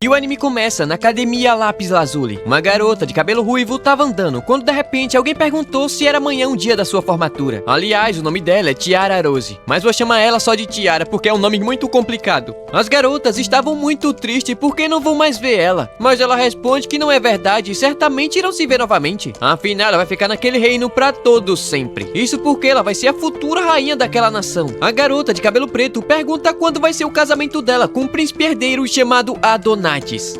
E o anime começa na Academia Lápis Lazuli. Uma garota de cabelo ruivo tava andando, quando de repente alguém perguntou se era amanhã um dia da sua formatura. Aliás, o nome dela é Tiara Rose, mas vou chamar ela só de Tiara porque é um nome muito complicado. As garotas estavam muito tristes porque não vão mais ver ela, mas ela responde que não é verdade e certamente irão se ver novamente. Afinal, ela vai ficar naquele reino pra todo sempre. Isso porque ela vai ser a futura rainha daquela nação. A garota de cabelo preto pergunta quando vai ser o casamento dela com um príncipe herdeiro chamado Adonai.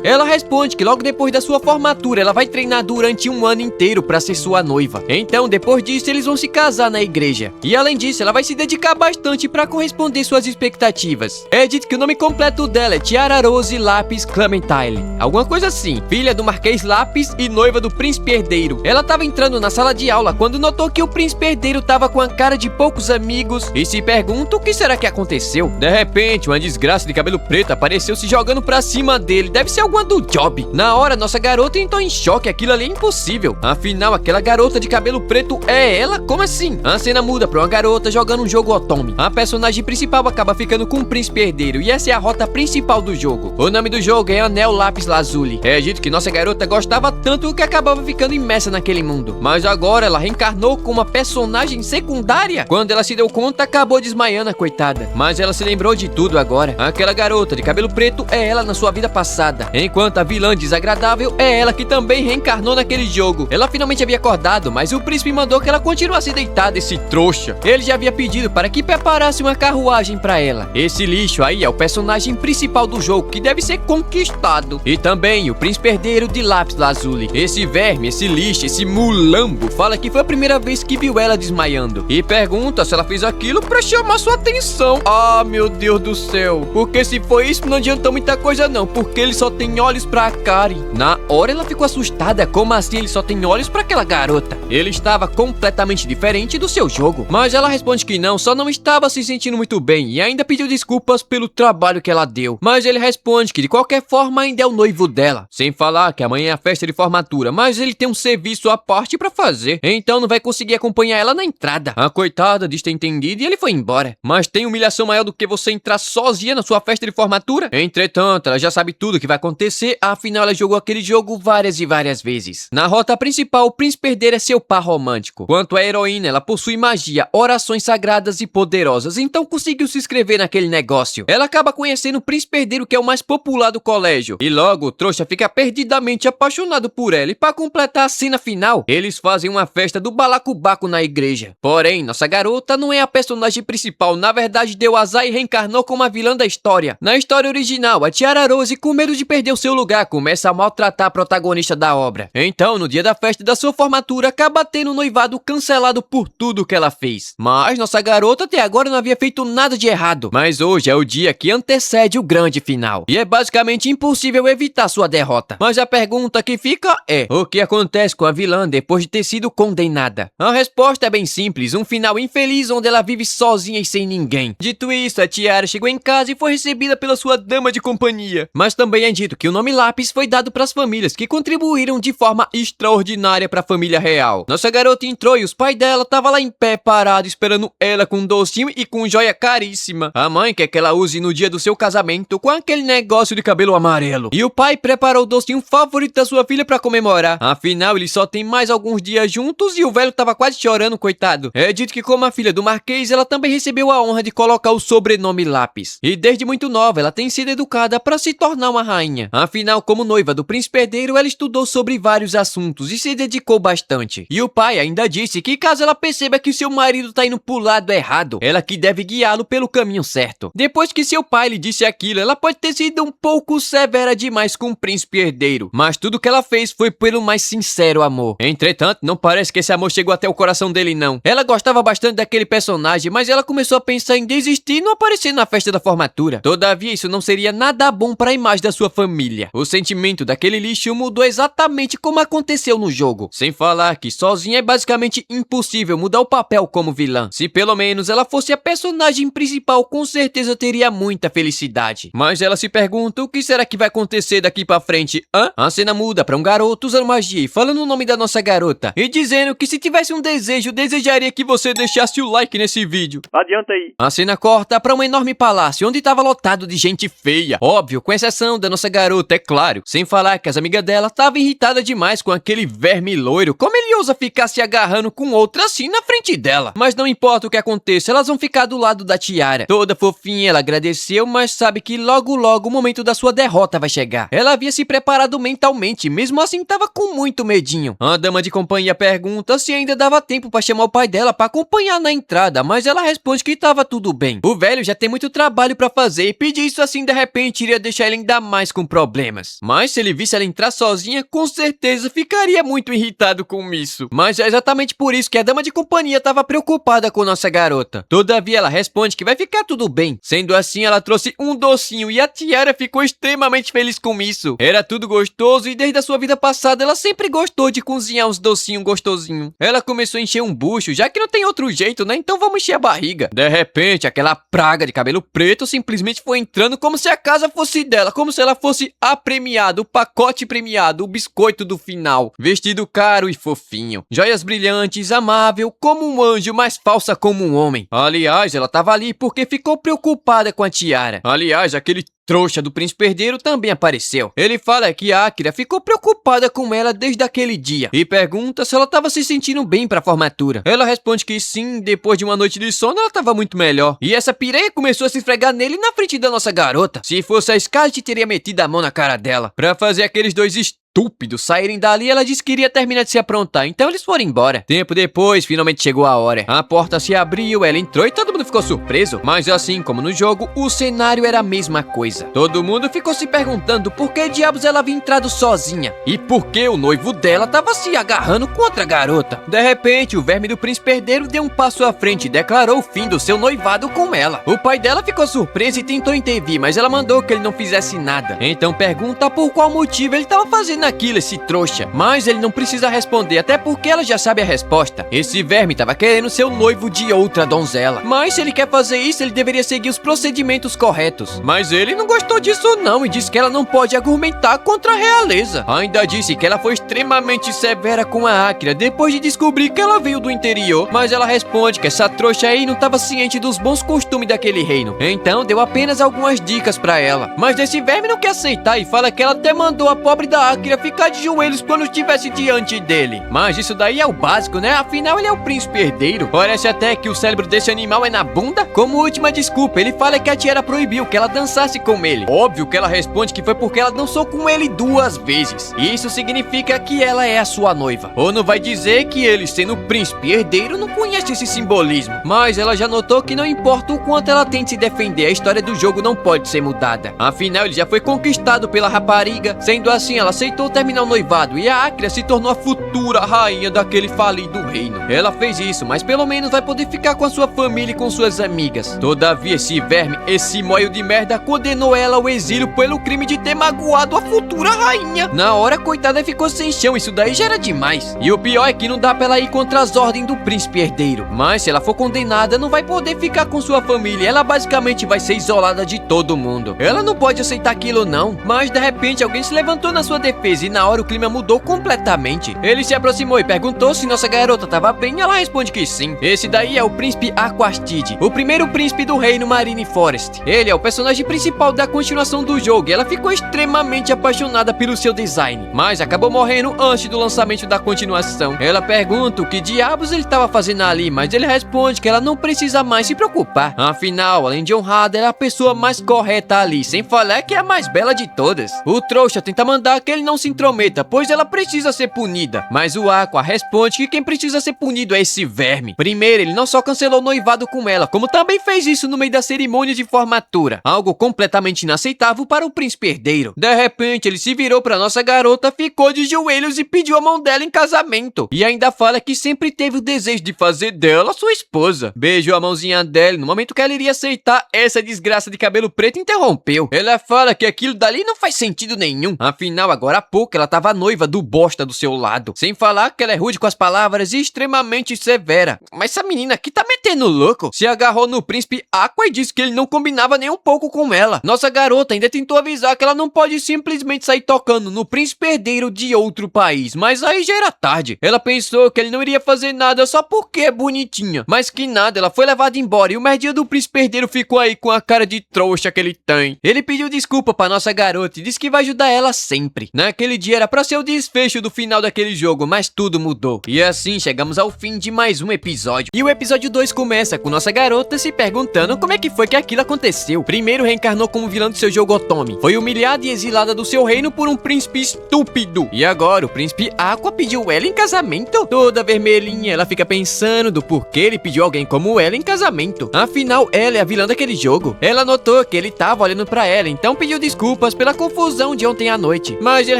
Ela responde que logo depois da sua formatura ela vai treinar durante um ano inteiro pra ser sua noiva. Então, depois disso, eles vão se casar na igreja. E além disso, ela vai se dedicar bastante pra corresponder suas expectativas. É dito que o nome completo dela é Tiara Rose Lapis Clementine, alguma coisa assim, filha do Marquês Lapis e noiva do príncipe herdeiro. Ela tava entrando na sala de aula quando notou que o príncipe herdeiro tava com a cara de poucos amigos e se pergunta o que será que aconteceu. De repente, uma desgraça de cabelo preto apareceu se jogando pra cima dele. Deve ser alguma do Job. Na hora, nossa garota entrou em choque. Aquilo ali é impossível. Afinal, aquela garota de cabelo preto é ela? Como assim? A cena muda pra uma garota jogando um jogo Otome. A personagem principal acaba ficando com o príncipe herdeiro e essa é a rota principal do jogo. O nome do jogo é Anel Lápis Lazuli. É dito que nossa garota gostava tanto que acabava ficando imersa naquele mundo. Mas agora ela reencarnou como uma personagem secundária. Quando ela se deu conta, acabou desmaiando, a coitada. Mas ela se lembrou de tudo agora. Aquela garota de cabelo preto é ela na sua vida passada. Enquanto a vilã desagradável é ela que também reencarnou naquele jogo. Ela finalmente havia acordado, mas o príncipe mandou que ela continuasse deitada, esse trouxa. Ele já havia pedido para que preparasse uma carruagem para ela. Esse lixo aí é o personagem principal do jogo, que deve ser conquistado. E também o príncipe herdeiro de Lápis Lazuli. Esse verme, esse lixo, esse mulambo, fala que foi a primeira vez que viu ela desmaiando. E pergunta se ela fez aquilo para chamar sua atenção. Ah, meu Deus do céu. Porque se foi isso, não adiantou muita coisa não, porque ele só tem olhos pra Kari. Na hora ela ficou assustada. Como assim ele só tem olhos pra aquela garota? Ele estava completamente diferente do seu jogo. Mas ela responde que não, só não estava se sentindo muito bem e ainda pediu desculpas pelo trabalho que ela deu. Mas ele responde que de qualquer forma ainda é o noivo dela. Sem falar que amanhã é a festa de formatura, mas ele tem um serviço à parte pra fazer. Então não vai conseguir acompanhar ela na entrada. A coitada diz ter entendido e ele foi embora. Mas tem humilhação maior do que você entrar sozinha na sua festa de formatura? Entretanto, ela já sabe tudo que vai acontecer, afinal ela jogou aquele jogo várias e várias vezes. Na rota principal, o príncipe herdeiro é seu par romântico. Quanto à heroína, ela possui magia, orações sagradas e poderosas, então conseguiu se inscrever naquele negócio. Ela acaba conhecendo o príncipe herdeiro, que é o mais popular do colégio, e logo o trouxa fica perdidamente apaixonado por ela, e para completar a cena final, eles fazem uma festa do balacobaco na igreja. Porém, nossa garota não é a personagem principal, na verdade deu azar e reencarnou como a vilã da história. Na história original, a Tiara Rose, com medo de perder o seu lugar, começa a maltratar a protagonista da obra. Então, no dia da festa da sua formatura, acaba tendo um noivado cancelado por tudo que ela fez. Mas nossa garota até agora não havia feito nada de errado. Mas hoje é o dia que antecede o grande final. E é basicamente impossível evitar sua derrota. Mas a pergunta que fica é: o que acontece com a vilã depois de ter sido condenada? A resposta é bem simples, um final infeliz onde ela vive sozinha e sem ninguém. Dito isso, a Tiara chegou em casa e foi recebida pela sua dama de companhia. Mas também é dito que o nome Lápis foi dado para as famílias que contribuíram de forma extraordinária para a família real. Nossa garota entrou e os pais dela estavam lá em pé parado esperando ela com um docinho e com joia caríssima. A mãe quer que ela use no dia do seu casamento com aquele negócio de cabelo amarelo. E o pai preparou o docinho favorito da sua filha para comemorar. Afinal, eles só têm mais alguns dias juntos e o velho tava quase chorando, coitado. É dito que como a filha do Marquês, ela também recebeu a honra de colocar o sobrenome Lápis. E desde muito nova, ela tem sido educada para se tornar uma rainha. Afinal, como noiva do príncipe herdeiro, ela estudou sobre vários assuntos e se dedicou bastante. E o pai ainda disse que caso ela perceba que o seu marido tá indo pro lado errado, ela que deve guiá-lo pelo caminho certo. Depois que seu pai lhe disse aquilo, ela pode ter sido um pouco severa demais com o príncipe herdeiro, mas tudo que ela fez foi pelo mais sincero amor. Entretanto, não parece que esse amor chegou até o coração dele não. Ela gostava bastante daquele personagem, mas ela começou a pensar em desistir e não aparecer na festa da formatura. Todavia, isso não seria nada bom para a imagem da sua família. O sentimento daquele lixo mudou exatamente como aconteceu no jogo. Sem falar que sozinha é basicamente impossível mudar o papel como vilã. Se pelo menos ela fosse a personagem principal, com certeza teria muita felicidade. Mas ela se pergunta o que será que vai acontecer daqui pra frente. A cena muda pra um garoto usando magia e falando o nome da nossa garota e dizendo que se tivesse um desejo, desejaria que você deixasse o like nesse vídeo. Adianta aí. A cena corta pra um enorme palácio onde estava lotado de gente feia. Óbvio, com exceção reação da nossa garota, é claro. Sem falar que as amigas dela estavam irritadas demais com aquele verme loiro. Como ele ousa ficar se agarrando com outra assim na frente dela? Mas não importa o que aconteça, elas vão ficar do lado da Tiara. Toda fofinha, ela agradeceu, mas sabe que logo o momento da sua derrota vai chegar. Ela havia se preparado mentalmente, mesmo assim tava com muito medinho. A dama de companhia pergunta se ainda dava tempo pra chamar o pai dela pra acompanhar na entrada, mas ela responde que tava tudo bem. O velho já tem muito trabalho pra fazer e pedir isso assim de repente iria deixar ele ainda mais com problemas. Mas se ele visse ela entrar sozinha, com certeza ficaria muito irritado com isso. Mas é exatamente por isso que a dama de companhia tava preocupada com nossa garota. Todavia ela responde que vai ficar tudo bem. Sendo assim, ela trouxe um docinho e a Tiara ficou extremamente feliz com isso. Era tudo gostoso e desde a sua vida passada ela sempre gostou de cozinhar uns docinhos gostosinhos. Ela começou a encher um bucho, já que não tem outro jeito, né? Então vamos encher a barriga. De repente, aquela praga de cabelo preto simplesmente foi entrando como se a casa fosse dela, como se ela fosse a premiada, o pacote premiado, o biscoito do final. Vestido caro e fofinho, joias brilhantes, amável como um anjo, mas falsa como um homem. Aliás, ela tava ali porque ficou preocupada com a Tiara. Aliás, aquele trouxa do príncipe herdeiro também apareceu. Ele fala que a Akira ficou preocupada com ela desde aquele dia e pergunta se ela estava se sentindo bem pra formatura. Ela responde que sim, depois de uma noite de sono ela estava muito melhor. E essa pireia começou a se esfregar nele na frente da nossa garota. Se fosse a Scarlet, teria metido a mão na cara dela pra fazer aqueles dois estúpidos saírem dali. Ela disse que iria terminar de se aprontar, então eles foram embora. Tempo depois, finalmente chegou a hora. A porta se abriu, ela entrou e todo mundo ficou surpreso. Mas assim como no jogo, o cenário era a mesma coisa. Todo mundo ficou se perguntando por que diabos ela havia entrado sozinha e por que o noivo dela tava se agarrando com outra garota. De repente, o verme do príncipe herdeiro deu um passo à frente e declarou o fim do seu noivado com ela. O pai dela ficou surpreso e tentou intervir, mas ela mandou que ele não fizesse nada. Então pergunta por qual motivo ele tava fazendo aquilo, esse trouxa. Mas ele não precisa responder, até porque ela já sabe a resposta. Esse verme tava querendo ser o noivo de outra donzela. Mas se ele quer fazer isso, ele deveria seguir os procedimentos corretos. Mas ele não gostou disso não e disse que ela não pode argumentar contra a realeza. Ainda disse que ela foi extremamente severa com a Akira depois de descobrir que ela veio do interior. Mas ela responde que essa trouxa aí não estava ciente dos bons costumes daquele reino. Então deu apenas algumas dicas pra ela. Mas esse verme não quer aceitar e fala que ela até mandou a pobre da Akira ficar de joelhos quando estivesse diante dele. Mas isso daí é o básico, né? Afinal ele é o príncipe herdeiro. Parece até que o cérebro desse animal é na bunda. Como última desculpa, ele fala que a Tiara proibiu que ela dançasse com ele. Óbvio que ela responde que foi porque ela dançou com ele 2 vezes. Isso significa que ela é a sua noiva. Ou não vai dizer que ele, sendo príncipe herdeiro, não conhece esse simbolismo. Mas ela já notou que não importa o quanto ela tente se defender, a história do jogo não pode ser mudada. Afinal, ele já foi conquistado pela rapariga. Sendo assim, ela aceitou terminar o noivado e a Akira se tornou a futura rainha daquele falido reino. Ela fez isso, mas pelo menos vai poder ficar com a sua família e com suas amigas. Todavia, esse verme, esse moio de merda, condenou ela ao exílio pelo crime de ter magoado a futura rainha. Na hora, coitada, ficou sem chão, isso daí já era demais. E o pior é que não dá pra ela ir contra as ordens do príncipe herdeiro. Mas se ela for condenada, não vai poder ficar com sua família. Ela basicamente vai ser isolada de todo mundo. Ela não pode aceitar aquilo não. Mas de repente alguém se levantou na sua defesa e na hora o clima mudou completamente. Ele se aproximou e perguntou se nossa garota tava bem. Ela responde que sim. Esse daí é o príncipe Aquastide, o primeiro príncipe do reino Marine Forest. Ele é o personagem principal da continuação do jogo e ela ficou extremamente apaixonada pelo seu design, mas acabou morrendo antes do lançamento da continuação. Ela pergunta o que diabos ele estava fazendo ali, mas ele responde que ela não precisa mais se preocupar. Afinal, além de honrada, ela é a pessoa mais correta ali, sem falar que é a mais bela de todas. O trouxa tenta mandar que ele não se intrometa, pois ela precisa ser punida, mas o Aqua responde que quem precisa ser punido é esse verme. Primeiro, ele não só cancelou o noivado com ela, como também fez isso no meio da cerimônia de formatura, algo completamente inaceitável para o príncipe herdeiro. De repente, ele se virou para nossa garota, ficou de joelhos e pediu a mão dela em casamento. E ainda fala que sempre teve o desejo de fazer dela sua esposa. Beijou a mãozinha dela e no momento que ela iria aceitar, essa desgraça de cabelo preto interrompeu. Ela fala que aquilo dali não faz sentido nenhum. Afinal, agora a pouco ela tava noiva do bosta do seu lado. Sem falar que ela é rude com as palavras e extremamente severa. Mas essa menina aqui tá metendo louco. Se agarrou no príncipe Aqua e disse que ele não combinava nem um pouco com ela. Nossa garota ainda tentou avisar que ela não pode simplesmente sair tocando no príncipe herdeiro de outro país. Mas aí já era tarde. Ela pensou que ele não iria fazer nada só porque é bonitinha. Mas que nada, ela foi levada embora e o merdinho do príncipe herdeiro ficou aí com a cara de trouxa que ele tem. Ele pediu desculpa pra nossa garota e disse que vai ajudar ela sempre. Naquele dia era pra ser o desfecho do final daquele jogo, mas tudo mudou. E assim chegamos ao fim de mais um episódio. E o episódio 2 começa com nossa garota se perguntando como é que foi que aquilo aconteceu. Primeiro reencarnou como vilã do seu jogo Otome. Foi humilhada e exilada do seu reino por um príncipe estúpido. E agora o príncipe Aqua pediu ela em casamento? Toda vermelhinha, ela fica pensando do porquê ele pediu alguém como ela em casamento. Afinal, ela é a vilã daquele jogo. Ela notou que ele tava olhando pra ela, então pediu desculpas pela confusão de ontem à noite. Mas ele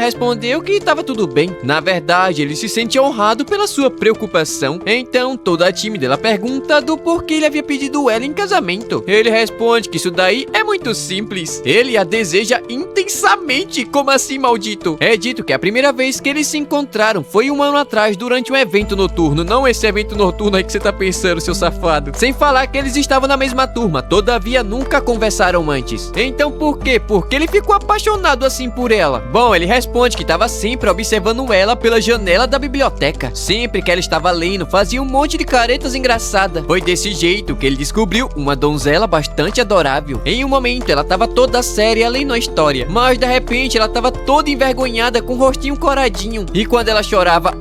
respondeu que tava tudo bem. Na verdade, ele se sente honrado pela sua preocupação. Então, toda a time dela pergunta do porquê ele havia pedido ela em casamento. Ele responde que isso daí é muito simples. Ele a deseja intensamente. Como assim, maldito? É dito que a primeira vez que eles se encontraram foi um ano atrás, durante um evento noturno. Não esse evento noturno aí que você tá pensando, seu safado. Sem falar que eles estavam na mesma turma, todavia nunca conversaram antes. Então por quê? Porque ele ficou apaixonado assim por ela. Bom, ele responde que estava sempre observando ela pela janela da biblioteca. Sempre que ela estava lendo, fazia um monte de caretas engraçadas. Foi desse jeito que ele descobriu uma donzela bastante adorável. Em um momento ela estava toda séria lendo a história, mas de repente ela estava toda envergonhada com o rostinho coradinho. E quando ela chorava,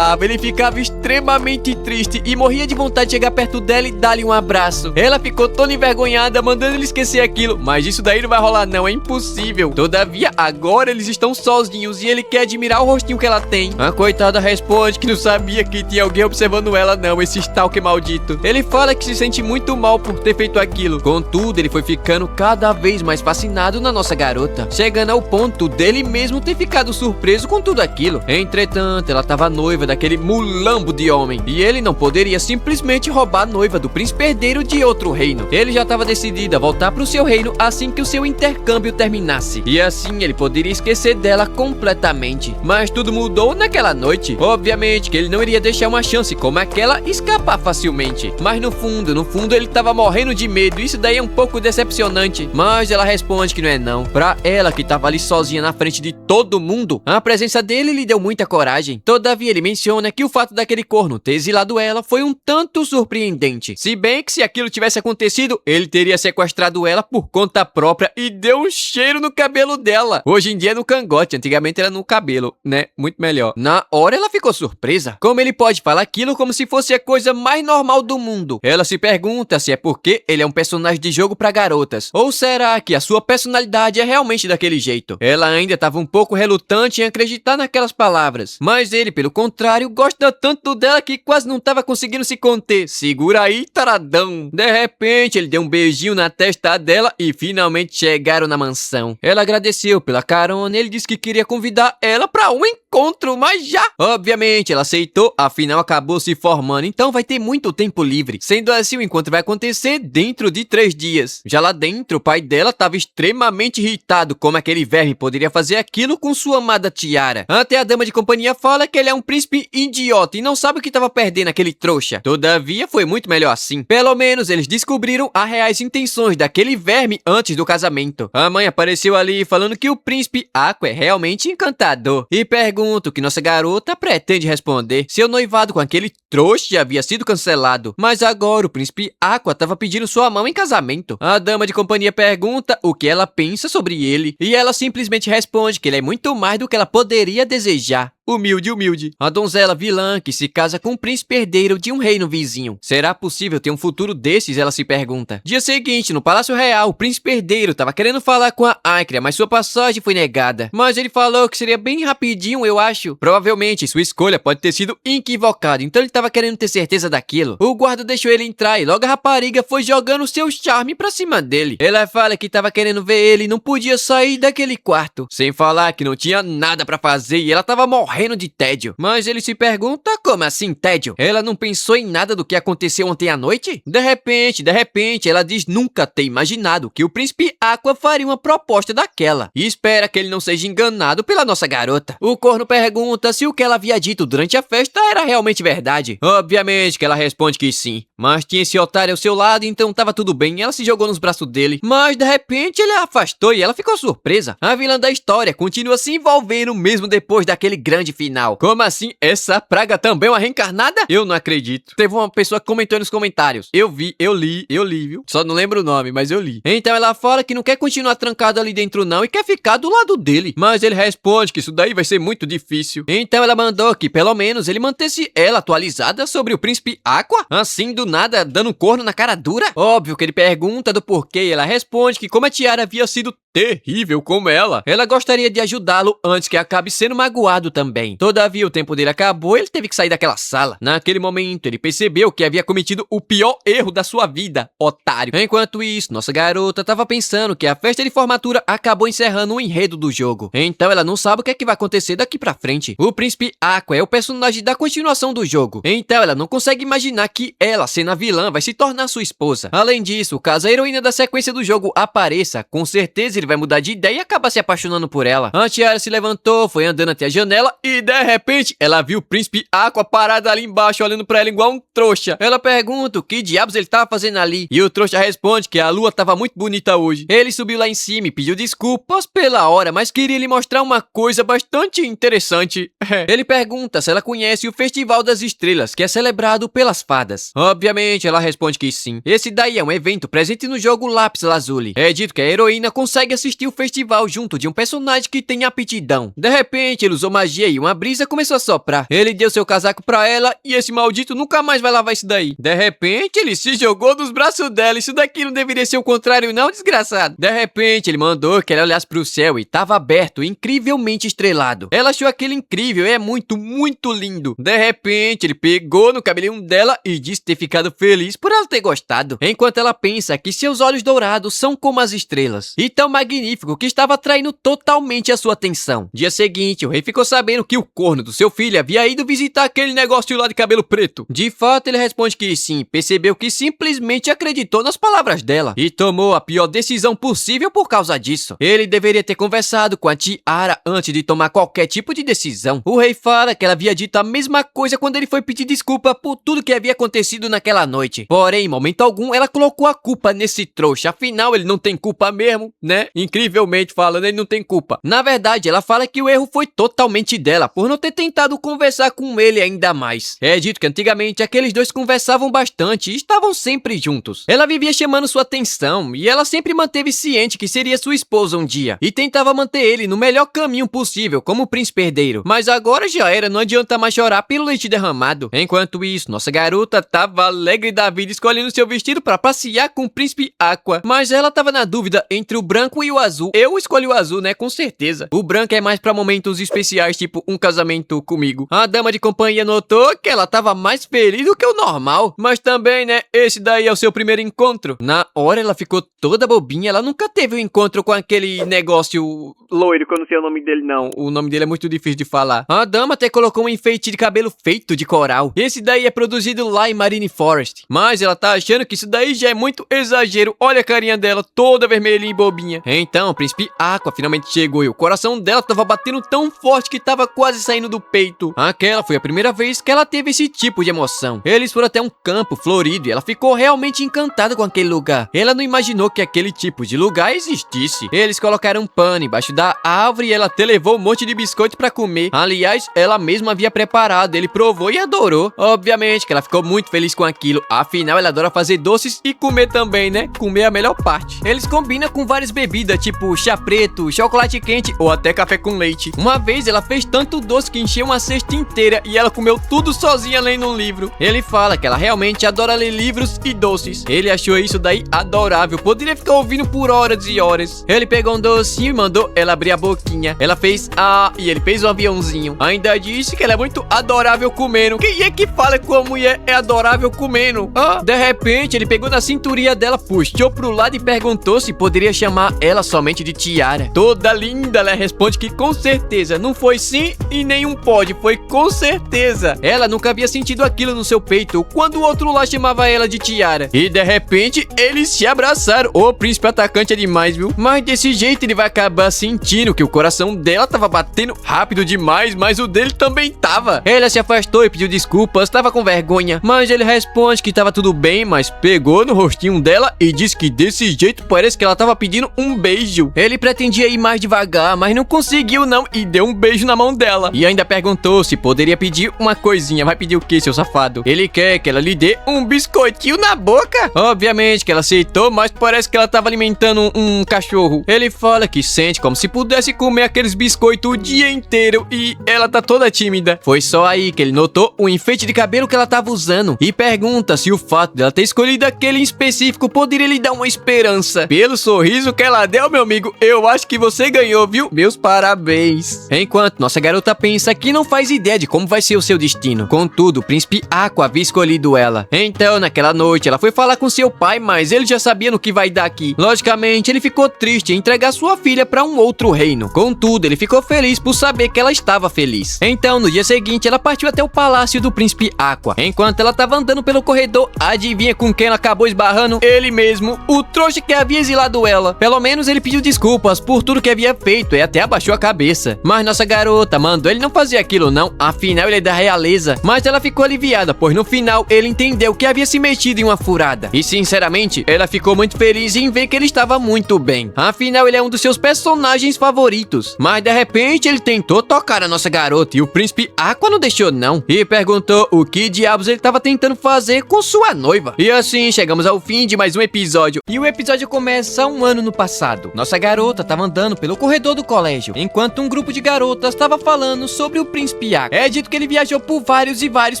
ele ficava extremamente triste e morria de vontade de chegar perto dela e dar-lhe um abraço. Ela ficou toda envergonhada, mandando ele esquecer aquilo, mas isso daí não vai rolar não, é impossível. Todavia, agora eles estão sozinhos e ele quer admirar o rostinho que ela tem. A coitada responde que não sabia que tinha alguém observando ela não, esse stalker maldito. Ele fala que se sente muito mal por ter feito aquilo. Contudo, ele foi ficando cada vez mais fascinado na nossa garota, chegando ao ponto dele mesmo ter ficado surpreso com tudo aquilo. Entretanto, ela estava noiva daquele mulambo de homem e ele não poderia simplesmente roubar a noiva do príncipe herdeiro de outro reino. Ele já estava decidido a voltar para o seu reino assim que o seu intercâmbio terminasse, e assim ele poderia esquecer dela completamente. Mas tudo mudou naquela noite. Obviamente que ele não iria deixar uma chance como aquela escapar facilmente, mas no fundo ele estava morrendo de medo. Isso daí é um pouco decepcionante, mas ela responde que não é não. Pra ela, que estava ali sozinha na frente de todo mundo, a presença dele lhe deu muita coragem. Todavia ele menciona que o fato daquele corno ter exilado ela foi um tanto surpreendente, se bem que se aquilo tivesse acontecido, ele teria sequestrado ela por conta própria e deu um cheiro no cabelo dela. Hoje em dia é no cangote, antigamente era no cabelo, né? Muito melhor. Na hora ela ficou surpresa. Como ele pode falar aquilo como se fosse a coisa mais normal do mundo? Ela se pergunta se é porque ele é um personagem de jogo pra garotas, ou será que a sua personalidade é realmente daquele jeito? Ela ainda estava um pouco relutante em acreditar naquelas palavras, mas ele, pelo contrário, gosta tanto dela que quase não estava conseguindo se conter. Segura aí, taradão. De repente ele deu um beijinho na testa dela e finalmente chegaram na mansão. Ela agradeceu pela carona e ele disse que queria convidar ela pra um encontro, mas já. Obviamente ela aceitou, afinal acabou se formando, então vai ter muito tempo livre. Sendo assim, o encontro vai acontecer dentro de 3 dias. Já lá dentro, o pai dela estava extremamente irritado como aquele verme poderia fazer aquilo com sua amada Tiara. Até a dama de companhia fala que ele é um príncipe idiota e não sabe o que estava perdendo aquele trouxa. Todavia, foi muito melhor assim. Pelo menos eles descobriram as reais intenções daquele verme antes do casamento. A mãe apareceu ali falando que o príncipe Aqua é realmente encantador. E pergunta o que nossa garota pretende responder. Seu noivado com aquele trouxa havia sido cancelado, mas agora o príncipe Aqua estava pedindo sua mão em casamento. A dama de companhia pergunta o que ela pensa sobre ele e ela simplesmente responde que ele é muito mais do que ela poderia desejar. Humilde. A donzela vilã que se casa com um príncipe herdeiro de um reino vizinho. Será possível ter um futuro desses? Ela se pergunta. Dia seguinte, no Palácio Real, o príncipe herdeiro estava querendo falar com a Aikria, mas sua passagem foi negada. Mas ele falou que seria bem rapidinho, eu acho. Provavelmente sua escolha pode ter sido equivocada, então ele estava querendo ter certeza daquilo. O guarda deixou ele entrar e logo a rapariga foi jogando seu charme pra cima dele. Ela fala que estava querendo ver ele e não podia sair daquele quarto. Sem falar que não tinha nada pra fazer e ela estava morrendo morrendo de tédio. Mas ele se pergunta, como assim tédio? Ela não pensou em nada do que aconteceu ontem à noite? De repente, ela diz nunca ter imaginado que o príncipe Aqua faria uma proposta daquela. E espera que ele não seja enganado pela nossa garota. O corno pergunta se o que ela havia dito durante a festa era realmente verdade. Obviamente que ela responde que sim. Mas tinha esse otário ao seu lado, então tava tudo bem. Ela se jogou nos braços dele. Mas de repente ele a afastou e ela ficou surpresa. A vilã da história continua se envolvendo mesmo depois daquele grande final. Como assim? Essa praga também é uma reencarnada? Eu não acredito. Teve uma pessoa que comentou nos comentários. Eu li, viu? Só não lembro o nome, mas eu li. Então ela fala que não quer continuar trancada ali dentro não e quer ficar do lado dele. Mas ele responde que isso daí vai ser muito difícil. Então ela mandou que pelo menos ele mantesse ela atualizada sobre o príncipe Aqua. Assim do nada, dando um corno na cara dura. Óbvio que ele pergunta do porquê e ela responde que como a Tiara havia sido terrível como ela gostaria de ajudá-lo antes que acabe sendo magoado também. Todavia, o tempo dele acabou e ele teve que sair daquela sala. Naquele momento, ele percebeu que havia cometido o pior erro da sua vida, otário. Enquanto isso, nossa garota estava pensando que a festa de formatura acabou encerrando o enredo do jogo. Então ela não sabe o que é que vai acontecer daqui pra frente. O príncipe Aqua é o personagem da continuação do jogo. Então ela não consegue imaginar que ela, sendo a vilã, vai se tornar sua esposa. Além disso, caso a heroína da sequência do jogo apareça, com certeza ele vai mudar de ideia e acabar se apaixonando por ela. A Tiara se levantou, foi andando até a janela e de repente ela viu o príncipe Aqua parado ali embaixo olhando pra ela igual um trouxa. Ela pergunta o que diabos ele tava fazendo ali e o trouxa responde que a lua tava muito bonita hoje. Ele subiu lá em cima e pediu desculpas pela hora, mas queria lhe mostrar uma coisa bastante interessante. Ele pergunta se ela conhece o Festival das Estrelas, que é celebrado pelas fadas. Obviamente ela responde que sim. Esse daí é um evento presente no jogo Lápis Lazuli. É dito que a heroína consegue assistir o festival junto de um personagem que tem aptidão. De repente ele usou magia e uma brisa começou a soprar. Ele deu seu casaco pra ela e esse maldito nunca mais vai lavar isso daí. De repente ele se jogou nos braços dela. Isso daqui não deveria ser o contrário não, desgraçado. De repente ele mandou que ela olhasse pro céu e tava aberto, incrivelmente estrelado. Ela achou aquele incrível e é muito, muito lindo. De repente ele pegou no cabelinho dela e disse ter ficado feliz por ela ter gostado. Enquanto ela pensa que seus olhos dourados são como as estrelas. E tão magnífico que estava atraindo totalmente a sua atenção. Dia seguinte, o rei ficou sabendo que o corno do seu filho havia ido visitar aquele negócio lá de cabelo preto. De fato, ele responde que sim, percebeu que simplesmente acreditou nas palavras dela e tomou a pior decisão possível por causa disso. Ele deveria ter conversado com a Tiara antes de tomar qualquer tipo de decisão. O rei fala que ela havia dito a mesma coisa quando ele foi pedir desculpa por tudo que havia acontecido naquela noite. Porém, em momento algum, ela colocou a culpa nesse trouxa. Afinal, ele não tem culpa mesmo, né? Incrivelmente falando, ele não tem culpa. Na verdade, ela fala que o erro foi totalmente dela, por não ter tentado conversar com ele ainda mais. É dito que antigamente aqueles dois conversavam bastante e estavam sempre juntos. Ela vivia chamando sua atenção e ela sempre manteve ciente que seria sua esposa um dia e tentava manter ele no melhor caminho possível, como o príncipe herdeiro. Mas agora já era, não adianta mais chorar pelo leite derramado. Enquanto isso, nossa garota tava alegre da vida escolhendo seu vestido para passear com o príncipe Aqua. Mas ela tava na dúvida entre o branco e o azul. Eu escolhi o azul, né? Com certeza. O branco é mais pra momentos especiais, tipo um casamento comigo. A dama de companhia notou que ela tava mais feliz do que o normal. Mas também, né? Esse daí é o seu primeiro encontro. Na hora ela ficou toda bobinha. Ela nunca teve um encontro com aquele negócio loiro, que eu não sei o nome dele não. O nome dele é muito difícil de falar. A dama até colocou um enfeite de cabelo feito de coral. Esse daí é produzido lá em Marine Forest. Mas ela tá achando que isso daí já é muito exagero. Olha a carinha dela, toda vermelhinha e bobinha. Então, o príncipe Aqua finalmente chegou e o coração dela tava batendo tão forte que tava quase saindo do peito. Aquela foi a primeira vez que ela teve esse tipo de emoção. Eles foram até um campo florido e ela ficou realmente encantada com aquele lugar. Ela não imaginou que aquele tipo de lugar existisse. Eles colocaram um pano embaixo da árvore e ela até levou um monte de biscoito pra comer. Aliás, ela mesma havia preparado, ele provou e adorou. Obviamente que ela ficou muito feliz com aquilo. Afinal, ela adora fazer doces e comer também, né? Comer é a melhor parte. Eles combinam com várias bebidas, tipo chá preto, chocolate quente ou até café com leite. Uma vez ela fez tanto doce que encheu uma cesta inteira e ela comeu tudo sozinha lendo um livro. Ele fala que ela realmente adora ler livros e doces. Ele achou isso daí adorável, poderia ficar ouvindo por horas e horas. Ele pegou um docinho e mandou ela abrir a boquinha. Ela fez e ele fez um aviãozinho. Ainda disse que ela é muito adorável comendo. Quem é que fala que a mulher é adorável comendo? De repente ele pegou na cinturinha dela, puxou pro lado e perguntou se poderia chamar ela somente de Tiara. Toda linda, ela responde que com certeza não foi sim sim e nenhum pode, foi com certeza. Ela nunca havia sentido aquilo no seu peito quando o outro lá chamava ela de Tiara. E de repente, eles se abraçaram. O príncipe atacante é demais, viu? Mas desse jeito ele vai acabar sentindo que o coração dela tava batendo rápido demais, mas o dele também tava. Ela se afastou e pediu desculpas, tava com vergonha, mas ele responde que tava tudo bem, mas pegou no rostinho dela e disse que desse jeito parece que ela tava pedindo um beijo. Ele pretendia ir mais devagar, mas não conseguiu não e deu um beijo na mão dela. E ainda perguntou se poderia pedir uma coisinha. Vai pedir o que, seu safado? Ele quer que ela lhe dê um biscoitinho na boca. Obviamente que ela aceitou, mas parece que ela tava alimentando um cachorro. Ele fala que sente como se pudesse comer aqueles biscoitos o dia inteiro e ela tá toda tímida. Foi só aí que ele notou o enfeite de cabelo que ela tava usando e pergunta se o fato dela ter escolhido aquele em específico poderia lhe dar uma esperança. Pelo sorriso que ela deu, meu amigo, eu acho que você ganhou, viu? Meus parabéns. Enquanto nossa garota pensa que não faz ideia de como vai ser o seu destino. Contudo, o príncipe Aqua havia escolhido ela. Então, naquela noite, ela foi falar com seu pai, mas ele já sabia no que vai dar aqui. Logicamente, ele ficou triste em entregar sua filha para um outro reino. Contudo, ele ficou feliz por saber que ela estava feliz. Então, no dia seguinte, ela partiu até o palácio do príncipe Aqua. Enquanto ela estava andando pelo corredor, adivinha com quem ela acabou esbarrando? Ele mesmo, o trouxa que havia exilado ela. Pelo menos ele pediu desculpas por tudo que havia feito e até abaixou a cabeça. Mas nossa garota mandou ele não fazer aquilo não, afinal ele é da realeza. Mas ela ficou aliviada, pois no final ele entendeu que havia se metido em uma furada. E sinceramente, ela ficou muito feliz em ver que ele estava muito bem. Afinal, ele é um dos seus personagens favoritos. Mas de repente ele tentou tocar a nossa garota e o príncipe Aqua não deixou não. E perguntou o que diabos ele estava tentando fazer com sua noiva. E assim chegamos ao fim de mais um episódio. E o episódio começa um ano no passado. Nossa garota estava andando pelo corredor do colégio, enquanto um grupo de garotas estava falando sobre o príncipe Aqua. É dito que ele viajou por vários e vários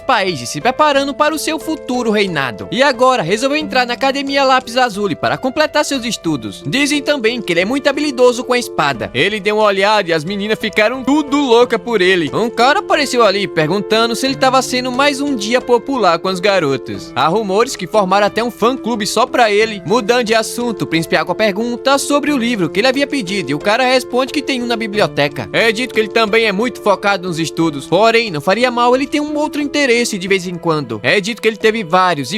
países, se preparando para o seu futuro reinado. E agora resolveu entrar na Academia Lápis Lazuli para completar seus estudos. Dizem também que ele é muito habilidoso com a espada. Ele deu uma olhada e as meninas ficaram tudo louca por ele. Um cara apareceu ali perguntando se ele estava sendo mais um dia popular com as garotas. Há rumores que formaram até um fã-clube só pra ele. Mudando de assunto, o príncipe Aqua pergunta sobre o livro que ele havia pedido e o cara responde que tem um na biblioteca. É dito que ele também é muito focado nos estudos, porém não faria mal ele ter um outro interesse de vez em quando. É dito que ele teve vários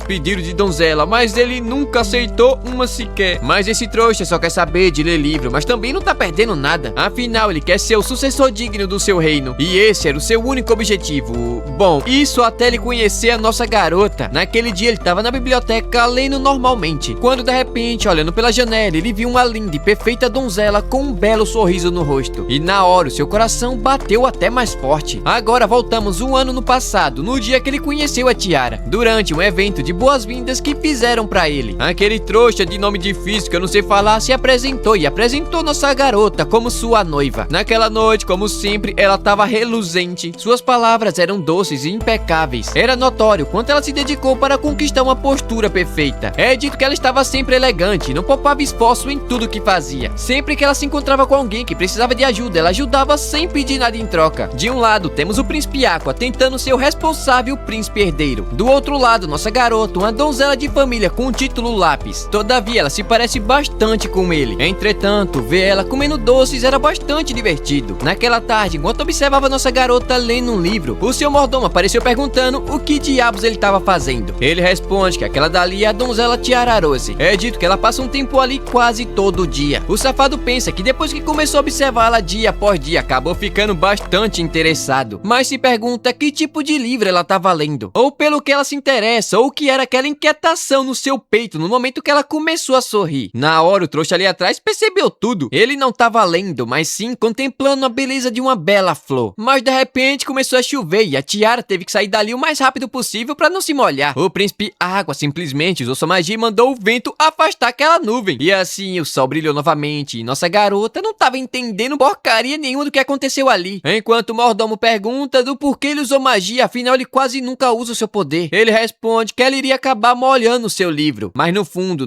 pedidos de donzela, mas ele nunca aceitou uma sequer. Mas esse trouxa só quer saber de ler livro, mas também não tá perdendo nada. Afinal, ele quer ser o sucessor digno do seu reino. E esse era o seu único objetivo. Bom, isso até ele conhecer a nossa garota. Naquele dia ele tava na biblioteca lendo normalmente, quando de repente, olhando pela janela, ele viu uma linda e perfeita donzela com um belo sorriso no rosto. E na hora o seu coração bateu até mais forte. Agora voltamos um ano no passado, no dia que ele conheceu a Tiara, durante um evento de boas-vindas que fizeram pra ele. Aquele trouxa de nome difícil que eu não sei falar se apresentou e apresentou nossa garota como sua noiva. Naquela noite, como sempre, ela tava reluzente. Suas palavras eram doces e impecáveis. Era notório quanto ela se dedicou para conquistar uma postura perfeita. É dito que ela estava sempre elegante e não poupava esforço em tudo que fazia. Sempre que ela se encontrava com alguém que precisava de ajuda, ela ajudava sem pedir nada em troca. De um lado, temos o príncipe Aqua tentando ser o responsável príncipe herdeiro. Do outro lado, nossa garota, uma donzela de família com o título Lápis. Todavia, ela se parece bastante com ele. Entretanto, ver ela comendo doces era bastante divertido. Naquela tarde, enquanto observava nossa garota lendo um livro, o seu mordomo apareceu perguntando o que diabos ele estava fazendo. Ele responde que aquela dali é a donzela Tiara Rose. É dito que ela passa um tempo ali quase todo dia. O safado pensa que depois que começou a observá-la dia após dia, acabou ficando bastante interessado. Mas se pergunta que tipo de livro ela estava lendo, ou pelo que ela se interessa, ou o que era aquela inquietação no seu peito no momento que ela começou a sorrir. Na hora, o trouxa ali atrás percebeu tudo. Ele não estava lendo, mas sim contemplando a beleza de uma bela flor. Mas de repente começou a chover e a Tiara teve que sair dali o mais rápido possível para não se molhar. O príncipe Água simplesmente usou sua magia e mandou o vento afastar aquela nuvem. E assim o sol brilhou novamente e nossa garota não estava entendendo porcaria nenhuma do que aconteceu ali. Enquanto o mordomo pergunta do porquê ele usou magia, afinal ele quase nunca usa o seu poder. Ele responde que ela iria acabar molhando o seu livro. Mas no fundo,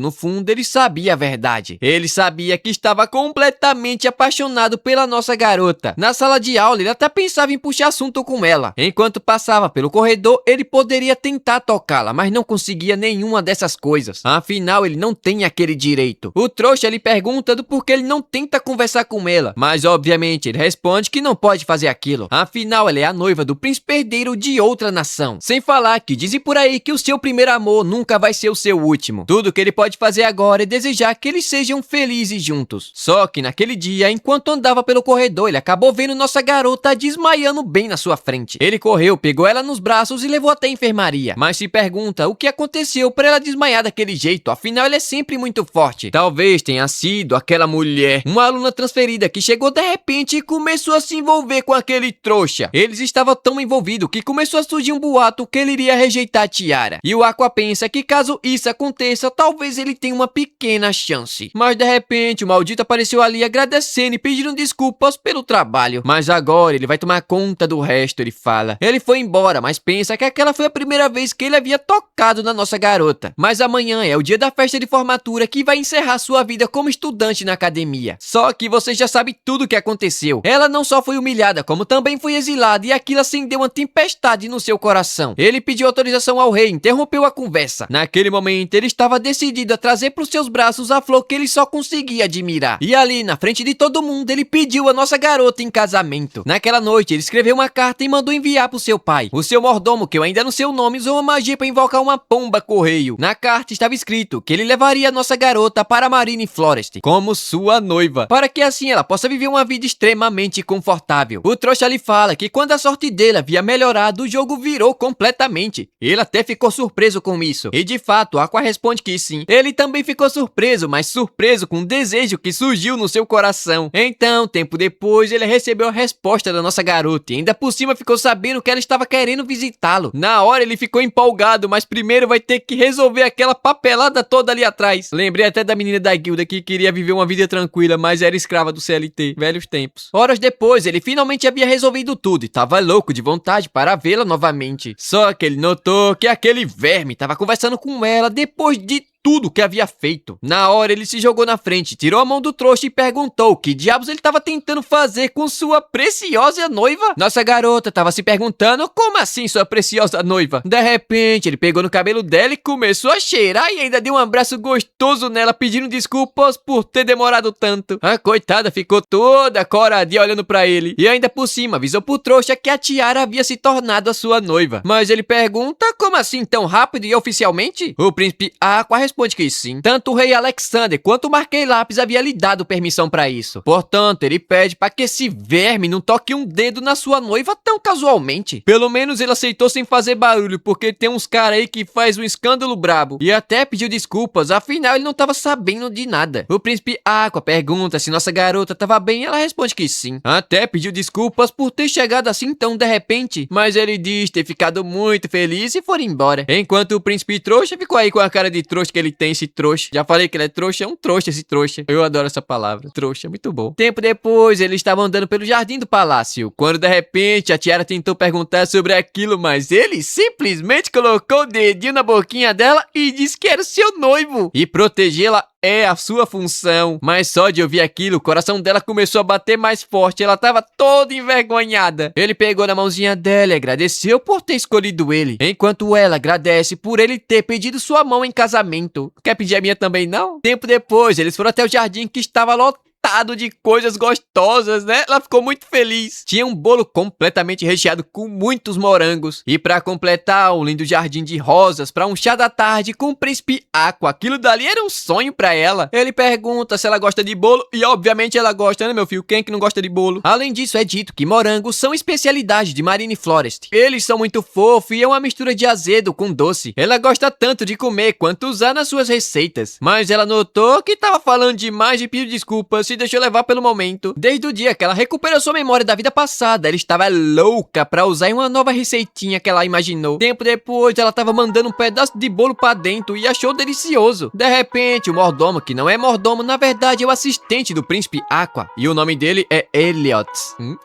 ele sabia a verdade. Ele sabia que estava completamente apaixonado pela nossa garota. Na sala de aula, ele até pensava em puxar assunto com ela. Enquanto passava pelo corredor, ele poderia tentar tocá-la, mas não conseguia nenhuma dessas coisas. Afinal, ele não tem aquele direito. O trouxa lhe pergunta do porquê ele não tenta conversar com ela, mas obviamente Obviamente, ele responde que não pode fazer aquilo. Afinal, ela é a noiva do príncipe herdeiro de outra nação. Sem falar que dizem por aí que o seu primeiro amor nunca vai ser o seu último. Tudo que ele pode fazer agora é desejar que eles sejam felizes juntos. Só que naquele dia, enquanto andava pelo corredor, ele acabou vendo nossa garota desmaiando bem na sua frente. Ele correu, pegou ela nos braços e levou até a enfermaria. Mas se pergunta o que aconteceu para ela desmaiar daquele jeito, afinal ela é sempre muito forte. Talvez tenha sido aquela mulher, uma aluna transferida que chegou de repente e começou a se envolver com aquele trouxa. Eles estavam tão envolvidos que começou a surgir um boato que ele iria rejeitar a Tiara. E o Aqua pensa que caso isso aconteça, talvez ele tenha uma pequena chance. Mas de repente o maldito apareceu ali agradecendo e pedindo desculpas pelo trabalho. Mas agora ele vai tomar conta do resto, ele fala. Ele foi embora, mas pensa que aquela foi a primeira vez que ele havia tocado na nossa garota. Mas amanhã é o dia da festa de formatura que vai encerrar sua vida como estudante na academia. Só que você já sabe tudo o que aconteceu. Ela não só foi humilhada, como também foi exilada e aquilo acendeu uma tempestade no seu coração. Ele pediu autorização ao rei, interrompeu a conversa. Naquele momento, ele estava decidido a trazer para os seus braços a flor que ele só conseguia admirar. E ali, na frente de todo mundo, ele pediu a nossa garota em casamento. Naquela noite, ele escreveu uma carta e mandou enviar para o seu pai. O seu mordomo, que eu ainda não sei o nome, usou uma magia para invocar uma pomba correio. Na carta estava escrito que ele levaria a nossa garota para Marine Forest como sua noiva, para que assim ela possa viver uma vida extremamente confortável. O trouxa lhe fala que quando a sorte dele havia melhorado, o jogo virou completamente. Ele até ficou surpreso com isso. E de fato, Aqua responde que sim. Ele também ficou surpreso, mas surpreso com um desejo que surgiu no seu coração. Então, tempo depois, ele recebeu a resposta da nossa garota e ainda por cima ficou sabendo que ela estava querendo visitá-lo. Na hora ele ficou empolgado, mas primeiro vai ter que resolver aquela papelada toda ali atrás. Lembrei até da menina da guilda que queria viver uma vida tranquila, mas era escrava do CLT. Velhos tempos. Horas depois, ele finalmente havia resolvido tudo e tava louco de vontade para vê-la novamente. Só que ele notou que aquele verme estava conversando com ela depois de tudo que havia feito. Na hora ele se jogou na frente, tirou a mão do trouxa e perguntou o que diabos ele estava tentando fazer com sua preciosa noiva. Nossa garota estava se perguntando como assim sua preciosa noiva. De repente ele pegou no cabelo dela e começou a cheirar e ainda deu um abraço gostoso nela pedindo desculpas por ter demorado tanto. A coitada ficou toda coradinha olhando pra ele e ainda por cima avisou pro trouxa que a Tiara havia se tornado a sua noiva. Mas ele pergunta como assim tão rápido e oficialmente? O príncipe Aqua responde que sim. Tanto o rei Alexander quanto o Marquês Lápis havia lhe dado permissão para isso. Portanto, ele pede para que esse verme não toque um dedo na sua noiva tão casualmente. Pelo menos ele aceitou sem fazer barulho, porque tem uns caras aí que faz um escândalo brabo. E até pediu desculpas, afinal ele não estava sabendo de nada. O príncipe Aqua pergunta se nossa garota estava bem e ela responde que sim. Até pediu desculpas por ter chegado assim tão de repente, mas ele diz ter ficado muito feliz e foi embora. Enquanto o príncipe trouxa ficou aí com a cara de trouxa que ele tem, esse trouxa. Já falei que ele é trouxa, é um trouxa esse trouxa. Eu adoro essa palavra, trouxa, muito bom. Tempo depois, eles estavam andando pelo jardim do palácio, quando de repente a Tiara tentou perguntar sobre aquilo, mas ele simplesmente colocou o dedinho na boquinha dela e disse que era o seu noivo. E protegê-la é a sua função. Mas só de ouvir aquilo, o coração dela começou a bater mais forte. Ela tava toda envergonhada. Ele pegou na mãozinha dela e agradeceu por ter escolhido ele, enquanto ela agradece por ele ter pedido sua mão em casamento. Quer pedir a minha também, não? Tempo depois, eles foram até o jardim que estava lotado de coisas gostosas, né? Ela ficou muito feliz. Tinha um bolo completamente recheado com muitos morangos. E pra completar, um lindo jardim de rosas pra um chá da tarde com o príncipe Aqua. Aquilo dali era um sonho pra ela. Ele pergunta se ela gosta de bolo e obviamente ela gosta, né, meu filho? Quem é que não gosta de bolo? Além disso, é dito que morangos são especialidade de Marine Forest. Eles são muito fofos e é uma mistura de azedo com doce. Ela gosta tanto de comer quanto usar nas suas receitas. Mas ela notou que tava falando demais e pediu desculpas e deixou levar pelo momento. Desde o dia que ela recuperou sua memória da vida passada, ela estava louca pra usar em uma nova receitinha que ela imaginou. Tempo depois, ela estava mandando um pedaço de bolo pra dentro e achou delicioso. De repente, o mordomo, que não é mordomo, na verdade é o assistente do príncipe Aqua, e o nome dele é Elliot.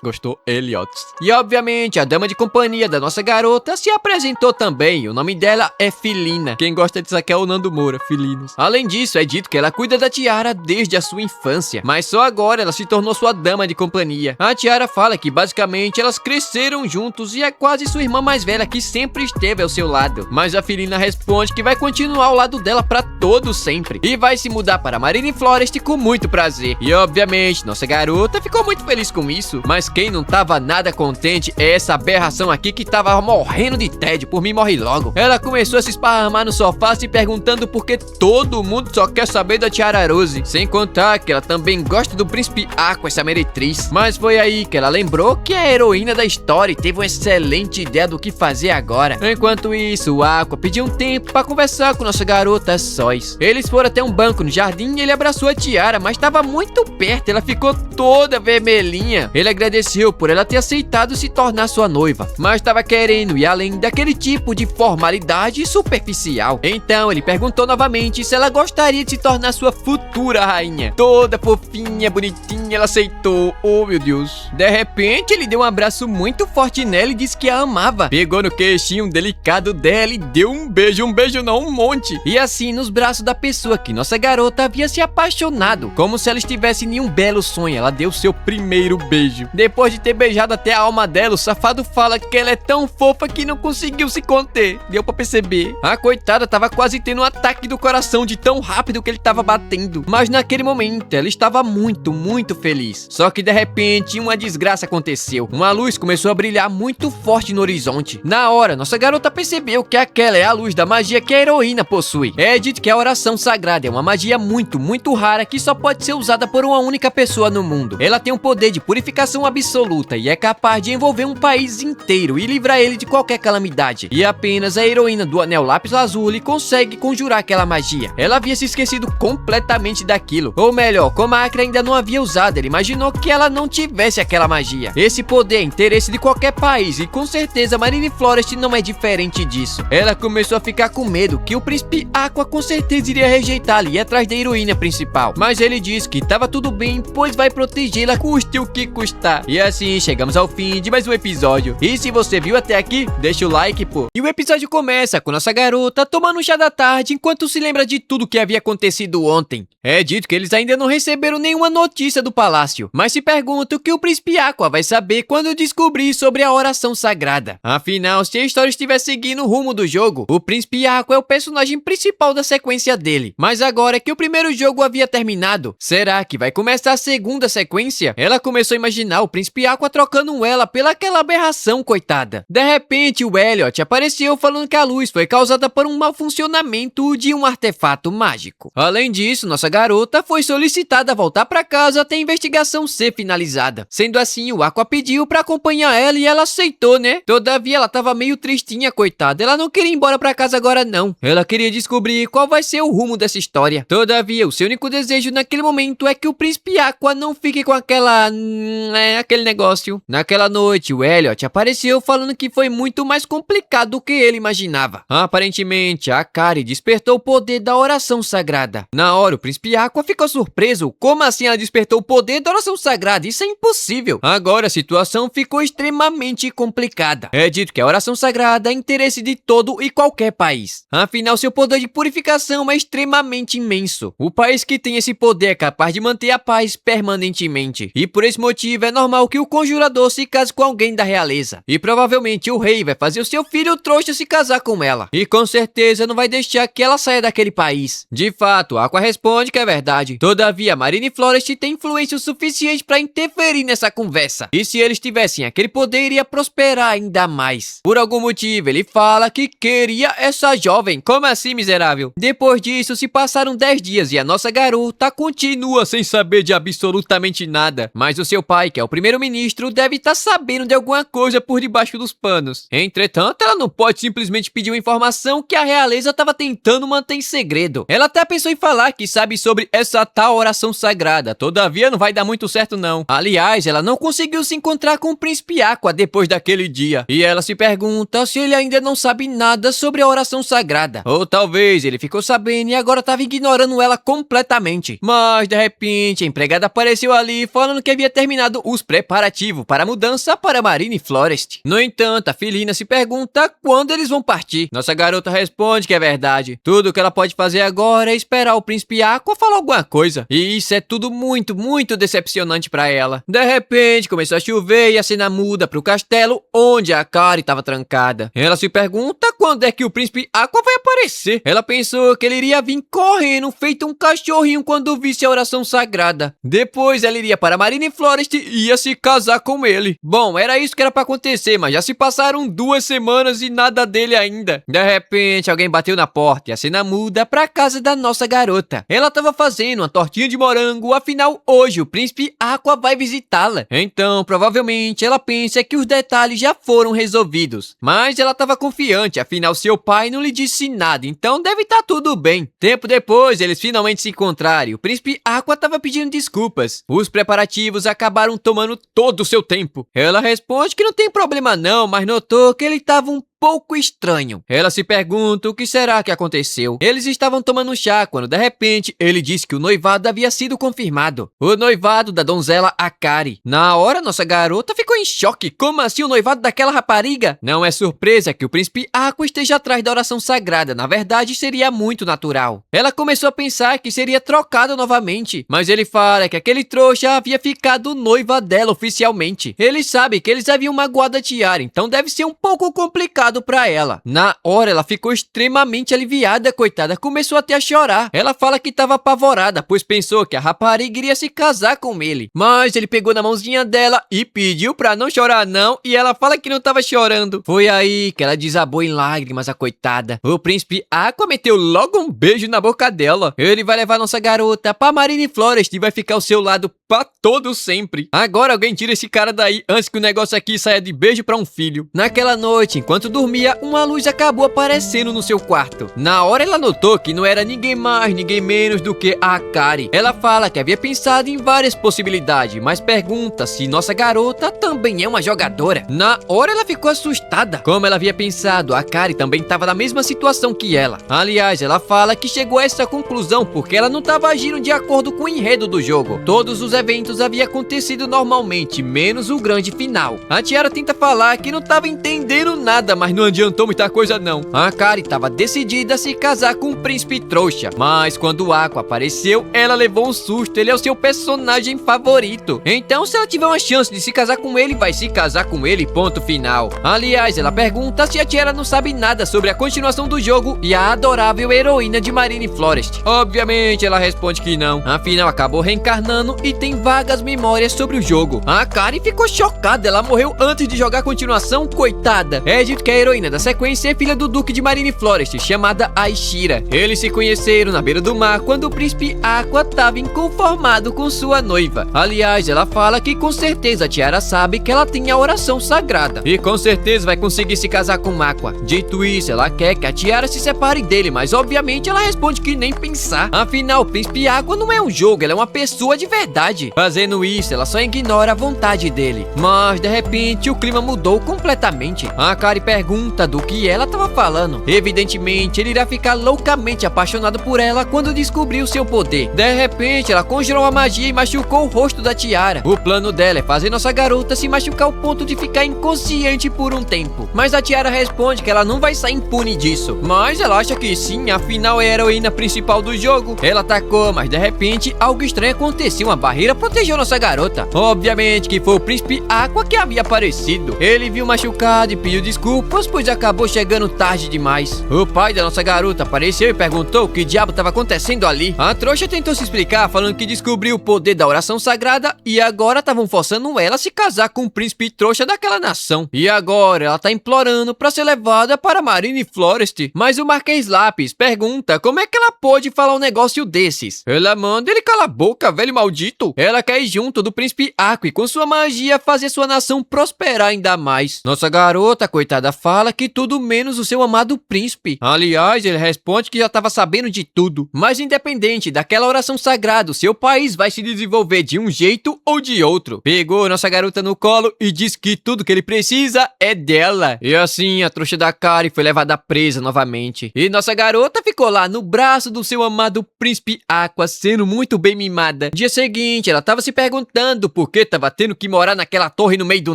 Gostou? Elliot. E obviamente, a dama de companhia da nossa garota se apresentou também. O nome dela é Filina. Quem gosta disso aqui é o Nando Moura, Filinos. Além disso, é dito que ela cuida da Tiara desde a sua infância, mas mas só agora ela se tornou sua dama de companhia. A Tiara fala que basicamente elas cresceram juntos e é quase sua irmã mais velha que sempre esteve ao seu lado. Mas a Felina responde que vai continuar ao lado dela pra todo sempre e vai se mudar para Marine Forest com muito prazer. E obviamente nossa garota ficou muito feliz com isso, mas quem não tava nada contente é essa aberração aqui que tava morrendo de tédio. Por mim, morre logo. Ela começou a se esparramar no sofá se perguntando por que todo mundo só quer saber da Tiara Rose, sem contar que ela também gosta do príncipe Aqua, essa meretriz. Mas foi aí que ela lembrou que a heroína da história teve uma excelente ideia do que fazer agora. Enquanto isso, o Aqua pediu um tempo para conversar com nossa garota a sós. Eles foram até um banco no jardim e ele abraçou a Tiara, mas estava muito perto, ela ficou toda vermelhinha. Ele agradeceu por ela ter aceitado se tornar sua noiva, mas estava querendo ir além daquele tipo de formalidade superficial. Então ele perguntou novamente se ela gostaria de se tornar sua futura rainha. Toda fofinha, bonitinha, ela aceitou. Oh meu Deus. De repente ele deu um abraço muito forte nela e disse que a amava. Pegou no queixinho delicado dela e deu um beijo não, um monte. E assim nos braços da pessoa que nossa garota havia se apaixonado. Como se ela estivesse em um belo sonho, ela deu seu primeiro beijo. Depois de ter beijado até a alma dela, o safado fala que ela é tão fofa que não conseguiu se conter. Deu pra perceber. A coitada tava quase tendo um ataque do coração de tão rápido que ele tava batendo. Mas naquele momento ela estava muito feliz. Só que de repente uma desgraça aconteceu. Uma luz começou a brilhar muito forte no horizonte. Na hora, nossa garota percebeu que aquela é a luz da magia que a heroína possui. É dito que a oração sagrada é uma magia muito rara que só pode ser usada por uma única pessoa no mundo. Ela tem um poder de purificação absoluta e é capaz de envolver um país inteiro e livrar ele de qualquer calamidade. E apenas a heroína do Anel Lápis Lazuli consegue conjurar aquela magia. Ela havia se esquecido completamente daquilo. Ou melhor, como a Acre ainda não havia usado, ele imaginou que ela não tivesse aquela magia. Esse poder é interesse de qualquer país e com certeza Marine Forest não é diferente disso. Ela começou a ficar com medo que o príncipe Aqua com certeza iria rejeitá-la e ir atrás da heroína principal. Mas ele disse que estava tudo bem, pois vai protegê-la custe o que custar. E assim chegamos ao fim de mais um episódio. E se você viu até aqui, deixa o like, pô. E o episódio começa com nossa garota tomando um chá da tarde enquanto se lembra de tudo que havia acontecido ontem. É dito que eles ainda não receberam nenhuma notícia do palácio, mas se perguntam o que o príncipe Aqua vai saber quando descobrir sobre a oração sagrada. Afinal, se a história estiver seguindo o rumo do jogo, o príncipe Aqua é o personagem principal da sequência dele. Mas agora que o primeiro jogo havia terminado, será que vai começar a segunda sequência? Ela começou a imaginar o príncipe Aqua trocando ela pela aquela aberração, coitada. De repente, o Elliot apareceu falando que a luz foi causada por um mau funcionamento de um artefato mágico. Além disso, nossa garota foi solicitada a voltar para casa até a investigação ser finalizada. Sendo assim, o Aqua pediu para acompanhar ela e ela aceitou, né? Todavia, ela tava meio tristinha, coitada. Ela não queria ir embora para casa agora, não. Ela queria descobrir qual vai ser o rumo dessa história. Todavia, o seu único desejo naquele momento é que o príncipe Aqua não fique com aquele negócio. Naquela noite, o Elliot apareceu falando que foi muito mais complicado do que ele imaginava. Aparentemente, a Kari despertou o poder da oração sagrada. Na hora, o príncipe Aqua ficou surpreso. Como assim ela despertou o poder da oração sagrada? Isso é impossível. Agora a situação ficou extremamente complicada. É dito que a oração sagrada é interesse de todo e qualquer país. Afinal, seu poder de purificação é extremamente imenso. O país que tem esse poder é capaz de manter a paz permanentemente. E por esse motivo é normal que o conjurador se case com alguém da realeza. E provavelmente o rei vai fazer o seu filho trouxa se casar com ela. E com certeza não vai deixar que ela saia daquele país. De fato, Aqua responde que é verdade. Todavia, Marine Forest tem influência o suficiente para interferir nessa conversa. E se eles tivessem aquele poder, iria prosperar ainda mais. Por algum motivo, ele fala que queria essa jovem. Como assim, miserável? Depois disso, se passaram 10 dias e a nossa garota continua sem saber de absolutamente nada. Mas o seu pai, que é o primeiro-ministro, deve estar sabendo de alguma coisa por debaixo dos panos. Entretanto, ela não pode simplesmente pedir uma informação que a realeza estava tentando manter em segredo. Ela até pensou em falar que sabe sobre essa tal oração sagrada. Todavia, não vai dar muito certo não. Aliás, ela não conseguiu se encontrar com o príncipe Aqua depois daquele dia. E ela se pergunta se ele ainda não sabe nada sobre a oração sagrada. Ou talvez ele ficou sabendo e agora estava ignorando ela completamente. Mas, de repente, a empregada apareceu ali falando que havia terminado os preparativos para a mudança para Marine Forest. No entanto, a Felina se pergunta quando eles vão partir. Nossa garota responde que é verdade. Tudo que ela pode fazer agora é esperar o príncipe Aqua falar alguma coisa. E isso é tudo muito, muito decepcionante pra ela. De repente, começou a chover e a cena muda pro castelo onde a Akari estava trancada. Ela se pergunta quando é que o príncipe Aqua vai aparecer. Ela pensou que ele iria vir correndo, feito um cachorrinho quando visse a oração sagrada. Depois ela iria para Marine Forest e ia se casar com ele. Bom, era isso que era pra acontecer, mas já se passaram 2 semanas e nada dele ainda. De repente, alguém bateu na porta e a cena muda pra casa da nossa garota. Ela tava fazendo uma tortinha de morango, afinal hoje o príncipe Aqua vai visitá-la. Então, provavelmente, ela pensa que os detalhes já foram resolvidos. Mas ela tava confiante, afinal seu pai não lhe disse nada, então deve estar tudo bem. Tempo depois, eles finalmente se encontraram e o príncipe Aqua tava pedindo desculpas. Os preparativos acabaram tomando todo o seu tempo. Ela responde que não tem problema não, mas notou que ele tava um pouco estranho. Ela se pergunta o que será que aconteceu. Eles estavam tomando chá quando de repente ele disse que o noivado havia sido confirmado. O noivado da donzela Akari. Na hora nossa garota ficou em choque. Como assim o noivado daquela rapariga? Não é surpresa que o príncipe Aqua esteja atrás da oração sagrada. Na verdade seria muito natural. Ela começou a pensar que seria trocado novamente. Mas ele fala que aquele trouxa havia ficado noiva dela oficialmente. Ele sabe que eles haviam magoado a Tiara, então deve ser um pouco complicado pra ela. Na hora ela ficou extremamente aliviada, coitada, começou até a chorar. Ela fala que estava apavorada, pois pensou que a rapariga iria se casar com ele. Mas ele pegou na mãozinha dela e pediu pra não chorar não, e ela fala que não estava chorando. Foi aí que ela desabou em lágrimas, a coitada. O príncipe Aqua meteu logo um beijo na boca dela. Ele vai levar nossa garota pra Marine Forest e vai ficar ao seu lado pra todo sempre. Agora alguém tira esse cara daí antes que o negócio aqui saia de beijo pra um filho. Naquela noite, enquanto dormia, uma luz acabou aparecendo no seu quarto. Na hora ela notou que não era ninguém mais, ninguém menos do que a Akari. Ela fala que havia pensado em várias possibilidades, mas pergunta se nossa garota também é uma jogadora. Na hora ela ficou assustada. Como ela havia pensado, a Akari também estava na mesma situação que ela. Aliás, ela fala que chegou a essa conclusão porque ela não estava agindo de acordo com o enredo do jogo. Todos os eventos haviam acontecido normalmente, menos o grande final. A Tiara tenta falar que não estava entendendo nada, mas não adiantou muita coisa não. A Akari estava decidida a se casar com o príncipe trouxa, mas quando o Aqua apareceu, ela levou um susto. Ele é o seu personagem favorito. Então, se ela tiver uma chance de se casar com ele, vai se casar com ele, ponto final. Aliás, ela pergunta se a Tiara não sabe nada sobre a continuação do jogo e a adorável heroína de Marine Forest. Obviamente, ela responde que não. Afinal, acabou reencarnando e tem vagas memórias sobre o jogo. A Akari ficou chocada. Ela morreu antes de jogar a continuação, coitada. É dito que a heroína da sequência é filha do duque de Marine Forest, chamada Aishira. Eles se conheceram na beira do mar quando o príncipe Aqua estava inconformado com sua noiva. Aliás, ela fala que com certeza a Tiara sabe que ela tem a oração sagrada e com certeza vai conseguir se casar com Aqua. Dito isso, ela quer que a Tiara se separe dele, mas obviamente ela responde que nem pensar. Afinal, o príncipe Aqua não é um jogo, ela é uma pessoa de verdade. Fazendo isso, ela só ignora a vontade dele. Mas de repente o clima mudou completamente. A Akari pergunta do que ela estava falando. Evidentemente, ele irá ficar loucamente apaixonado por ela quando descobrir o seu poder. De repente, ela conjurou uma magia e machucou o rosto da Tiara. O plano dela é fazer nossa garota se machucar ao ponto de ficar inconsciente por um tempo. Mas a Tiara responde que ela não vai sair impune disso. Mas ela acha que sim, afinal é a heroína principal do jogo. Ela atacou, mas de repente algo estranho aconteceu. Uma barreira protegeu nossa garota. Obviamente que foi o príncipe Aqua que havia aparecido. Ele viu machucado e pediu desculpas, pois acabou chegando tarde demais. O pai da nossa garota apareceu e perguntou o que diabo estava acontecendo ali. A trouxa tentou se explicar, falando que descobriu o poder da oração sagrada e agora estavam forçando ela a se casar com o príncipe trouxa daquela nação. E agora ela tá implorando para ser levada para Marine Forest. Mas o Marquês Lápis pergunta como é que ela pode falar um negócio desses. Ela manda ele calar a boca, velho maldito. Ela quer ir junto do príncipe Aqua e com sua magia fazer sua nação prosperar ainda mais. Nossa garota, coitada, fala que tudo menos o seu amado príncipe. Aliás, ele responde que já estava sabendo de tudo. Mas independente daquela oração sagrada, seu país vai se desenvolver de um jeito ou de outro. Pegou nossa garota no colo e disse que tudo que ele precisa é dela. E assim, a trouxa da Akari foi levada presa novamente. E nossa garota ficou lá no braço do seu amado príncipe Aqua, sendo muito bem mimada. Dia seguinte, repente, ela tava se perguntando por que tava tendo que morar naquela torre no meio do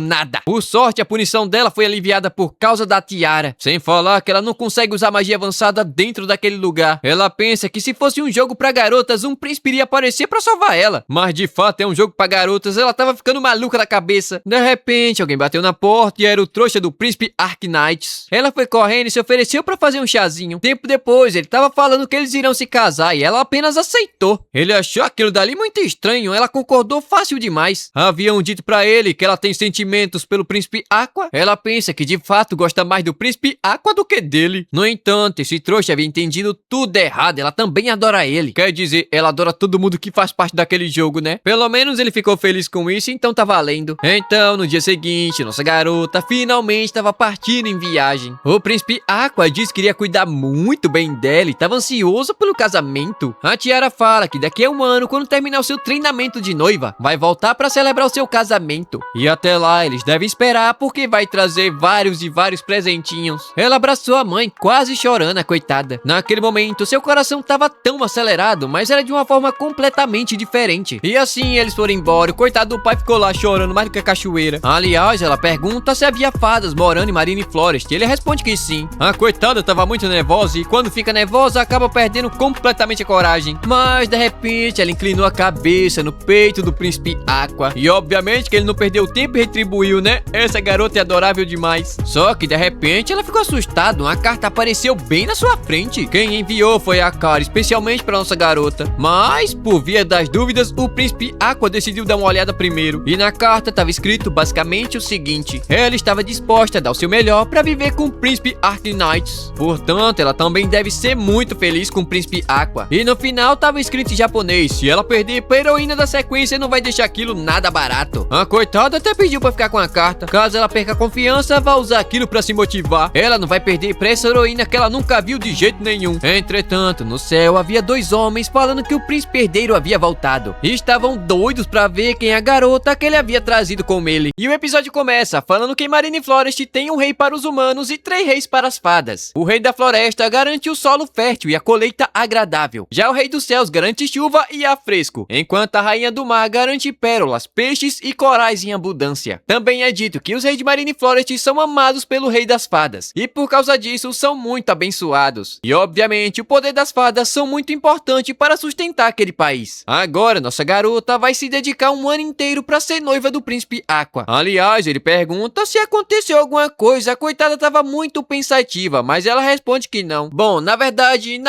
nada. Por sorte, a punição dela foi aliviada por causa da tiara. Sem falar que ela não consegue usar magia avançada dentro daquele lugar. Ela pensa que se fosse um jogo pra garotas, um príncipe iria aparecer pra salvar ela. Mas de fato é um jogo pra garotas, ela tava ficando maluca da cabeça. De repente, alguém bateu na porta e era o trouxa do príncipe Arknights. Ela foi correndo e se ofereceu pra fazer um chazinho. Tempo depois, ele tava falando que eles iriam se casar e ela apenas aceitou. Ele achou aquilo dali muito estranho, ela concordou fácil demais. Haviam dito pra ele que ela tem sentimentos pelo príncipe Aqua. Ela pensa que de fato gosta mais do príncipe Aqua do que dele. No entanto, esse trouxa havia entendido tudo errado, ela também adora ele. Quer dizer, ela adora todo mundo que faz parte daquele jogo, né? Pelo menos ele ficou feliz com isso, então tá valendo. Então, no dia seguinte, nossa garota finalmente estava partindo em viagem. O príncipe Aqua disse que iria cuidar muito bem dela e estava ansioso pelo casamento. A tiara fala que daqui a um ano, quando terminar o seu treinamento de noiva, vai voltar para celebrar o seu casamento. E até lá, eles devem esperar porque vai trazer vários e vários presentinhos. Ela abraçou a mãe, quase chorando, a coitada. Naquele momento, seu coração estava tão acelerado, mas era de uma forma completamente diferente. E assim eles foram embora. O coitado do pai ficou lá chorando mais do que a cachoeira. Aliás, ela pergunta se havia fadas morando em Marine Forest. Ele responde que sim. A coitada estava muito nervosa e quando fica nervosa acaba perdendo completamente a coragem. Mas de repente ela inclinou a cabeça no peito do príncipe Aqua. E obviamente que ele não perdeu tempo e retribuiu, né? Essa garota é adorável demais. Só que de repente ela ficou assustada. Uma carta apareceu bem na sua frente. Quem enviou foi a Cara, especialmente para nossa garota. Mas, por via das dúvidas, o príncipe Aqua decidiu dar uma olhada primeiro. E na carta estava escrito basicamente o seguinte: ela estava disposta a dar o seu melhor para viver com o príncipe Arknights. Portanto, ela também deve ser muito feliz com o príncipe Aqua. E no final estava escrito em japonês: se ela perder pra heroína da sequência, não vai deixar aquilo nada barato. A coitada até pediu para ficar com a carta. Caso ela perca a confiança, vai usar aquilo para se motivar. Ela não vai perder pra essa heroína que ela nunca viu de jeito nenhum. Entretanto, no céu havia dois homens falando que o príncipe herdeiro havia voltado. E estavam doidos pra ver quem é a garota que ele havia trazido com ele. E o episódio começa falando que em Marine Forest tem um rei para os humanos e 3 reis para as fadas. O rei da floresta garante o solo fértil e a colheita agradável. Já o rei dos céus garante chuva e ar fresco, enquanto a rainha do mar garante pérolas, peixes e corais em abundância. Também é dito que os reis de Marine Forest são amados pelo rei das fadas, e por causa disso são muito abençoados. E obviamente o poder das fadas são muito importante para sustentar aquele país. Agora nossa garota vai se dedicar um ano inteiro para ser noiva do príncipe Aqua. Aliás, ele pergunta se aconteceu alguma coisa. A coitada estava muito pensativa, mas ela responde que não. Bom, na verdade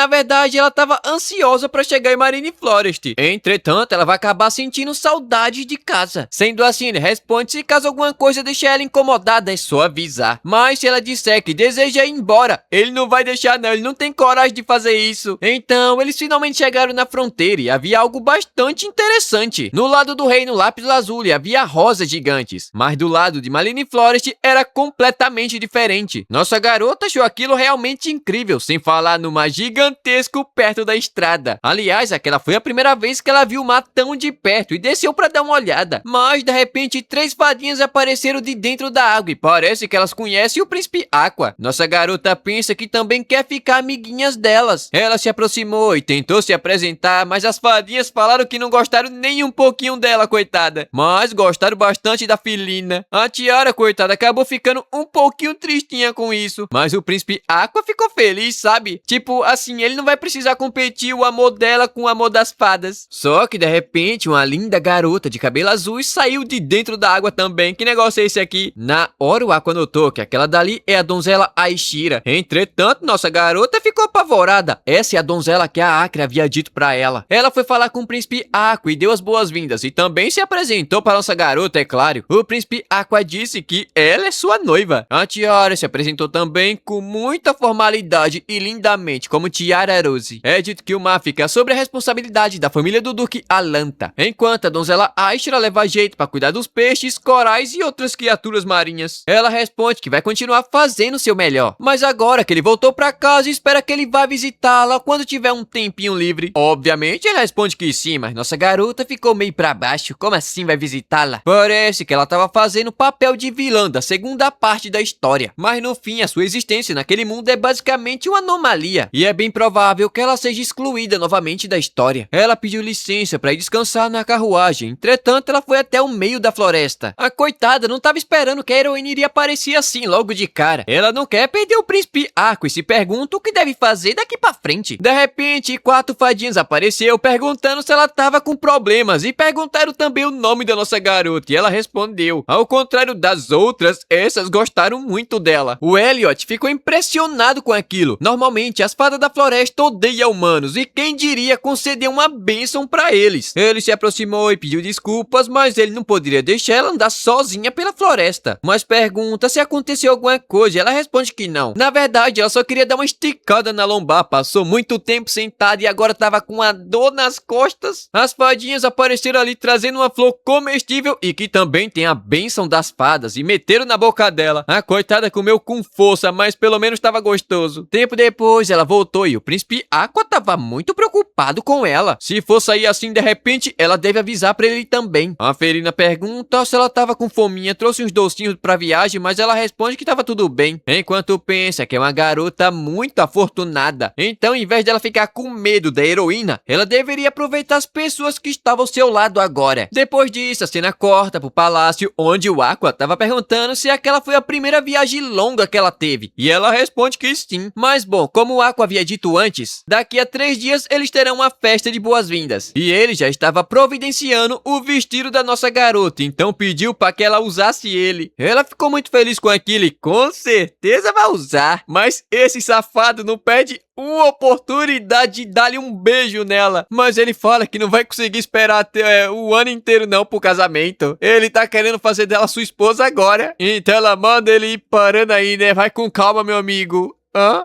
ela estava ansiosa para chegar em Marine Forest. Entretanto, ela vai acabar sentindo saudade de casa. Sendo assim, ele responde se caso alguma coisa deixar ela incomodada, é só avisar. Mas se ela disser que deseja ir embora, ele não vai deixar não, ele não tem coragem de fazer isso. Então, eles finalmente chegaram na fronteira e havia algo bastante interessante. No lado do reino Lápis Lazuli havia rosas gigantes, mas do lado de Marine Forest era completamente diferente. Nossa garota achou aquilo realmente incrível, sem falar no mar gigantesco perto da estrada. Aliás, aquela foi a primeira vez que ela viu o mar tão de perto e desceu para dar uma olhada. Mas, de repente, 3 fadinhas apareceram de dentro da água e parece que elas conhecem o príncipe Aqua. Nossa garota pensa que também quer ficar amiguinhas delas. Ela se aproximou e tentou se apresentar, mas as fadinhas falaram que não gostaram nem um pouquinho dela, coitada. Mas gostaram bastante da filina. A tiara, coitada, acabou ficando um pouquinho tristinha com isso. Mas o príncipe Aqua ficou feliz, sabe? Tipo, assim, ele não vai precisar competir o amor dela com o amor das fadas. Só que, de repente, uma linda garota de cabelo azul saiu de dentro da água também. Que negócio é esse aqui? Na hora o Aqua notou que aquela dali é a donzela Aishira. Entretanto, nossa garota ficou apavorada. Essa é a donzela que a Acre havia dito pra ela. Ela foi falar com o príncipe Aqua e deu as boas-vindas e também se apresentou para nossa garota, é claro. O príncipe Aqua disse que ela é sua noiva. A tiara se apresentou também com muita formalidade e lindamente como Tiara Rose. É dito que o mar fica sobre a responsabilidade da família do Duque Alanta, enquanto a donzela Aishra leva jeito para cuidar dos peixes, corais e outras criaturas marinhas. Ela responde que vai continuar fazendo seu melhor, mas agora que ele voltou para casa, espera que ele vá visitá-la quando tiver um tempinho livre. Obviamente ele responde que sim, mas nossa garota ficou meio pra baixo. Como assim vai visitá-la? Parece que ela tava fazendo papel de vilã da segunda parte da história, mas no fim a sua existência naquele mundo é basicamente uma anomalia, e é bem provável que ela seja excluída novamente da história. Ela pediu licença para ir descansar descansar na carruagem. Entretanto, ela foi até o meio da floresta. A coitada não estava esperando que a heroína iria aparecer assim logo de cara. Ela não quer perder o príncipe Aqua e se pergunta o que deve fazer daqui pra frente. De repente, 4 fadinhas apareceu perguntando se ela tava com problemas e perguntaram também o nome da nossa garota e ela respondeu. Ao contrário das outras, essas gostaram muito dela. O Elliot ficou impressionado com aquilo. Normalmente, as fadas da floresta odeiam humanos e quem diria conceder uma bênção pra eles. Ele se aproximou e pediu desculpas, mas ele não poderia deixar ela andar sozinha pela floresta. Mas pergunta se aconteceu alguma coisa e ela responde que não. Na verdade, ela só queria dar uma esticada na lombar, passou muito tempo sentada e agora tava com uma dor nas costas. As fadinhas apareceram ali trazendo uma flor comestível e que também tem a bênção das fadas e meteram na boca dela. A coitada comeu com força, mas pelo menos estava gostoso. Tempo depois, ela voltou e o príncipe Aqua tava muito preocupado com ela. Se for sair assim de repente, ela deve avisar pra ele também. A Felina pergunta se ela tava com fominha, trouxe uns docinhos pra viagem, mas ela responde que tava tudo bem. Enquanto pensa que é uma garota muito afortunada. Então, em vez dela ficar com medo da heroína, ela deveria aproveitar as pessoas que estavam ao seu lado agora. Depois disso, a cena corta pro palácio, onde o Aqua tava perguntando se aquela foi a primeira viagem longa que ela teve. E ela responde que sim. Mas bom, como o Aqua havia dito antes, daqui a 3 dias eles terão uma festa de boas-vindas. E ele já estava providenciando o vestido da nossa garota, então pediu para que ela usasse ele. Ela ficou muito feliz com aquilo e com certeza vai usar. Mas esse safado não perde uma oportunidade de dar-lhe um beijo nela. Mas ele fala que não vai conseguir esperar até o ano inteiro não pro casamento. Ele tá querendo fazer dela sua esposa agora. Então ela manda ele ir parando aí, né? Vai com calma, meu amigo.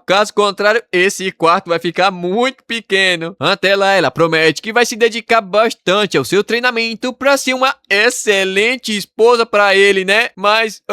Caso contrário, esse quarto vai ficar muito pequeno. Até lá, ela promete que vai se dedicar bastante ao seu treinamento pra ser uma excelente esposa pra ele, né? Mas,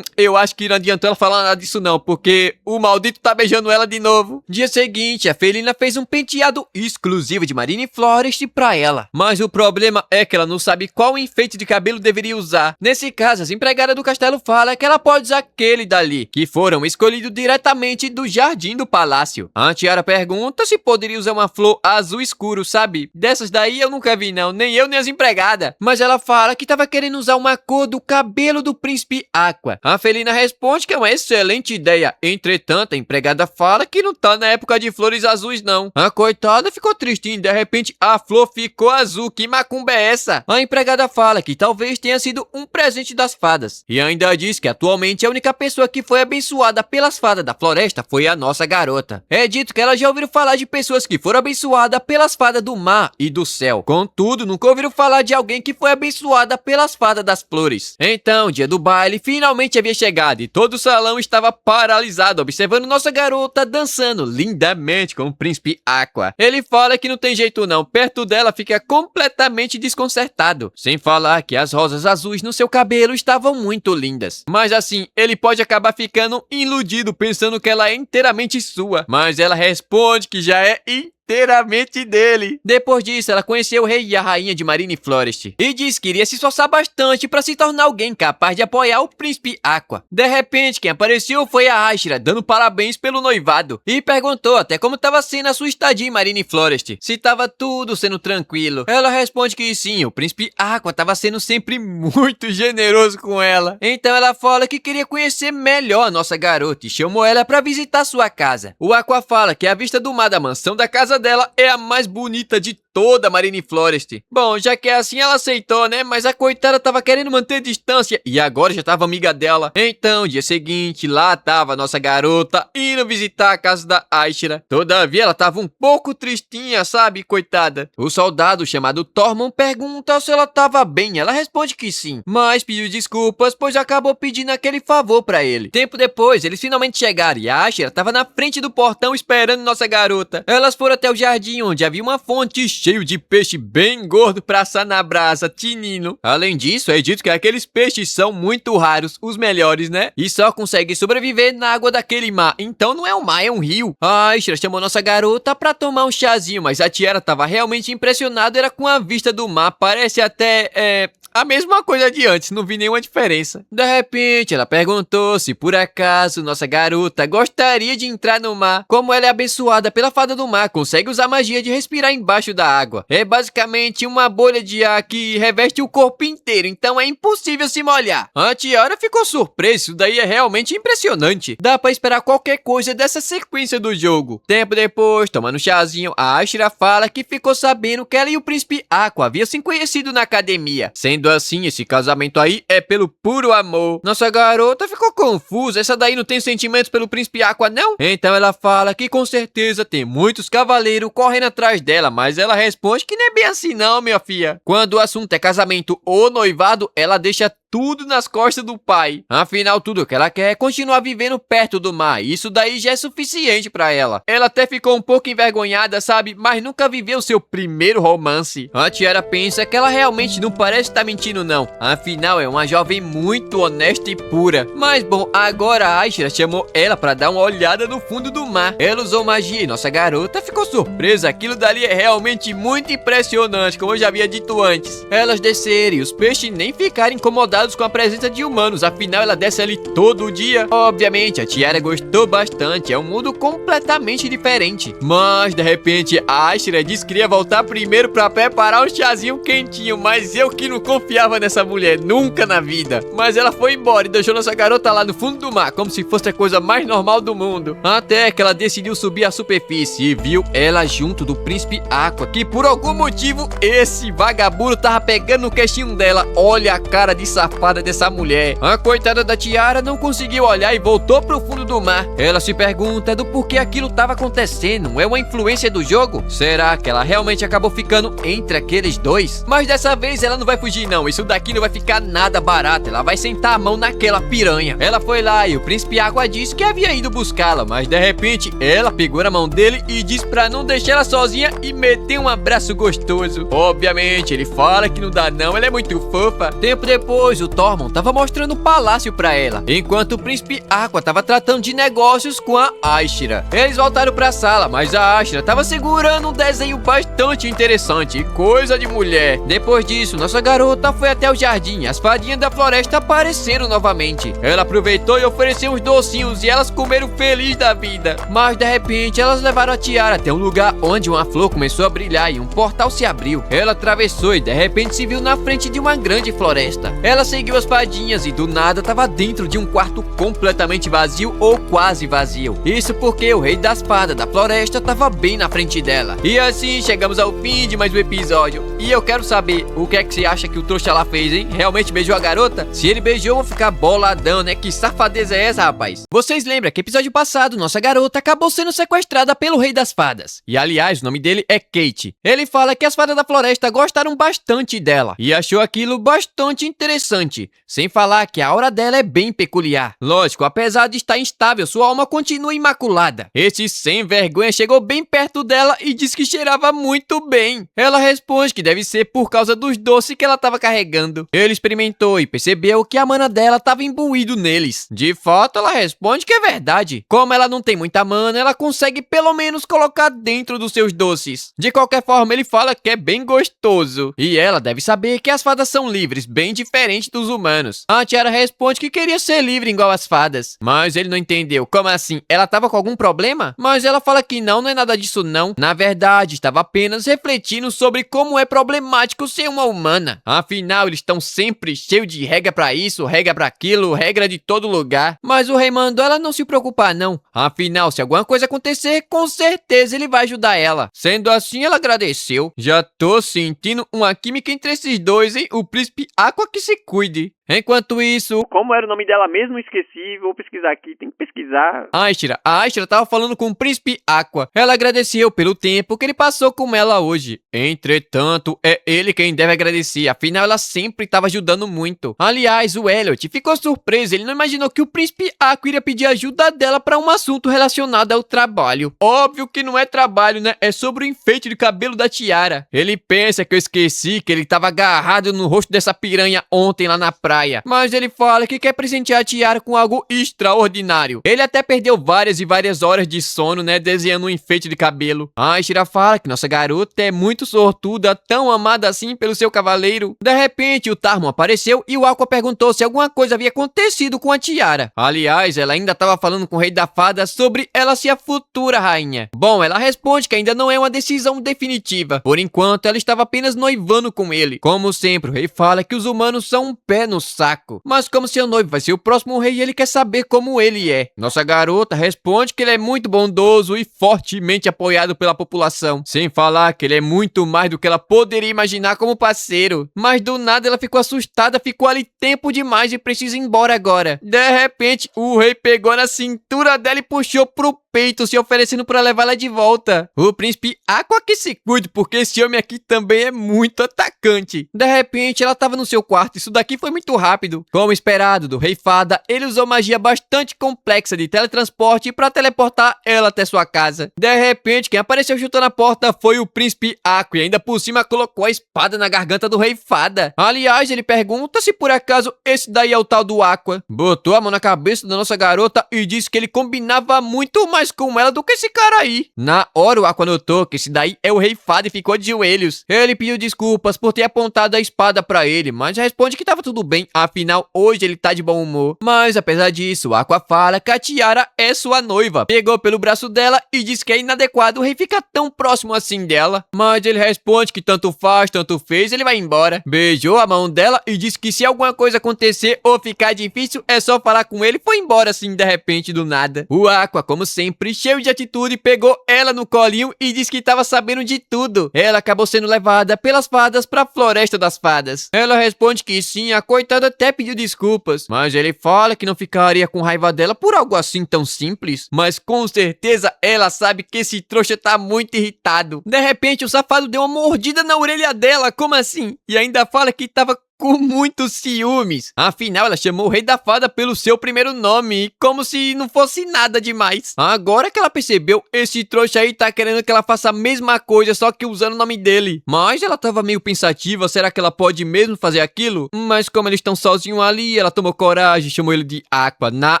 eu acho que não adiantou ela falar nada disso não, porque o maldito tá beijando ela de novo. Dia seguinte, a Felina fez um penteado exclusivo de Marine Florest pra ela. Mas o problema é que ela não sabe qual enfeite de cabelo deveria usar. Nesse caso, as empregadas do castelo falam que ela pode usar aquele dali, que foram escolhidos diretamente do jardim do palácio. A Tiara pergunta se poderia usar uma flor azul escuro, sabe? Dessas daí eu nunca vi não, nem eu nem as empregadas. Mas ela fala que tava querendo usar uma cor do cabelo do príncipe Aqua. A Felina responde que é uma excelente ideia. Entretanto, a empregada fala que não tá na época de flores azuis não. A coitada ficou tristinha e de repente a flor ficou azul. Que macumba é essa? A empregada fala que talvez tenha sido um presente das fadas. E ainda diz que atualmente a única pessoa que foi abençoada pelas fadas da floresta foi a nossa garota. É dito que ela já ouviram falar de pessoas que foram abençoadas pelas fadas do mar e do céu. Contudo, nunca ouviram falar de alguém que foi abençoada pelas fadas das flores. Então, o dia do baile finalmente havia chegado e todo o salão estava paralisado, observando nossa garota dançando lindamente com o príncipe Aqua. Ele fala que não tem jeito não, perto dela fica completamente desconcertado. Sem falar que as rosas azuis no seu cabelo estavam muito lindas. Mas assim, ele pode acabar ficando iludido pensando que ela é inteiramente sua, mas ela responde que já é inteiramente dele. Depois disso, ela conheceu o rei e a rainha de Marine Florest e disse que iria se esforçar bastante para se tornar alguém capaz de apoiar o príncipe Aqua. De repente, quem apareceu foi a Ashra, dando parabéns pelo noivado e perguntou até como estava sendo a sua estadia em Marine Florest, se estava tudo sendo tranquilo. Ela responde que sim, o príncipe Aqua estava sendo sempre muito generoso com ela. Então ela fala que queria conhecer melhor a nossa garota e chamou ela para visitar sua casa. O Aqua fala que a vista do mar da mansão da casa dela é a mais bonita de toda a Marine Florest. Bom, já que é assim, ela aceitou, né? Mas a coitada tava querendo manter distância e agora já tava amiga dela. Então, dia seguinte, lá tava a nossa garota indo visitar a casa da Ashra. Todavia, ela tava um pouco tristinha, sabe, coitada? O soldado chamado Tormund pergunta se ela tava bem. Ela responde que sim, mas pediu desculpas, pois acabou pedindo aquele favor pra ele. Tempo depois, eles finalmente chegaram e a Ashra tava na frente do portão esperando nossa garota. Elas foram até o jardim, onde havia uma fonte cheio de peixe bem gordo pra assar na brasa, tinino. Além disso, é dito que aqueles peixes são muito raros, os melhores, né? E só conseguem sobreviver na água daquele mar. Então não é um mar, é um rio. A Ashra chamou nossa garota pra tomar um chazinho, mas a Tiara tava realmente impressionada, era com a vista do mar. Parece até, a mesma coisa de antes, não vi nenhuma diferença. De repente, ela perguntou se por acaso nossa garota gostaria de entrar no mar. Como ela é abençoada pela fada do mar, consegue usar magia de respirar embaixo da água. É basicamente uma bolha de ar que reveste o corpo inteiro, então é impossível se molhar. A Tiara ficou surpresa, isso daí é realmente impressionante. Dá pra esperar qualquer coisa dessa sequência do jogo. Tempo depois, tomando um chazinho, a Ashira fala que ficou sabendo que ela e o Príncipe Aqua haviam se conhecido na academia. Sendo assim, esse casamento aí é pelo puro amor. Nossa garota ficou confusa, essa daí não tem sentimentos pelo Príncipe Aqua não? Então ela fala que com certeza tem muitos cavaleiros correndo atrás dela, mas ela responde que não é bem assim não, minha filha. Quando o assunto é casamento ou noivado, ela deixa tudo nas costas do pai. Afinal, tudo que ela quer é continuar vivendo perto do mar. Isso daí já é suficiente pra ela. Ela até ficou um pouco envergonhada, sabe? Mas nunca viveu seu primeiro romance. A Tiara pensa que ela realmente não parece estar mentindo não. Afinal, é uma jovem muito honesta e pura. Mas bom, agora a Ashira chamou ela pra dar uma olhada no fundo do mar. Ela usou magia e nossa garota ficou surpresa. Aquilo dali é realmente muito impressionante, como eu já havia dito antes. Elas desceram e os peixes nem ficaram incomodados com a presença de humanos, afinal ela desce ali todo dia. Obviamente, a Tiara gostou bastante, é um mundo completamente diferente. Mas, de repente, a Ashira disse que queria voltar primeiro pra preparar um chazinho quentinho, mas eu que não confiava nessa mulher, nunca na vida. Mas ela foi embora e deixou nossa garota lá no fundo do mar, como se fosse a coisa mais normal do mundo. Até que ela decidiu subir à superfície e viu ela junto do Príncipe Aqua, que por algum motivo, esse vagabundo tava pegando no queixinho dela. Olha a cara de safada dessa mulher. A coitada da Tiara não conseguiu olhar e voltou pro fundo do mar. Ela se pergunta do porquê aquilo estava acontecendo. É uma influência do jogo? Será que ela realmente acabou ficando entre aqueles dois? Mas dessa vez ela não vai fugir não. Isso daqui não vai ficar nada barato. Ela vai sentar a mão naquela piranha. Ela foi lá e o Príncipe Água disse que havia ido buscá-la, mas de repente ela pegou na mão dele e disse pra não deixar ela sozinha e meteu um abraço gostoso. Obviamente ele fala que não dá não, ela é muito fofa. Tempo depois o Tormund tava mostrando o palácio pra ela, enquanto o Príncipe Aqua tava tratando de negócios com a Ashira. Eles voltaram pra sala, mas a Ashira tava segurando um desenho bastante interessante, coisa de mulher. Depois disso, nossa garota foi até o jardim. As fadinhas da floresta apareceram novamente. Ela aproveitou e ofereceu uns docinhos e elas comeram feliz da vida. Mas de repente, elas levaram a Tiara até um lugar onde uma flor começou a brilhar e um portal se abriu. Ela atravessou e de repente se viu na frente de uma grande floresta. Ela seguiu as fadinhas e do nada estava dentro de um quarto completamente vazio ou quase vazio. Isso porque o rei das fadas da floresta estava bem na frente dela. E assim chegamos ao fim de mais um episódio. E eu quero saber o que é que você acha que o trouxa lá fez, hein? Realmente beijou a garota? Se ele beijou, eu vou ficar boladão, né? Que safadeza é essa, rapaz? Vocês lembram que episódio passado nossa garota acabou sendo sequestrada pelo rei das fadas. E aliás, o nome dele é Kate. Ele fala que as fadas da floresta gostaram bastante dela e achou aquilo bastante interessante. Sem falar que a aura dela é bem peculiar. Lógico, apesar de estar instável, sua alma continua imaculada. Esse sem vergonha chegou bem perto dela e disse que cheirava muito bem. Ela responde que deve ser por causa dos doces que ela estava carregando. Ele experimentou e percebeu que a mana dela estava imbuído neles. De fato, ela responde que é verdade. Como ela não tem muita mana, ela consegue pelo menos colocar dentro dos seus doces. De qualquer forma, ele fala que é bem gostoso. E ela deve saber que as fadas são livres, bem diferente dos humanos. A Tiara responde que queria ser livre igual as fadas. Mas ele não entendeu. Como assim? Ela estava com algum problema? Mas ela fala que não é nada disso não. Na verdade, estava apenas refletindo sobre como é problemático ser uma humana. Afinal, eles estão sempre cheios de regra pra isso, regra pra aquilo, regra de todo lugar. Mas o rei mandou ela não se preocupar não. Afinal, se alguma coisa acontecer, com certeza ele vai ajudar ela. Sendo assim, ela agradeceu. Já tô sentindo uma química entre esses dois, hein? O Príncipe Aqua que se cuide. Enquanto isso... Como era o nome dela mesmo? Esqueci. Vou pesquisar aqui. Tem que pesquisar. A Ashira tava falando com o Príncipe Aqua. Ela agradeceu pelo tempo que ele passou com ela hoje. Entretanto, é ele quem deve agradecer. Afinal, ela sempre estava ajudando muito. Aliás, o Elliot ficou surpreso. Ele não imaginou que o Príncipe Aqua iria pedir ajuda dela para um assunto relacionado ao trabalho. Óbvio que não é trabalho, né? É sobre o enfeite de cabelo da Tiara. Ele pensa que eu esqueci que ele estava agarrado no rosto dessa piranha ontem lá na praia. praia. Mas ele fala que quer presentear a Tiara com algo extraordinário. Ele até perdeu várias e várias horas de sono, né, desenhando um enfeite de cabelo. A Ashira fala que nossa garota é muito sortuda, tão amada assim pelo seu cavaleiro. De repente, o Tarmon apareceu e o Aqua perguntou se alguma coisa havia acontecido com a Tiara. Aliás, ela ainda estava falando com o Rei da Fada sobre ela ser a futura rainha. Bom, ela responde que ainda não é uma decisão definitiva. Por enquanto, ela estava apenas noivando com ele. Como sempre, o rei fala que os humanos são um pé no saco. Mas como seu noivo vai ser o próximo rei, ele quer saber como ele é. Nossa garota responde que ele é muito bondoso e fortemente apoiado pela população. Sem falar que ele é muito mais do que ela poderia imaginar como parceiro. Mas do nada ela ficou assustada, ficou ali tempo demais e precisa ir embora agora. De repente, o rei pegou na cintura dela e puxou pro peito, se oferecendo pra levar ela de volta. O príncipe Aqua que se cuide, porque esse homem aqui também é muito atacante. De repente, ela tava no seu quarto. Isso daqui foi muito rápido. Como esperado do Rei Fada, ele usou magia bastante complexa de teletransporte pra teleportar ela até sua casa. De repente, quem apareceu chutando a porta foi o príncipe Aqua e ainda por cima colocou a espada na garganta do Rei Fada. Aliás, ele pergunta se por acaso esse daí é o tal do Aqua. Botou a mão na cabeça da nossa garota e disse que ele combinava muito mais com ela do que esse cara aí. Na hora o Aqua notou que esse daí é o Rei Fada e ficou de joelhos. Ele pediu desculpas por ter apontado a espada pra ele, mas responde que tava tudo bem, afinal hoje ele tá de bom humor. Mas apesar disso, o Aqua fala que a Tiara é sua noiva. Pegou pelo braço dela e disse que é inadequado o rei ficar tão próximo assim dela. Mas ele responde que tanto faz, tanto fez, ele vai embora. Beijou a mão dela e disse que se alguma coisa acontecer ou ficar difícil, é só falar com ele e foi embora assim de repente do nada. O Aqua, como sempre, cheio de atitude, pegou ela no colinho e disse que estava sabendo de tudo. Ela acabou sendo levada pelas fadas pra Floresta das Fadas. Ela responde que sim, a coitada até pediu desculpas, mas ele fala que não ficaria com raiva dela por algo assim tão simples. Mas com certeza ela sabe que esse trouxa tá muito irritado. De repente o safado deu uma mordida na orelha dela, como assim? E ainda fala que tava com muitos ciúmes. Afinal, ela chamou o Rei da Fada pelo seu primeiro nome, como se não fosse nada demais. Agora que ela percebeu, esse trouxa aí tá querendo que ela faça a mesma coisa, só que usando o nome dele. Mas ela tava meio pensativa, será que ela pode mesmo fazer aquilo? Mas como eles estão sozinhos ali, ela tomou coragem, chamou ele de Aqua. Na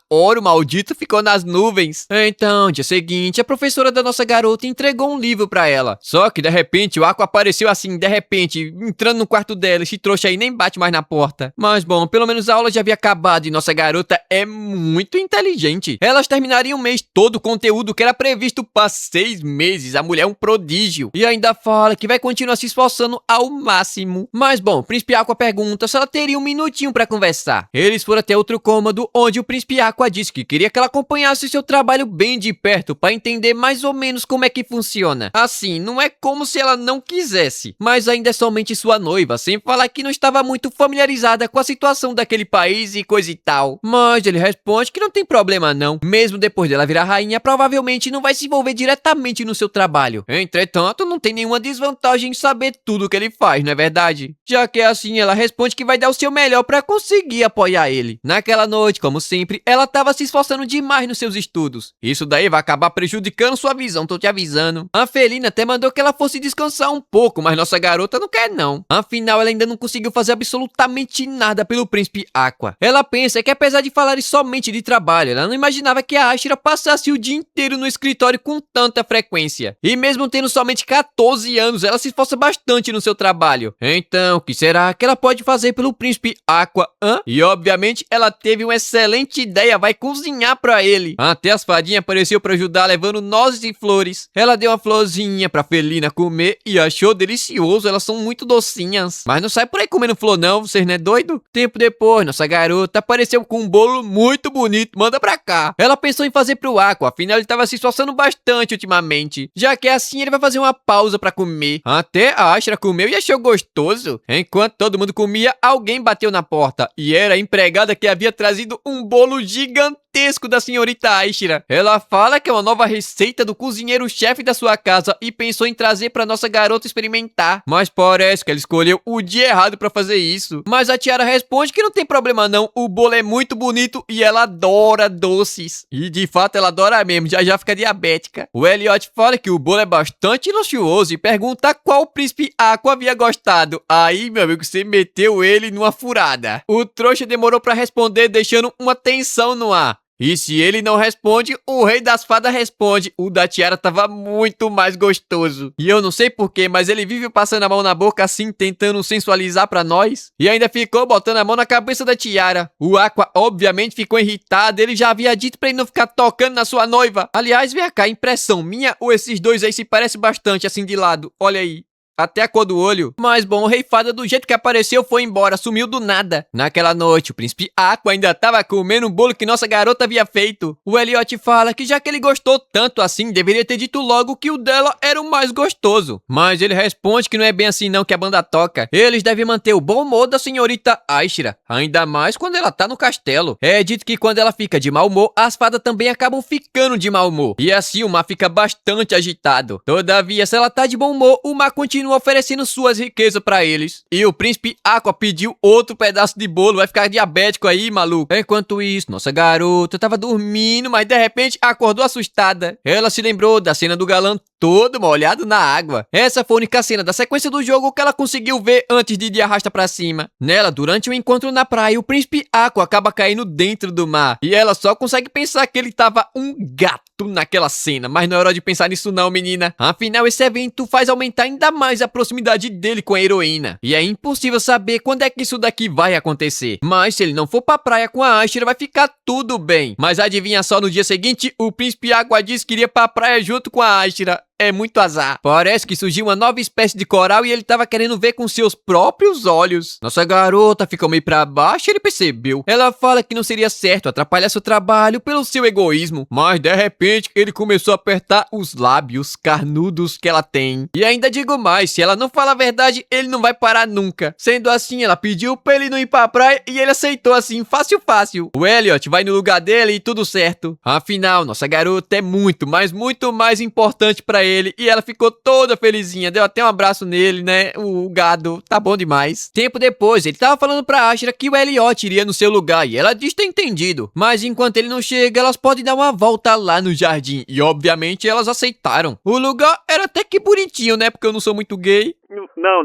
hora, o maldito ficou nas nuvens. Então, dia seguinte, a professora da nossa garota entregou um livro pra ela. Só que, de repente, o Aqua apareceu assim, de repente, entrando no quarto dela. Esse trouxa aí nem bate mais na porta. Mas bom, pelo menos a aula já havia acabado e nossa garota é muito inteligente. Elas terminariam o mês todo o conteúdo que era previsto para 6 meses. A mulher é um prodígio. E ainda fala que vai continuar se esforçando ao máximo. Mas bom, o príncipe Aqua pergunta se ela teria um minutinho para conversar. Eles foram até outro cômodo, onde o príncipe Aqua disse que queria que ela acompanhasse seu trabalho bem de perto para entender mais ou menos como é que funciona. Assim, não é como se ela não quisesse, mas ainda é somente sua noiva, sem falar que não estava muito familiarizada com a situação daquele país e coisa e tal. Mas ele responde que não tem problema não. Mesmo depois dela virar rainha, provavelmente não vai se envolver diretamente no seu trabalho. Entretanto, não tem nenhuma desvantagem em saber tudo o que ele faz, não é verdade? Já que é assim, ela responde que vai dar o seu melhor pra conseguir apoiar ele. Naquela noite, como sempre, ela tava se esforçando demais nos seus estudos. Isso daí vai acabar prejudicando sua visão, tô te avisando. A Felina até mandou que ela fosse descansar um pouco, mas nossa garota não quer não. Afinal, ela ainda não conseguiu fazer absolutamente nada pelo príncipe Aqua. Ela pensa que apesar de falarem somente de trabalho, ela não imaginava que a Ashira passasse o dia inteiro no escritório com tanta frequência. E mesmo tendo somente 14 anos, ela se esforça bastante no seu trabalho. Então, o que será que ela pode fazer pelo príncipe Aqua, hã? E obviamente, ela teve uma excelente ideia, vai cozinhar pra ele. Até as fadinhas apareceu pra ajudar, levando nozes e flores. Ela deu uma florzinha pra Felina comer e achou delicioso, elas são muito docinhas. Mas não sai por aí comendo flor não, vocês não é doido? Tempo depois, nossa garota apareceu com um bolo muito bonito, manda pra cá. Ela pensou em fazer pro Aqua, afinal ele tava se esforçando bastante ultimamente. Já que é assim, ele vai fazer uma pausa pra comer. Até a Ashira comeu e achou gostoso. Enquanto todo mundo comia, alguém bateu na porta. E era a empregada que havia trazido um bolo gigantesco gigantesco da senhorita Aishira. Ela fala que é uma nova receita do cozinheiro-chefe da sua casa e pensou em trazer pra nossa garota experimentar. Mas parece que ela escolheu o dia errado pra fazer isso. Mas a Tiara responde que não tem problema não, o bolo é muito bonito e ela adora doces. E de fato ela adora mesmo, já fica diabética. O Elliot fala que o bolo é bastante luxuoso e pergunta qual o príncipe Aqua havia gostado. Aí, meu amigo, você meteu ele numa furada. O trouxa demorou pra responder, deixando uma tensão no ar. E se ele não responde, o rei das fadas responde. O da Tiara tava muito mais gostoso. E eu não sei porquê, mas ele vive passando a mão na boca assim, tentando sensualizar pra nós. E ainda ficou botando a mão na cabeça da Tiara. O Aqua obviamente ficou irritado, ele já havia dito pra ele não ficar tocando na sua noiva. Aliás, vem cá, impressão minha ou esses dois aí se parecem bastante assim de lado? Olha aí. Até a cor do olho. Mas bom, o rei fada do jeito que apareceu foi embora, sumiu do nada. Naquela noite, o príncipe Aqua ainda tava comendo um bolo que nossa garota havia feito. O Elliot fala que já que ele gostou tanto assim, deveria ter dito logo que o dela era o mais gostoso. Mas ele responde que não é bem assim não que a banda toca. Eles devem manter o bom humor da senhorita Aishira, ainda mais quando ela tá no castelo. É dito que quando ela fica de mau humor, as fadas também acabam ficando de mau humor. E assim o mar fica bastante agitado. Todavia, se ela tá de bom humor, o mar continua oferecendo suas riquezas pra eles. E o príncipe Aqua pediu outro pedaço de bolo, vai ficar diabético aí, maluco. Enquanto isso, nossa garota tava dormindo, mas de repente acordou assustada. Ela se lembrou da cena do galã todo molhado na água. Essa foi a única cena da sequência do jogo que ela conseguiu ver antes de arrasta pra cima. Nela, durante o encontro na praia, o príncipe Aqua acaba caindo dentro do mar. E ela só consegue pensar que ele tava um gato naquela cena. Mas não é hora de pensar nisso não, menina. Afinal, esse evento faz aumentar ainda mais a proximidade dele com a heroína. E é impossível saber quando é que isso daqui vai acontecer. Mas se ele não for pra praia com a Aishira, vai ficar tudo bem. Mas adivinha só, no dia seguinte, o príncipe Aqua disse que iria pra praia junto com a Aishira. É muito azar. Parece que surgiu uma nova espécie de coral e ele tava querendo ver com seus próprios olhos. Nossa garota ficou meio pra baixo e ele percebeu. Ela fala que não seria certo atrapalhar seu trabalho pelo seu egoísmo. Mas de repente ele começou a apertar os lábios carnudos que ela tem. E ainda digo mais, se ela não fala a verdade, ele não vai parar nunca. Sendo assim, ela pediu pra ele não ir pra praia e ele aceitou assim, fácil. O Elliot vai no lugar dele e tudo certo. Afinal, nossa garota é muito, mas muito mais importante pra ele. E ela ficou toda felizinha, deu até um abraço nele, né? O gado, tá bom demais. Tempo depois, ele tava falando pra Aishira que o Elliot iria no seu lugar e ela diz ter entendido. Mas enquanto ele não chega, elas podem dar uma volta lá no jardim. E obviamente elas aceitaram. O lugar era até que bonitinho, né? Porque eu não sou muito gay. Não,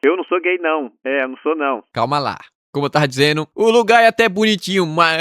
eu não sou gay não. Eu não sou não. Calma lá. Como eu tava dizendo, o lugar é até bonitinho, mas...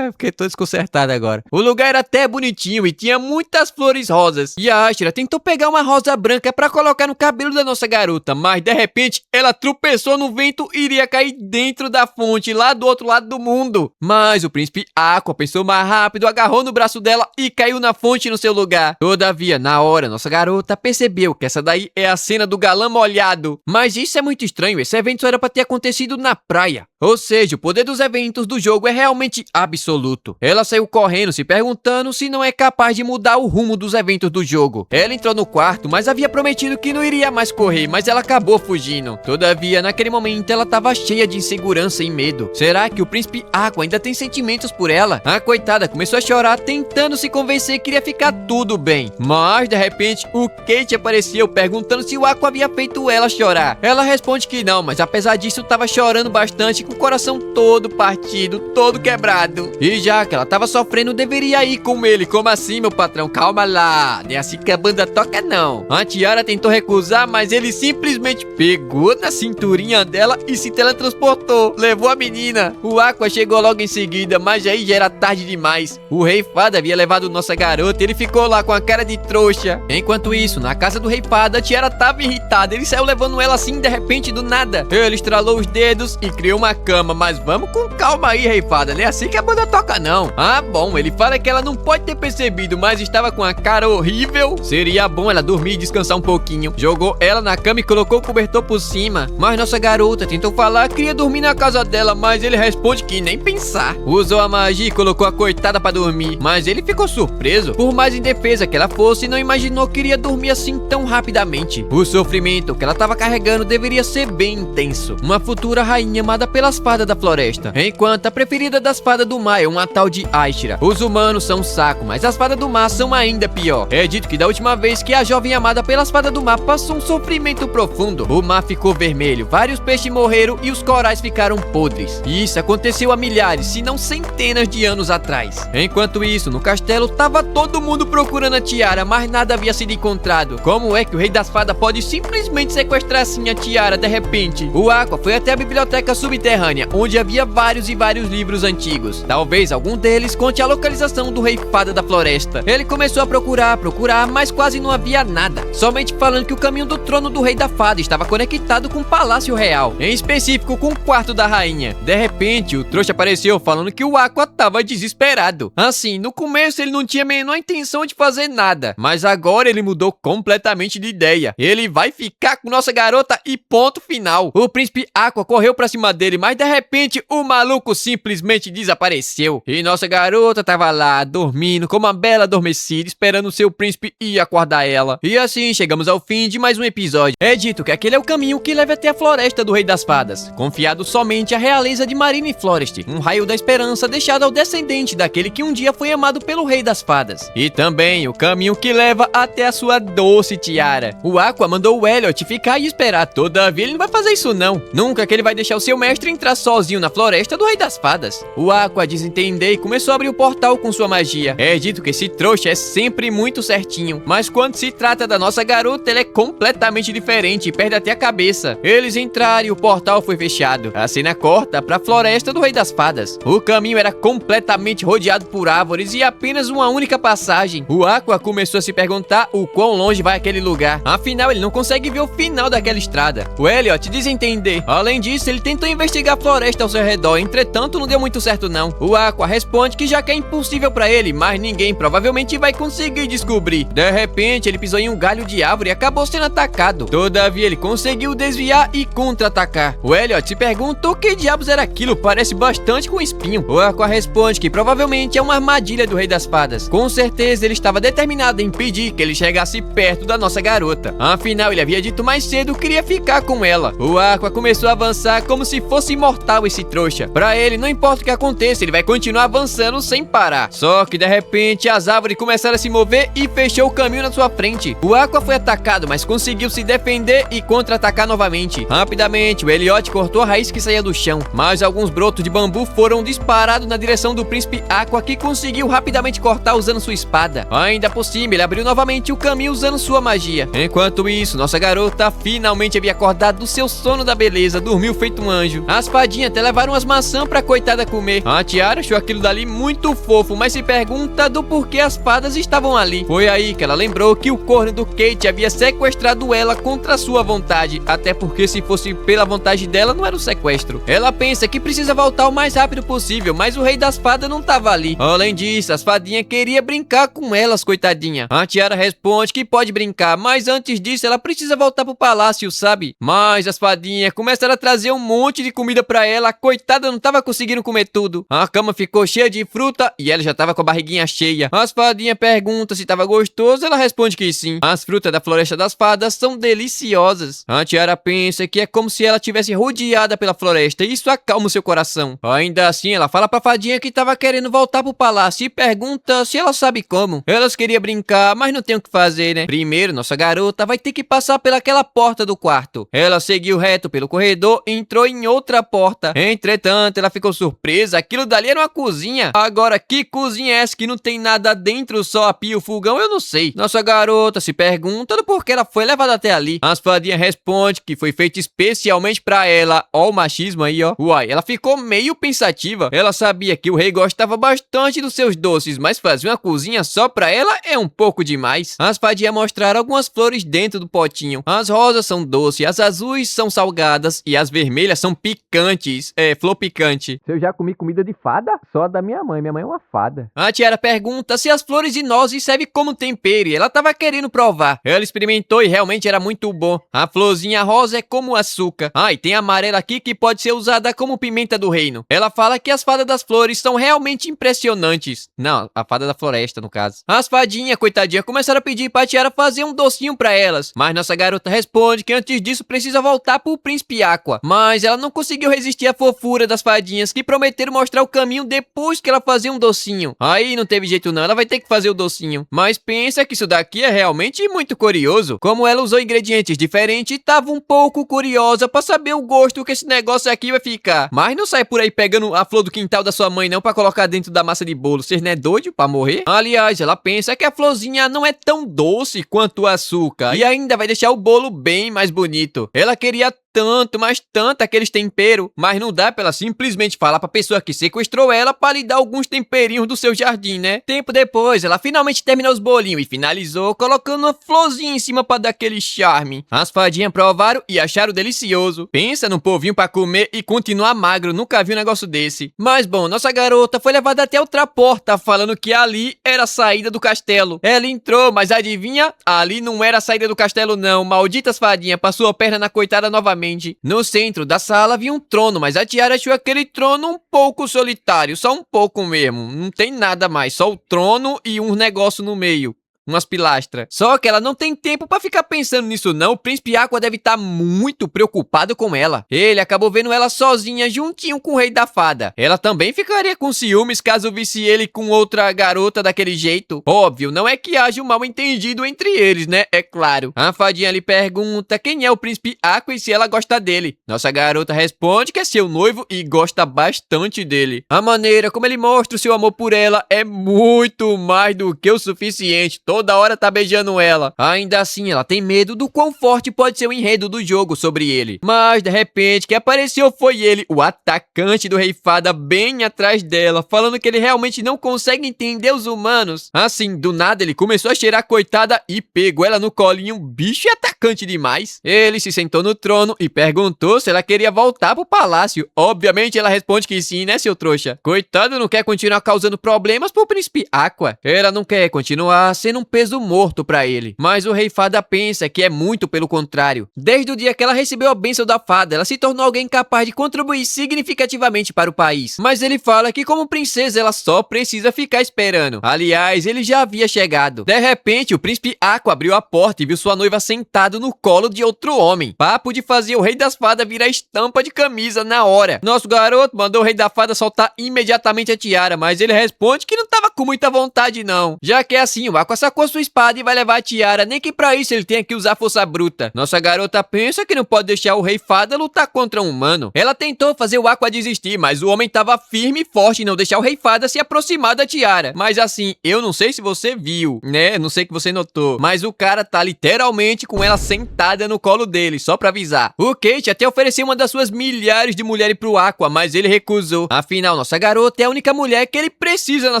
Fiquei todo desconcertado agora. O lugar era até bonitinho e tinha muitas flores rosas. E a Aishira tentou pegar uma rosa branca pra colocar no cabelo da nossa garota, mas de repente ela tropeçou no vento e iria cair dentro da fonte, lá do outro lado do mundo. Mas o príncipe Aqua pensou mais rápido, agarrou no braço dela e caiu na fonte no seu lugar. Todavia, na hora, nossa garota percebeu que essa daí é a cena do galã molhado. Mas isso é muito estranho, esse evento só era pra ter acontecido na praia. Ou seja, o poder dos eventos do jogo é realmente absoluto. Ela saiu correndo, se perguntando se não é capaz de mudar o rumo dos eventos do jogo. Ela entrou no quarto, mas havia prometido que não iria mais correr, mas ela acabou fugindo. Todavia, naquele momento, ela estava cheia de insegurança e medo. Será que o príncipe Aqua ainda tem sentimentos por ela? A coitada começou a chorar, tentando se convencer que iria ficar tudo bem. Mas, de repente, o Kate apareceu, perguntando se o Aqua havia feito ela chorar. Ela responde que não, mas apesar disso, estava chorando bastante, com o coração todo partido, todo quebrado. E já que ela tava sofrendo, deveria ir com ele. Como assim, meu patrão? Calma lá, não é assim que a banda toca não. A Tiara tentou recusar, mas ele simplesmente pegou na cinturinha dela e se teletransportou, levou a menina. O Aqua chegou logo em seguida, mas aí já era tarde demais. O rei fada havia levado nossa garota e ele ficou lá com a cara de trouxa. Enquanto isso, na casa do rei fada, a Tiara tava irritada. Ele saiu levando ela assim de repente do nada. Ele estralou os dedos e criou uma cama, mas vamos com calma aí, rei fada, não é assim que a banda toca não. Ah, bom, ele fala que ela não pode ter percebido, mas estava com a cara horrível. Seria bom ela dormir e descansar um pouquinho. Jogou ela na cama e colocou o cobertor por cima. Mas nossa garota tentou falar que queria dormir na casa dela, mas ele responde que nem pensar. Usou a magia e colocou a coitada pra dormir, mas ele ficou surpreso. Por mais indefesa que ela fosse, não imaginou que iria dormir assim tão rapidamente. O sofrimento que ela estava carregando deveria ser bem intenso. Uma futura rainha amada pela pelas fadas da floresta, enquanto a preferida das fadas do mar é uma tal de Aishira. Os humanos são um saco, mas as fadas do mar são ainda pior. É dito que da última vez que a jovem amada pelas fadas do mar passou um sofrimento profundo, o mar ficou vermelho, vários peixes morreram e os corais ficaram podres. E isso aconteceu há milhares, se não centenas de anos atrás. Enquanto isso, no castelo tava todo mundo procurando a tiara, mas nada havia sido encontrado. Como é que o rei das fadas pode simplesmente sequestrar assim a tiara de repente? O Aqua foi até a biblioteca subterrânea, onde havia vários livros antigos. Talvez algum deles conte a localização do rei fada da floresta. Ele começou a procurar, mas quase não havia nada. Somente falando que o caminho do trono do rei da fada estava conectado com o palácio real, em específico com o quarto da rainha. De repente, o trouxa apareceu falando que o Aqua tava desesperado. Assim, no começo ele não tinha a menor intenção de fazer nada, mas agora ele mudou completamente de ideia. Ele vai ficar com nossa garota e ponto final. O príncipe Aqua correu pra cima dele, mas de repente o maluco simplesmente desapareceu. E nossa garota tava lá, dormindo como uma bela adormecida, esperando o seu príncipe ir acordar ela. E assim chegamos ao fim de mais um episódio. É dito que aquele é o caminho que leva até a floresta do rei das fadas, confiado somente à realeza de Marine Forest, um raio da esperança deixado ao descendente daquele que um dia foi amado pelo rei das fadas. E também o caminho que leva até a sua doce tiara. O Aqua mandou o Elliot ficar e esperar, todavia ele não vai fazer isso não. Nunca que ele vai deixar o seu mestre entrar sozinho na floresta do rei das fadas. O Aqua desentendeu e começou a abrir o portal com sua magia. É dito que esse trouxa é sempre muito certinho, mas quando se trata da nossa garota, ele é completamente diferente e perde até a cabeça. Eles entraram e o portal foi fechado. A cena corta pra floresta do rei das fadas. O caminho era completamente rodeado por árvores e apenas uma única passagem. O Aqua começou a se perguntar o quão longe vai aquele lugar. Afinal, ele não consegue ver o final daquela estrada. O Elliot desentender. Além disso, ele tentou investigar a floresta ao seu redor, entretanto não deu muito certo não. O Aqua responde que já que é impossível pra ele, mas ninguém provavelmente vai conseguir descobrir. De repente, ele pisou em um galho de árvore e acabou sendo atacado. Todavia, ele conseguiu desviar e contra-atacar. O Elliot se pergunta o que diabos era aquilo, parece bastante com um espinho. O Aqua responde que provavelmente é uma armadilha do rei das fadas. Com certeza, ele estava determinado em impedir que ele chegasse perto da nossa garota. Afinal, ele havia dito mais cedo que queria ficar com ela. O Aqua começou a avançar como se fosse imortal esse trouxa. Pra ele, não importa o que aconteça, ele vai continuar avançando sem parar. Só que de repente, as árvores começaram a se mover e fechou o caminho na sua frente. O Aqua foi atacado, mas conseguiu se defender e contra-atacar novamente. Rapidamente, o Elliot cortou a raiz que saía do chão, mas alguns brotos de bambu foram disparados na direção do príncipe Aqua, que conseguiu rapidamente cortar usando sua espada. Ainda por cima, ele abriu novamente o caminho usando sua magia. Enquanto isso, nossa garota finalmente havia acordado do seu sono da beleza, dormiu feito um anjo. As fadinhas até levaram umas maçãs pra coitada comer. A tiara achou aquilo dali muito fofo, mas se pergunta do porquê as fadas estavam ali. Foi aí que ela lembrou que o corno do Kate havia sequestrado ela contra sua vontade, até porque se fosse pela vontade dela, não era um sequestro. Ela pensa que precisa voltar o mais rápido possível, mas o rei das fadas não tava ali. Além disso, as fadinhas queriam brincar com elas, coitadinha. A tiara responde que pode brincar, mas antes disso ela precisa voltar pro palácio, sabe? Mas as fadinhas começaram a trazer um monte de comida pra ela, a coitada não tava conseguindo comer tudo. A cama ficou cheia de fruta e ela já tava com a barriguinha cheia. As fadinhas perguntam se tava gostoso, ela responde que sim. As frutas da floresta das fadas são deliciosas. A tiara pensa que é como se ela tivesse rodeada pela floresta e isso acalma o seu coração. Ainda assim, ela fala pra fadinha que tava querendo voltar pro palácio e pergunta se ela sabe como. Elas queriam brincar, mas não tem o que fazer, né? Primeiro, nossa garota vai ter que passar pelaquela porta do quarto. Ela seguiu reto pelo corredor e entrou em outra porta. Entretanto, ela ficou surpresa, aquilo dali era uma cozinha. Agora, que cozinha é essa que não tem nada dentro, só a pia e o fogão? Eu não sei. Nossa garota se pergunta do porquê ela foi levada até ali. As fadinhas respondem que foi feito especialmente pra ela. Ó o machismo aí, ó. Uai, ela ficou meio pensativa. Ela sabia que o rei gostava bastante dos seus doces, mas fazer uma cozinha só pra ela é um pouco demais. As fadinhas mostraram algumas flores dentro do potinho. As rosas são doces, as azuis são salgadas e as vermelhas são picantes. É, flor picante. Eu já comi comida de fada? Só a da minha mãe é uma fada. A tiara pergunta se as flores de nozes servem como tempero e ela tava querendo provar. Ela experimentou e realmente era muito bom. A florzinha rosa é como açúcar. Ah, e tem a amarela aqui que pode ser usada como pimenta do reino. Ela fala que as fadas das flores são realmente impressionantes. Não, a fada da floresta, no caso. As fadinhas, coitadinha, começaram a pedir pra tiara fazer um docinho pra elas. Mas nossa garota responde que antes disso precisa voltar pro príncipe Aqua. Mas ela não conseguiu conseguiu resistir à fofura das fadinhas, que prometeram mostrar o caminho depois que ela fazia um docinho. Aí não teve jeito não, ela vai ter que fazer o docinho. Mas pensa que isso daqui é realmente muito curioso. Como ela usou ingredientes diferentes, tava um pouco curiosa pra saber o gosto que esse negócio aqui vai ficar. Mas não sai por aí pegando a flor do quintal da sua mãe não pra colocar dentro da massa de bolo. Vocês não é doido pra morrer? Aliás, ela pensa que a florzinha não é tão doce quanto o açúcar e ainda vai deixar o bolo bem mais bonito. Ela queria tanto, mas tanto aqueles temperos, mas não dá pra ela simplesmente falar pra pessoa que sequestrou ela pra lhe dar alguns temperinhos do seu jardim, né? Tempo depois, ela finalmente terminou os bolinhos e finalizou colocando uma florzinha em cima pra dar aquele charme. As fadinhas provaram e acharam delicioso. Pensa num povinho pra comer e continuar magro, nunca vi um negócio desse. Mas bom, nossa garota foi levada até outra porta, falando que ali era a saída do castelo. Ela entrou, mas adivinha? Ali não era a saída do castelo não, malditas fadinhas, passou a perna na coitada novamente. No centro da sala havia um trono, mas a Tiara achou aquele trono um pouco solitário, só um pouco mesmo. Não tem nada mais, só o trono e um negócio no meio. Umas pilastras. Só que ela não tem tempo pra ficar pensando nisso não. O príncipe Aqua deve estar muito preocupado com ela. Ele acabou vendo ela sozinha juntinho com o rei da fada. Ela também ficaria com ciúmes caso visse ele com outra garota daquele jeito. Óbvio, não é que haja um mal entendido entre eles, né? É claro. A fadinha lhe pergunta quem é o príncipe Aqua e se ela gosta dele. Nossa garota responde que é seu noivo e gosta bastante dele. A maneira como ele mostra o seu amor por ela é muito mais do que o suficiente. Toda hora tá beijando ela. Ainda assim, ela tem medo do quão forte pode ser o enredo do jogo sobre ele. Mas, de repente, que apareceu foi ele, o atacante do Rei Fada, bem atrás dela, falando que ele realmente não consegue entender os humanos. Assim, do nada, ele começou a cheirar a coitada e pegou ela no colinho. Bicho é atacante demais. Ele se sentou no trono e perguntou se ela queria voltar pro palácio. Obviamente, ela responde que sim, né, seu trouxa? Coitado, não quer continuar causando problemas pro príncipe Aqua. Ela não quer continuar sendo um peso morto pra ele. Mas o Rei Fada pensa que é muito pelo contrário. Desde o dia que ela recebeu a bênção da fada, ela se tornou alguém capaz de contribuir significativamente para o país. Mas ele fala que como princesa ela só precisa ficar esperando. Aliás, ele já havia chegado. De repente, o príncipe Aqua abriu a porta e viu sua noiva sentada no colo de outro homem. Papo de fazer o Rei das Fadas virar estampa de camisa na hora. Nosso garoto mandou o Rei da Fada soltar imediatamente a tiara, mas ele responde que não tava com muita vontade não. Já que é assim, o Aqua sacou a sua espada e vai levar a tiara, nem que pra isso ele tenha que usar força bruta. Nossa garota pensa que não pode deixar o Rei Fada lutar contra um humano. Ela tentou fazer o Aqua desistir, mas o homem tava firme e forte em não deixar o Rei Fada se aproximar da tiara. Mas assim, eu não sei se você viu, né? Não sei que você notou, mas o cara tá literalmente com ela sentada no colo dele, só pra avisar. O Kate até ofereceu uma das suas milhares de mulheres pro Aqua, mas ele recusou. Afinal, nossa garota é a única mulher que ele precisa na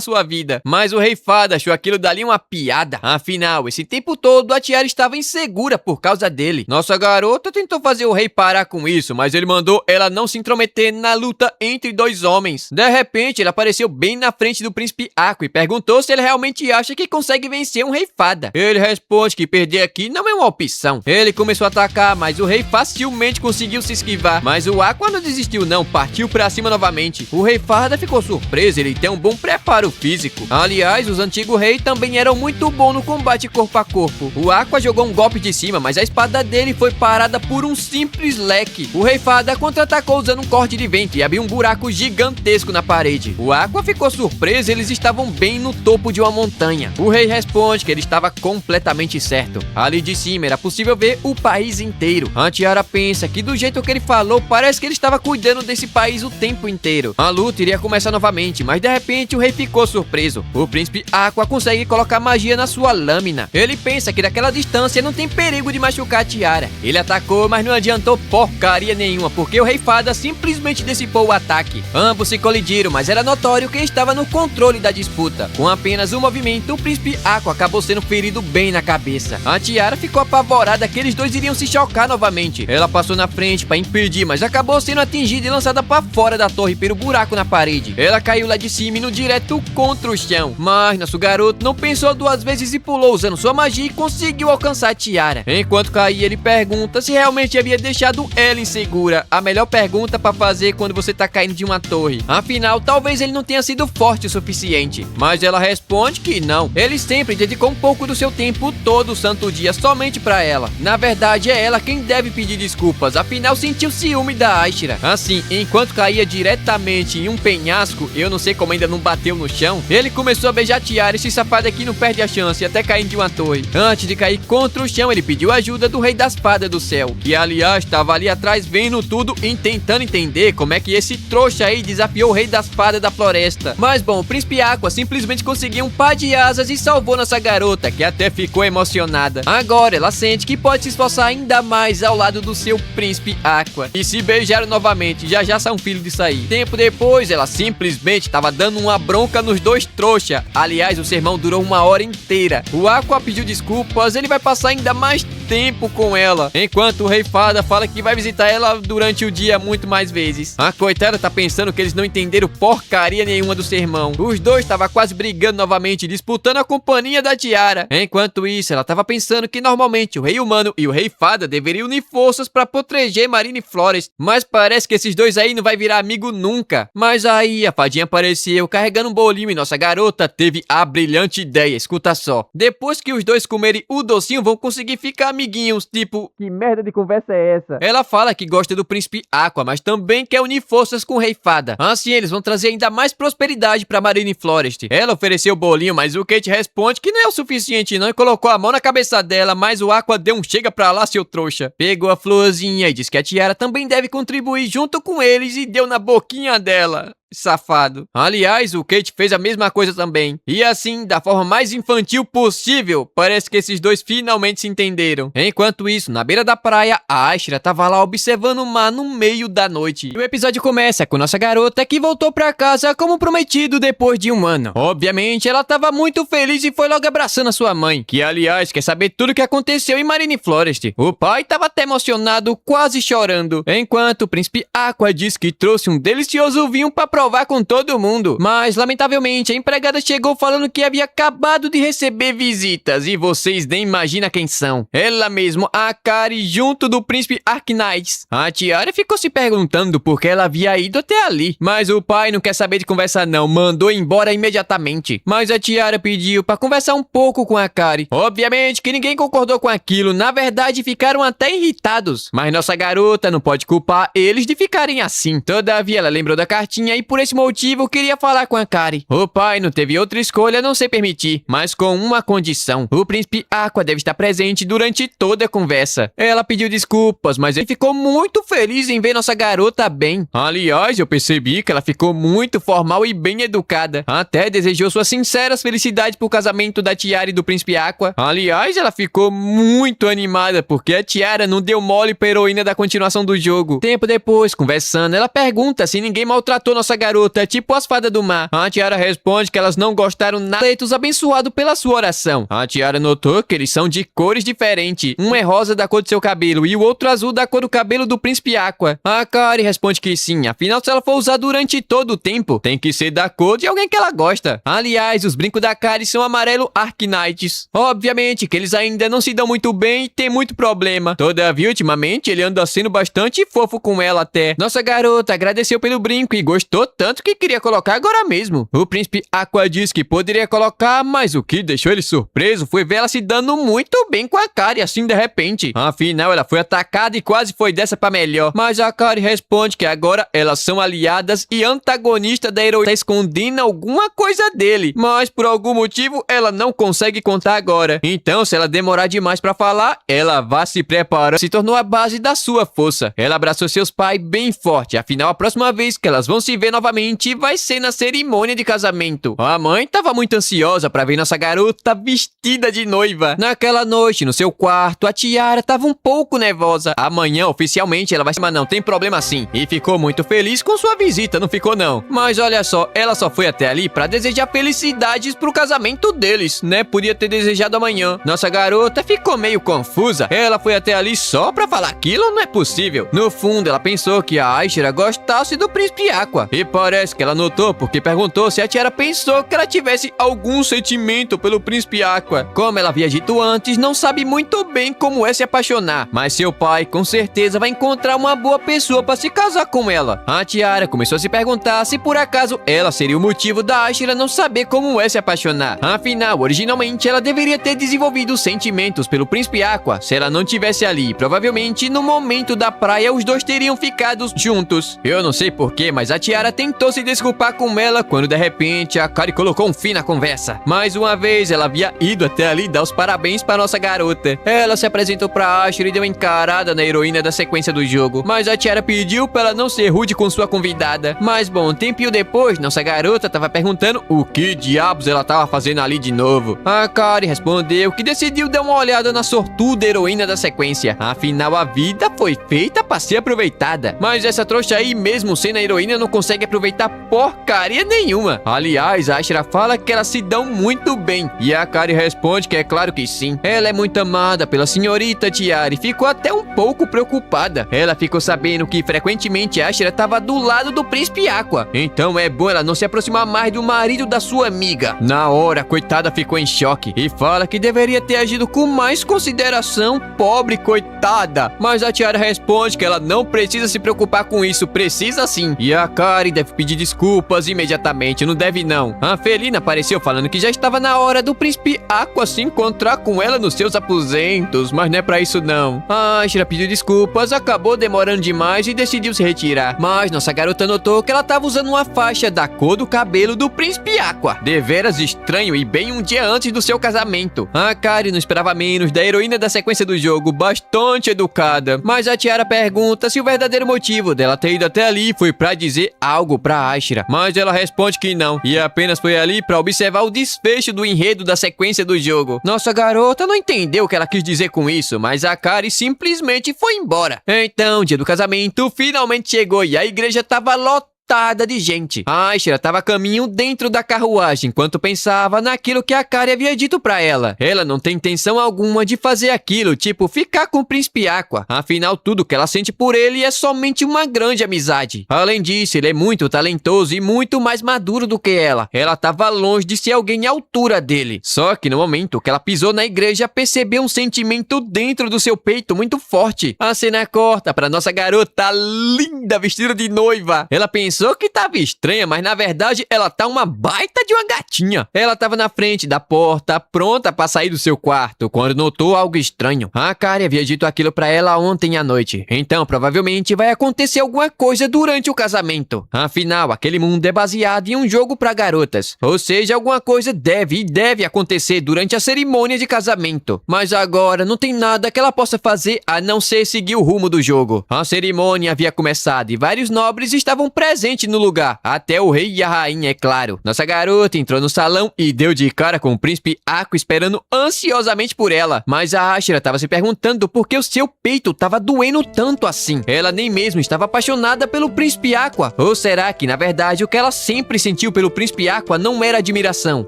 sua vida. Mas o Rei Fada achou aquilo dali uma piada. Afinal, esse tempo todo a tiara estava insegura por causa dele. Nossa garota tentou fazer o rei parar com isso, mas ele mandou ela não se intrometer na luta entre dois homens. De repente, ele apareceu bem na frente do príncipe Aqua e perguntou se ele realmente acha que consegue vencer um rei fada. Ele responde que perder aqui não é uma opção. Ele começou a atacar, mas o rei facilmente conseguiu se esquivar. Mas o Aqua não desistiu não, partiu pra cima novamente. O rei fada ficou surpreso, ele tem um bom preparo físico. Aliás, os antigos reis também eram muito bom no combate corpo a corpo. O Aqua jogou um golpe de cima, mas a espada dele foi parada por um simples leque. O Rei Fada contra-atacou usando um corte de vento e abriu um buraco gigantesco na parede. O Aqua ficou surpreso, eles estavam bem no topo de uma montanha. O rei responde que ele estava completamente certo. Ali de cima era possível ver o país inteiro. A tiara pensa que do jeito que ele falou, parece que ele estava cuidando desse país o tempo inteiro. A luta iria começar novamente, mas de repente o rei ficou surpreso. O príncipe Aqua consegue colocar magia na sua lâmina. Ele pensa que daquela distância não tem perigo de machucar a tiara. Ele atacou, mas não adiantou porcaria nenhuma, porque o Rei Fada simplesmente dissipou o ataque. Ambos se colidiram, mas era notório quem estava no controle da disputa. Com apenas um movimento, o príncipe Aqua acabou sendo ferido bem na cabeça. A tiara ficou apavorada que eles dois iriam se chocar novamente. Ela passou na frente para impedir, mas acabou sendo atingida e lançada para fora da torre pelo buraco na parede. Ela caiu lá de cima indo direto contra o chão. Mas nosso garoto não pensou duas vezes e pulou usando sua magia e conseguiu alcançar a tiara. Enquanto caía, ele pergunta se realmente havia deixado ela insegura. A melhor pergunta pra fazer quando você tá caindo de uma torre. Afinal, talvez ele não tenha sido forte o suficiente. Mas ela responde que não. Ele sempre dedicou um pouco do seu tempo todo santo dia somente pra ela. Na verdade, é ela quem deve pedir desculpas. Afinal, sentiu ciúme da Ashira. Assim, enquanto caía diretamente em um penhasco, eu não sei como ainda não bateu no chão, ele começou a beijar a tiara. Esse safado aqui não perde a chance até cair de uma torre. Antes de cair contra o chão, ele pediu ajuda do Rei das Fadas do Céu, que aliás estava ali atrás vendo tudo e tentando entender como é que esse trouxa aí desafiou o Rei das Fadas da Floresta. Mas bom, o Príncipe Aqua simplesmente conseguiu um par de asas e salvou nossa garota, que até ficou emocionada. Agora ela sente que pode se esforçar ainda mais ao lado do seu Príncipe Aqua. E se beijaram novamente, já são filho disso aí. Tempo depois, ela simplesmente estava dando uma bronca nos dois trouxa. Aliás, o sermão durou 1 hora inteira. O Aqua pediu desculpas, ele vai passar ainda mais tempo com ela, enquanto o Rei Fada fala que vai visitar ela durante o dia muito mais vezes. A coitada tá pensando que eles não entenderam porcaria nenhuma do sermão. Os dois estavam quase brigando novamente, disputando a companhia da tiara. Enquanto isso, ela tava pensando que normalmente o Rei Humano e o Rei Fada deveriam unir forças pra proteger Marine Flores, mas parece que esses dois aí não vai virar amigo nunca. Mas aí a fadinha apareceu carregando um bolinho e nossa garota teve a brilhante ideia, escuta só. Depois que os dois comerem o docinho, vão conseguir ficar amiguinhos, tipo, que merda de conversa é essa? Ela fala que gosta do Príncipe Aqua, mas também quer unir forças com o Rei Fada. Assim eles vão trazer ainda mais prosperidade pra Marine Florest. Ela ofereceu o bolinho, mas o Kate responde que não é o suficiente não e colocou a mão na cabeça dela, mas o Aqua deu um chega pra lá, seu trouxa. Pegou a florzinha e disse que a tiara também deve contribuir junto com eles e deu na boquinha dela. Safado. Aliás, o Kate fez a mesma coisa também. E assim, da forma mais infantil possível, parece que esses dois finalmente se entenderam. Enquanto isso, na beira da praia, a Ashira tava lá observando o mar no meio da noite. E o episódio começa com nossa garota que voltou pra casa como prometido depois de 1 ano. Obviamente, ela tava muito feliz e foi logo abraçando a sua mãe, que aliás quer saber tudo o que aconteceu em Marine Florest. O pai tava até emocionado, quase chorando, enquanto o Príncipe Aqua disse que trouxe um delicioso vinho pra provar com todo mundo. Mas, lamentavelmente, a empregada chegou falando que havia acabado de receber visitas. E vocês nem imaginam quem são. Ela mesmo, a Akari, junto do Príncipe Arknights. A tiara ficou se perguntando por que ela havia ido até ali. Mas o pai não quer saber de conversa não, mandou embora imediatamente. Mas a tiara pediu pra conversar um pouco com a Akari. Obviamente que ninguém concordou com aquilo. Na verdade, ficaram até irritados. Mas nossa garota não pode culpar eles de ficarem assim. Todavia, ela lembrou da cartinha e por esse motivo queria falar com a Akari. O pai não teve outra escolha a não ser permitir, mas com uma condição. O Príncipe Aqua deve estar presente durante toda a conversa. Ela pediu desculpas, mas ele ficou muito feliz em ver nossa garota bem. Aliás, eu percebi que ela ficou muito formal e bem educada. Até desejou suas sinceras felicidades pro casamento da tiara e do Príncipe Aqua. Aliás, ela ficou muito animada porque a tiara não deu mole pra heroína da continuação do jogo. Tempo depois, conversando, ela pergunta se ninguém maltratou nossa garota, tipo as fadas do mar. A tiara responde que elas não gostaram nada dos abençoados pela sua oração. A tiara notou que eles são de cores diferentes. Um é rosa da cor do seu cabelo e o outro azul da cor do cabelo do Príncipe Aqua. A Akari responde que sim, afinal se ela for usar durante todo o tempo, tem que ser da cor de alguém que ela gosta. Aliás, os brincos da Akari são amarelo Arknights. Obviamente que eles ainda não se dão muito bem e tem muito problema. Todavia, ultimamente, ele anda sendo bastante fofo com ela até. Nossa garota agradeceu pelo brinco e gostou tanto que queria colocar agora mesmo. O Príncipe Aqua disse que poderia colocar, mas o que deixou ele surpreso foi ver ela se dando muito bem com a Akari assim de repente. Afinal, ela foi atacada e quase foi dessa pra melhor. Mas a Akari responde que agora elas são aliadas e antagonistas da heroína, tá escondendo alguma coisa dele. Mas por algum motivo ela não consegue contar agora. Então, se ela demorar demais pra falar, ela vai se preparando. Se tornou a base da sua força. Ela abraçou seus pais bem forte. Afinal, a próxima vez que elas vão se ver novamente vai ser na cerimônia de casamento. A mãe tava muito ansiosa pra ver nossa garota vestida de noiva. Naquela noite, no seu quarto, a tiara tava um pouco nervosa. Amanhã, oficialmente, ela vai se... Mas não tem problema sim. E ficou muito feliz com sua visita, não ficou não? Mas olha só, ela só foi até ali pra desejar felicidades pro casamento deles, né? Podia ter desejado amanhã. Nossa garota ficou meio confusa. Ela foi até ali só pra falar aquilo? Não é possível. No fundo, ela pensou que a Ashira gostasse do Príncipe Aqua. E parece que ela notou porque perguntou se a Tiara pensou que ela tivesse algum sentimento pelo Príncipe Aqua. Como ela havia dito antes, não sabe muito bem como é se apaixonar, mas seu pai com certeza vai encontrar uma boa pessoa para se casar com ela. A Tiara começou a se perguntar se por acaso ela seria o motivo da Ashera não saber como é se apaixonar. Afinal, originalmente ela deveria ter desenvolvido sentimentos pelo Príncipe Aqua se ela não tivesse ali. Provavelmente no momento da praia os dois teriam ficado juntos. Eu não sei porquê, mas a Tiara tentou se desculpar com ela quando de repente a Kari colocou um fim na conversa. Mais uma vez ela havia ido até ali dar os parabéns para nossa garota. Ela se apresentou pra Ashera e deu uma encarada na heroína da sequência do jogo, mas a Tiara pediu para ela não ser rude com sua convidada. Mas bom, um tempinho depois, nossa garota tava perguntando o que diabos ela tava fazendo ali de novo. A Kari respondeu que decidiu dar uma olhada na sortuda heroína da sequência. Afinal, a vida foi feita para ser aproveitada. Mas essa trouxa aí, mesmo sendo a heroína, não consegue aproveitar porcaria nenhuma. Aliás, a Ashera fala que elas se dão muito bem. E a Kari responde que é claro que sim. Ela é muito amada pela senhorita Tiara e ficou até um pouco preocupada. Ela ficou sabendo que frequentemente a Ashera estava do lado do Príncipe Aqua. Então é bom ela não se aproximar mais do marido da sua amiga. Na hora, a coitada ficou em choque e fala que deveria ter agido com mais consideração. Pobre coitada. Mas a Tiara responde que ela não precisa se preocupar com isso, precisa sim. E a Kari deve pedir desculpas imediatamente, não deve não. A Felina apareceu falando que já estava na hora do Príncipe Aqua se encontrar com ela nos seus aposentos, mas não é pra isso não. A Ashera pediu desculpas, acabou demorando demais e decidiu se retirar. Mas nossa garota notou que ela estava usando uma faixa da cor do cabelo do Príncipe Aqua. Deveras estranho e bem um dia antes do seu casamento. A Kari não esperava menos da heroína da sequência do jogo, bastante educada. Mas a Tiara pergunta se o verdadeiro motivo dela ter ido até ali foi pra dizer algo pra Ashera. Mas ela responde que não, e apenas foi ali pra observar o desfecho do enredo da sequência do jogo. Nossa garota não entendeu o que ela quis dizer com isso, mas a Kari simplesmente foi embora. Então, o dia do casamento finalmente chegou e a igreja tava lotada de gente. A Ashera estava a caminho dentro da carruagem enquanto pensava naquilo que a Kari havia dito pra ela. Ela não tem intenção alguma de fazer aquilo, tipo ficar com o Príncipe Aqua. Afinal, tudo que ela sente por ele é somente uma grande amizade. Além disso, ele é muito talentoso e muito mais maduro do que ela. Ela estava longe de ser alguém à altura dele. Só que no momento que ela pisou na igreja, percebeu um sentimento dentro do seu peito muito forte. A cena corta pra nossa garota linda vestida de noiva. Ela pensou que tava estranha, mas na verdade ela tá uma baita de uma gatinha. Ela tava na frente da porta, pronta pra sair do seu quarto, quando notou algo estranho. A Kari havia dito aquilo pra ela ontem à noite. Então, provavelmente vai acontecer alguma coisa durante o casamento. Afinal, aquele mundo é baseado em um jogo pra garotas. Ou seja, alguma coisa deve acontecer durante a cerimônia de casamento. Mas agora não tem nada que ela possa fazer a não ser seguir o rumo do jogo. A cerimônia havia começado e vários nobres estavam presentes no lugar, até o rei e a rainha, é claro. Nossa garota entrou no salão e deu de cara com o Príncipe Aqua esperando ansiosamente por ela. Mas a Ashera estava se perguntando por que o seu peito estava doendo tanto assim. Ela nem mesmo estava apaixonada pelo Príncipe Aqua. Ou será que, na verdade, o que ela sempre sentiu pelo Príncipe Aqua não era admiração?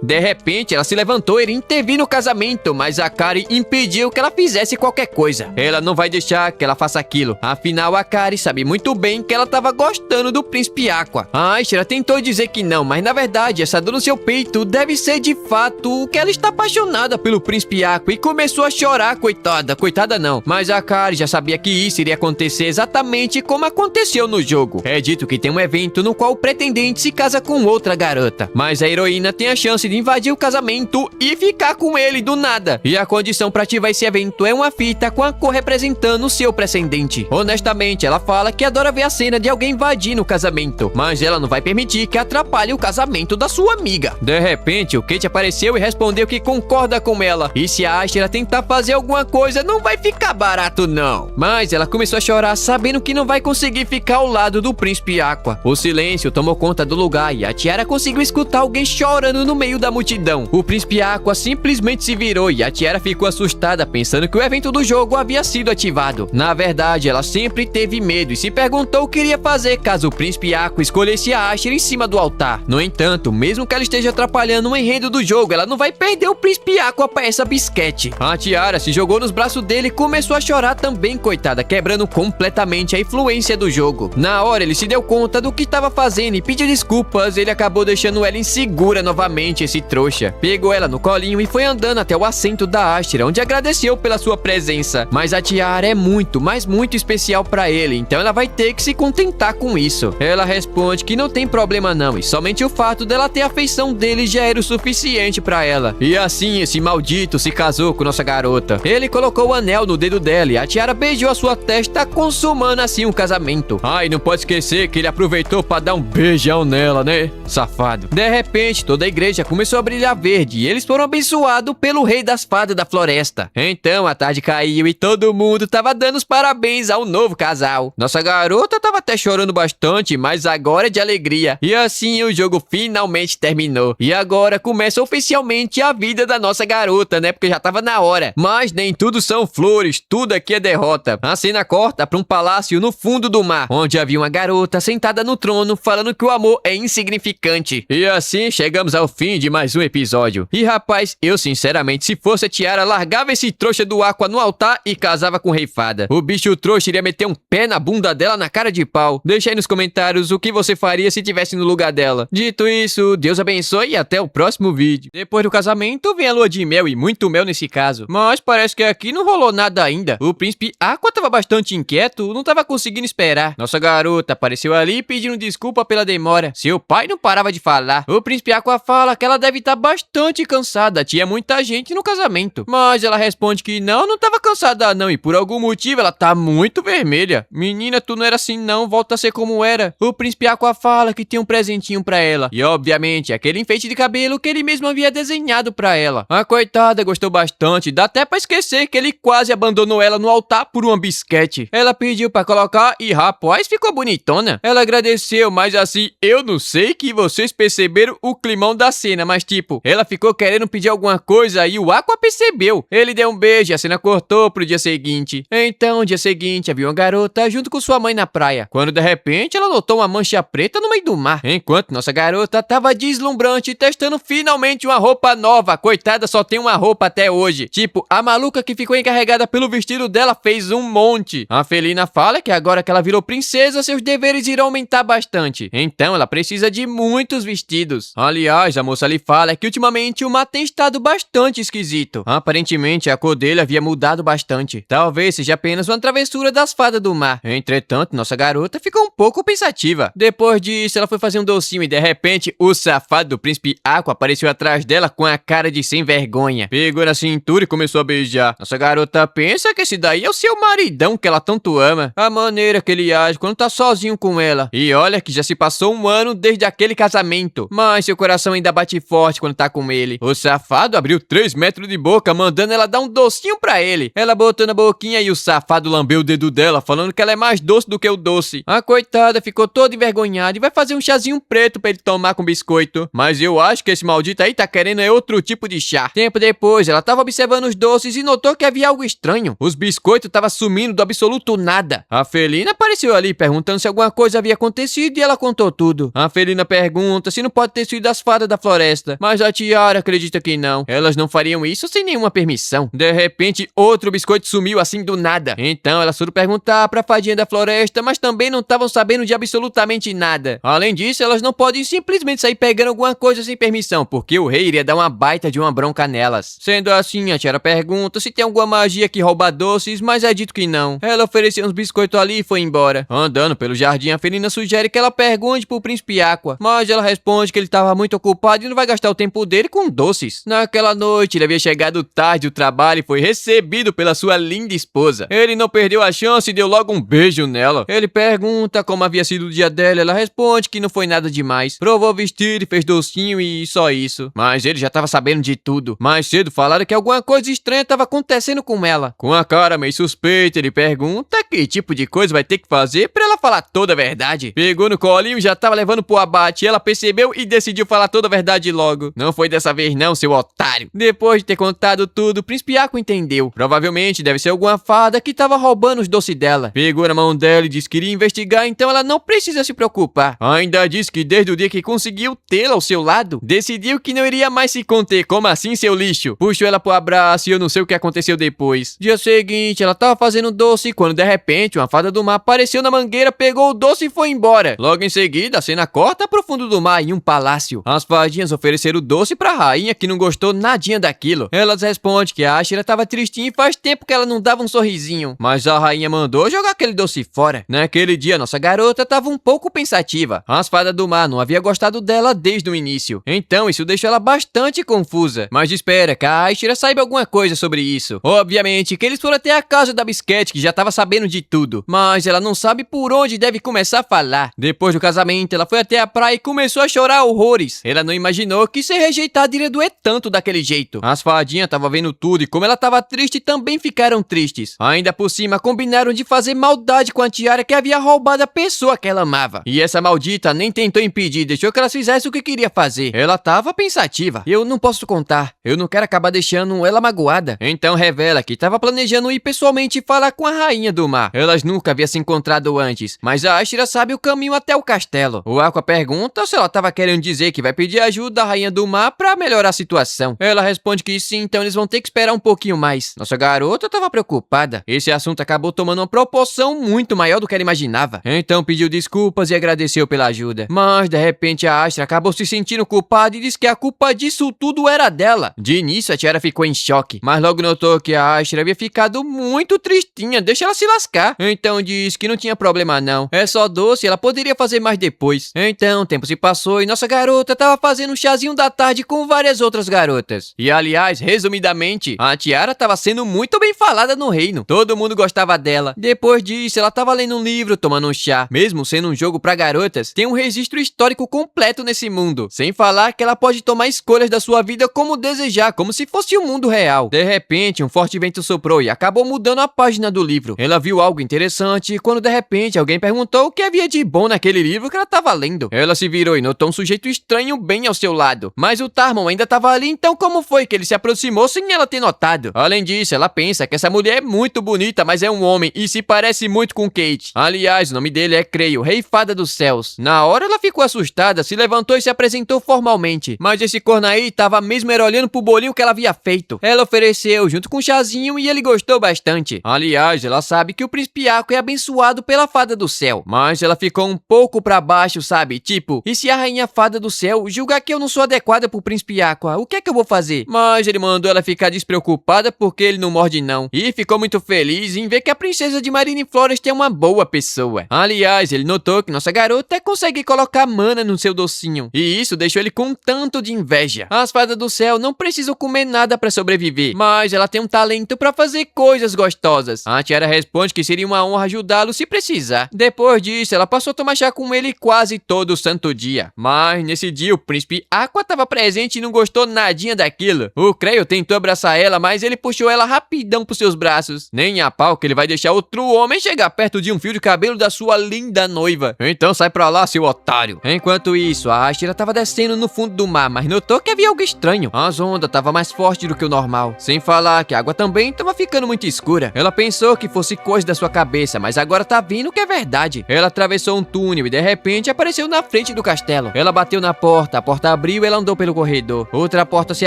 De repente, ela se levantou e iria intervir no casamento, mas a Kari impediu que ela fizesse qualquer coisa. Ela não vai deixar que ela faça aquilo. Afinal, a Kari sabe muito bem que ela estava gostando do Príncipe Aqua. A Ashera tentou dizer que não, mas na verdade essa dor no seu peito deve ser de fato que ela está apaixonada pelo Príncipe Aqua e começou a chorar, coitada. Coitada não, mas a Kari já sabia que isso iria acontecer exatamente como aconteceu no jogo. É dito que tem um evento no qual o pretendente se casa com outra garota, mas a heroína tem a chance de invadir o casamento e ficar com ele do nada. E a condição para ativar esse evento é uma fita com a cor representando o seu pretendente. Honestamente, ela fala que adora ver a cena de alguém invadindo o casamento, mas ela não vai permitir que atrapalhe o casamento da sua amiga. De repente, o Kate apareceu e respondeu que concorda com ela. E se a Ashera tentar fazer alguma coisa, não vai ficar barato não. Mas ela começou a chorar sabendo que não vai conseguir ficar ao lado do Príncipe Aqua. O silêncio tomou conta do lugar e a Tiara conseguiu escutar alguém chorando no meio da multidão. O Príncipe Aqua simplesmente se virou e a Tiara ficou assustada pensando que o evento do jogo havia sido ativado. Na verdade, ela sempre teve medo e se perguntou o que iria fazer caso o Príncipe Aqua Aqua escolhesse a Ashera em cima do altar. No entanto, mesmo que ela esteja atrapalhando o enredo do jogo, ela não vai perder o Príncipe Aqua pra essa bisquete. A Tiara se jogou nos braços dele e começou a chorar também, coitada, quebrando completamente a influência do jogo. Na hora, ele se deu conta do que estava fazendo e pediu desculpas. Ele acabou deixando ela insegura novamente, esse trouxa. Pegou ela no colinho e foi andando até o assento da Ashera, onde agradeceu pela sua presença. Mas a Tiara é muito, mas muito especial pra ele, então ela vai ter que se contentar com isso. Ela responde que não tem problema não, e somente o fato dela ter a afeição dele já era o suficiente pra ela. E assim esse maldito se casou com nossa garota. Ele colocou o anel no dedo dela e a Tiara beijou a sua testa, consumando assim um casamento. Ai, não pode esquecer que ele aproveitou pra dar um beijão nela, né? Safado. De repente, toda a igreja começou a brilhar verde e eles foram abençoados pelo rei das fadas da floresta. Então a tarde caiu e todo mundo tava dando os parabéns ao novo casal. Nossa garota tava até chorando bastante, mas agora é de alegria. E assim o jogo finalmente terminou. E agora começa oficialmente a vida da nossa garota, né? Porque já tava na hora. Mas nem tudo são flores, tudo aqui é derrota. A cena corta pra um palácio no fundo do mar, onde havia uma garota sentada no trono falando que o amor é insignificante. E assim chegamos ao fim de mais um episódio. E rapaz, eu sinceramente, se fosse a Tiara, largava esse trouxa do Aqua no altar e casava com o Rei Fada. O bicho trouxa iria meter um pé na bunda dela na cara de pau. Deixa aí nos comentários o que você faria se tivesse no lugar dela. Dito isso, Deus abençoe e até o próximo vídeo. Depois do casamento vem a lua de mel, e muito mel nesse caso. Mas parece que aqui não rolou nada ainda. O príncipe Aqua tava bastante inquieto, não tava conseguindo esperar. Nossa garota apareceu ali pedindo desculpa pela demora. Seu pai não parava de falar. O príncipe Aqua fala que ela deve estar bastante cansada, tinha muita gente no casamento. Mas ela responde que não tava cansada não, e por algum motivo ela tá muito vermelha. Menina, tu não era assim não, volta a ser como era. O príncipe Aqua fala que tem um presentinho pra ela. E obviamente, aquele enfeite de cabelo que ele mesmo havia desenhado pra ela. A coitada gostou bastante, dá até pra esquecer que ele quase abandonou ela no altar por uma bisquete. Ela pediu pra colocar e rapaz, ficou bonitona. Ela agradeceu, mas assim, eu não sei que vocês perceberam o climão da cena, mas tipo, ela ficou querendo pedir alguma coisa e o Aqua percebeu. Ele deu um beijo e a cena cortou pro dia seguinte. Então, no dia seguinte, havia uma garota junto com sua mãe na praia, quando de repente ela notou uma mancha preta no meio do mar, enquanto nossa garota tava deslumbrante testando finalmente uma roupa nova. Coitada, só tem uma roupa até hoje. Tipo, a maluca que ficou encarregada pelo vestido dela fez um monte. A Felina fala que agora que ela virou princesa, seus deveres irão aumentar bastante, então ela precisa de muitos vestidos. Aliás, a moça lhe fala que ultimamente o mar tem estado bastante esquisito. Aparentemente a cor dele havia mudado bastante. Talvez seja apenas uma travessura das fadas do mar. Entretanto, nossa garota ficou um pouco pensativa. Depois disso, ela foi fazer um docinho e de repente o safado do príncipe Aqua apareceu atrás dela com a cara de sem vergonha. Pegou na cintura e começou a beijar. Nossa garota pensa que esse daí é o seu maridão que ela tanto ama. A maneira que ele age quando tá sozinho com ela. E olha que já se passou um ano desde aquele casamento, mas seu coração ainda bate forte quando tá com ele. O safado abriu 3 metros de boca, mandando ela dar um docinho pra ele. Ela botou na boquinha e o safado lambeu o dedo dela, falando que ela é mais doce do que o doce. A coitada ficou toda envergonhada e vai fazer um chazinho preto pra ele tomar com biscoito. Mas eu acho que esse maldito aí tá querendo outro tipo de chá. Tempo depois, ela tava observando os doces e notou que havia algo estranho. Os biscoitos tava sumindo do absoluto nada. A Felina apareceu ali perguntando se alguma coisa havia acontecido e ela contou tudo. A Felina pergunta se não pode ter sido as fadas da floresta, mas a Tiara acredita que não. Elas não fariam isso sem nenhuma permissão. De repente, outro biscoito sumiu assim do nada. Então elas foram perguntar pra fadinha da floresta, mas também não estavam sabendo de absolutamente nada. Além disso, elas não podem simplesmente sair pegando alguma coisa sem permissão, porque o rei iria dar uma baita de uma bronca nelas. Sendo assim, a Tiara pergunta se tem alguma magia que rouba doces, mas é dito que não. Ela ofereceu uns biscoitos ali e foi embora. Andando pelo jardim, a Felina sugere que ela pergunte pro príncipe Aqua, mas ela responde que ele estava muito ocupado e não vai gastar o tempo dele com doces. Naquela noite, ele havia chegado tarde do trabalho e foi recebido pela sua linda esposa. Ele não perdeu a chance e deu logo um beijo nela. Ele pergunta como havia sido o dia dela, ela responde que não foi nada demais. Provou o vestido e fez docinho e só isso. Mas ele já estava sabendo de tudo. Mais cedo falaram que alguma coisa estranha estava acontecendo com ela. Com a cara meio suspeita, ele pergunta que tipo de coisa vai ter que fazer pra ela falar toda a verdade. Pegou no colinho e já tava levando pro abate. Ela percebeu e decidiu falar toda a verdade logo. Não foi dessa vez não, seu otário. Depois de ter contado tudo, o príncipe Aqua entendeu. Provavelmente deve ser alguma fada que tava roubando os doces dela. Pegou na mão dela e disse que iria investigar, então ela não precisa precisa se preocupar. Ainda diz que desde o dia que conseguiu tê-la ao seu lado, decidiu que não iria mais se conter. Como assim, seu lixo? Puxou ela pro abraço e eu não sei o que aconteceu depois. Dia seguinte, ela tava fazendo doce quando de repente uma fada do mar apareceu na mangueira, pegou o doce e foi embora. Logo em seguida, a cena corta pro fundo do mar em um palácio. As fadinhas ofereceram o doce pra rainha, que não gostou nadinha daquilo. Elas respondem que a Ashera tava tristinha e faz tempo que ela não dava um sorrisinho. Mas a rainha mandou jogar aquele doce fora. Naquele dia, nossa garota tava um pouco pensativa. As fadas do mar não havia gostado dela desde o início. Então isso deixou ela bastante confusa. Mas espera que a Ashera saiba alguma coisa sobre isso. Obviamente que eles foram até a casa da Bisquete, que já tava sabendo de tudo. Mas ela não sabe por onde deve começar a falar. Depois do casamento, ela foi até a praia e começou a chorar horrores. Ela não imaginou que ser rejeitada iria doer tanto daquele jeito. As fadinhas estavam vendo tudo e como ela estava triste, também ficaram tristes. Ainda por cima, combinaram de fazer maldade com a tiara que havia roubado a pessoa que ela amava. E essa maldita nem tentou impedir, deixou que ela fizesse o que queria fazer. Ela estava pensativa. Eu não posso contar. Eu não quero acabar deixando ela magoada. Então revela que estava planejando ir pessoalmente falar com a rainha do mar. Elas nunca haviam se encontrado antes, mas a Ashera sabe o caminho até o castelo. O Aqua pergunta se ela estava querendo dizer que vai pedir ajuda da rainha do mar para melhorar a situação. Ela responde que sim, então eles vão ter que esperar um pouquinho mais. Nossa garota estava preocupada. Esse assunto acabou tomando uma proporção muito maior do que ela imaginava. Então pediu desculpas e agradeceu pela ajuda. Mas de repente a Ashera acabou se sentindo culpada e disse que a culpa disso tudo era dela. De início a tiara ficou em choque, mas logo notou que a Ashera havia ficado muito tristinha. Deixa ela se lascar. Então disse que não tinha problema não. É só doce, ela poderia fazer mais depois. Então o tempo se passou e nossa garota estava fazendo um chazinho da tarde com várias outras garotas. E aliás, resumidamente, a tiara estava sendo muito bem falada no reino. Todo mundo gostava dela. Depois disso, ela estava lendo um livro, tomando um chá. Mesmo sendo um jogo para garotas, tem um registro histórico completo nesse mundo. Sem falar que ela pode tomar escolhas da sua vida como desejar, como se fosse um mundo real. De repente, um forte vento soprou e acabou mudando a página do livro. Ela viu algo interessante quando de repente alguém perguntou o que havia de bom naquele livro que ela estava lendo. Ela se virou e notou um sujeito estranho bem ao seu lado. Mas o Tarmon ainda estava ali, então como foi que ele se aproximou sem ela ter notado? Além disso, ela pensa que essa mulher é muito bonita, mas é um homem e se parece muito com Kate. Aliás, o nome dele é Creio, Rei Fada dos Céus. Na hora ela ficou assustada, se levantou e se apresentou formalmente. Mas esse corno aí tava mesmo era olhando pro bolinho que ela havia feito. Ela ofereceu junto com um chazinho e ele gostou bastante. Aliás, ela sabe que o príncipe Aqua é abençoado pela Fada do Céu. Mas ela ficou um pouco pra baixo, sabe? Tipo, e se a rainha Fada do Céu julgar que eu não sou adequada pro príncipe Aqua, o que é que eu vou fazer? Mas ele mandou ela ficar despreocupada porque ele não morde não. E ficou muito feliz em ver que a princesa de Marine Flores é uma boa pessoa. Aliás, ele notou que nossa garota consegue colocar mana no seu docinho. E isso deixou ele com um tanto de inveja. As Fadas do Céu não precisam comer nada pra sobreviver, mas ela tem um talento pra fazer coisas gostosas. A tiara responde que seria uma honra ajudá-lo se precisar. Depois disso, ela passou a tomar chá com ele quase todo santo dia. Mas nesse dia o príncipe Aqua estava presente e não gostou nadinha daquilo. O Creio tentou abraçar ela, mas ele puxou ela rapidão pros seus braços. Nem a pau que ele vai deixar outro homem chegar perto de um fio de cabelo da sua linda noiva. Então sai pra lá, seu otário. Enquanto isso, a Ashera estava descendo no fundo do mar, mas notou que havia algo estranho. As ondas estavam mais fortes do que o normal. Sem falar que a água também estava ficando muito escura. Ela pensou que fosse coisa da sua cabeça, mas agora tá vendo que é verdade. Ela atravessou um túnel e de repente apareceu na frente do castelo. Ela bateu na porta, a porta abriu e ela andou pelo corredor. Outra porta se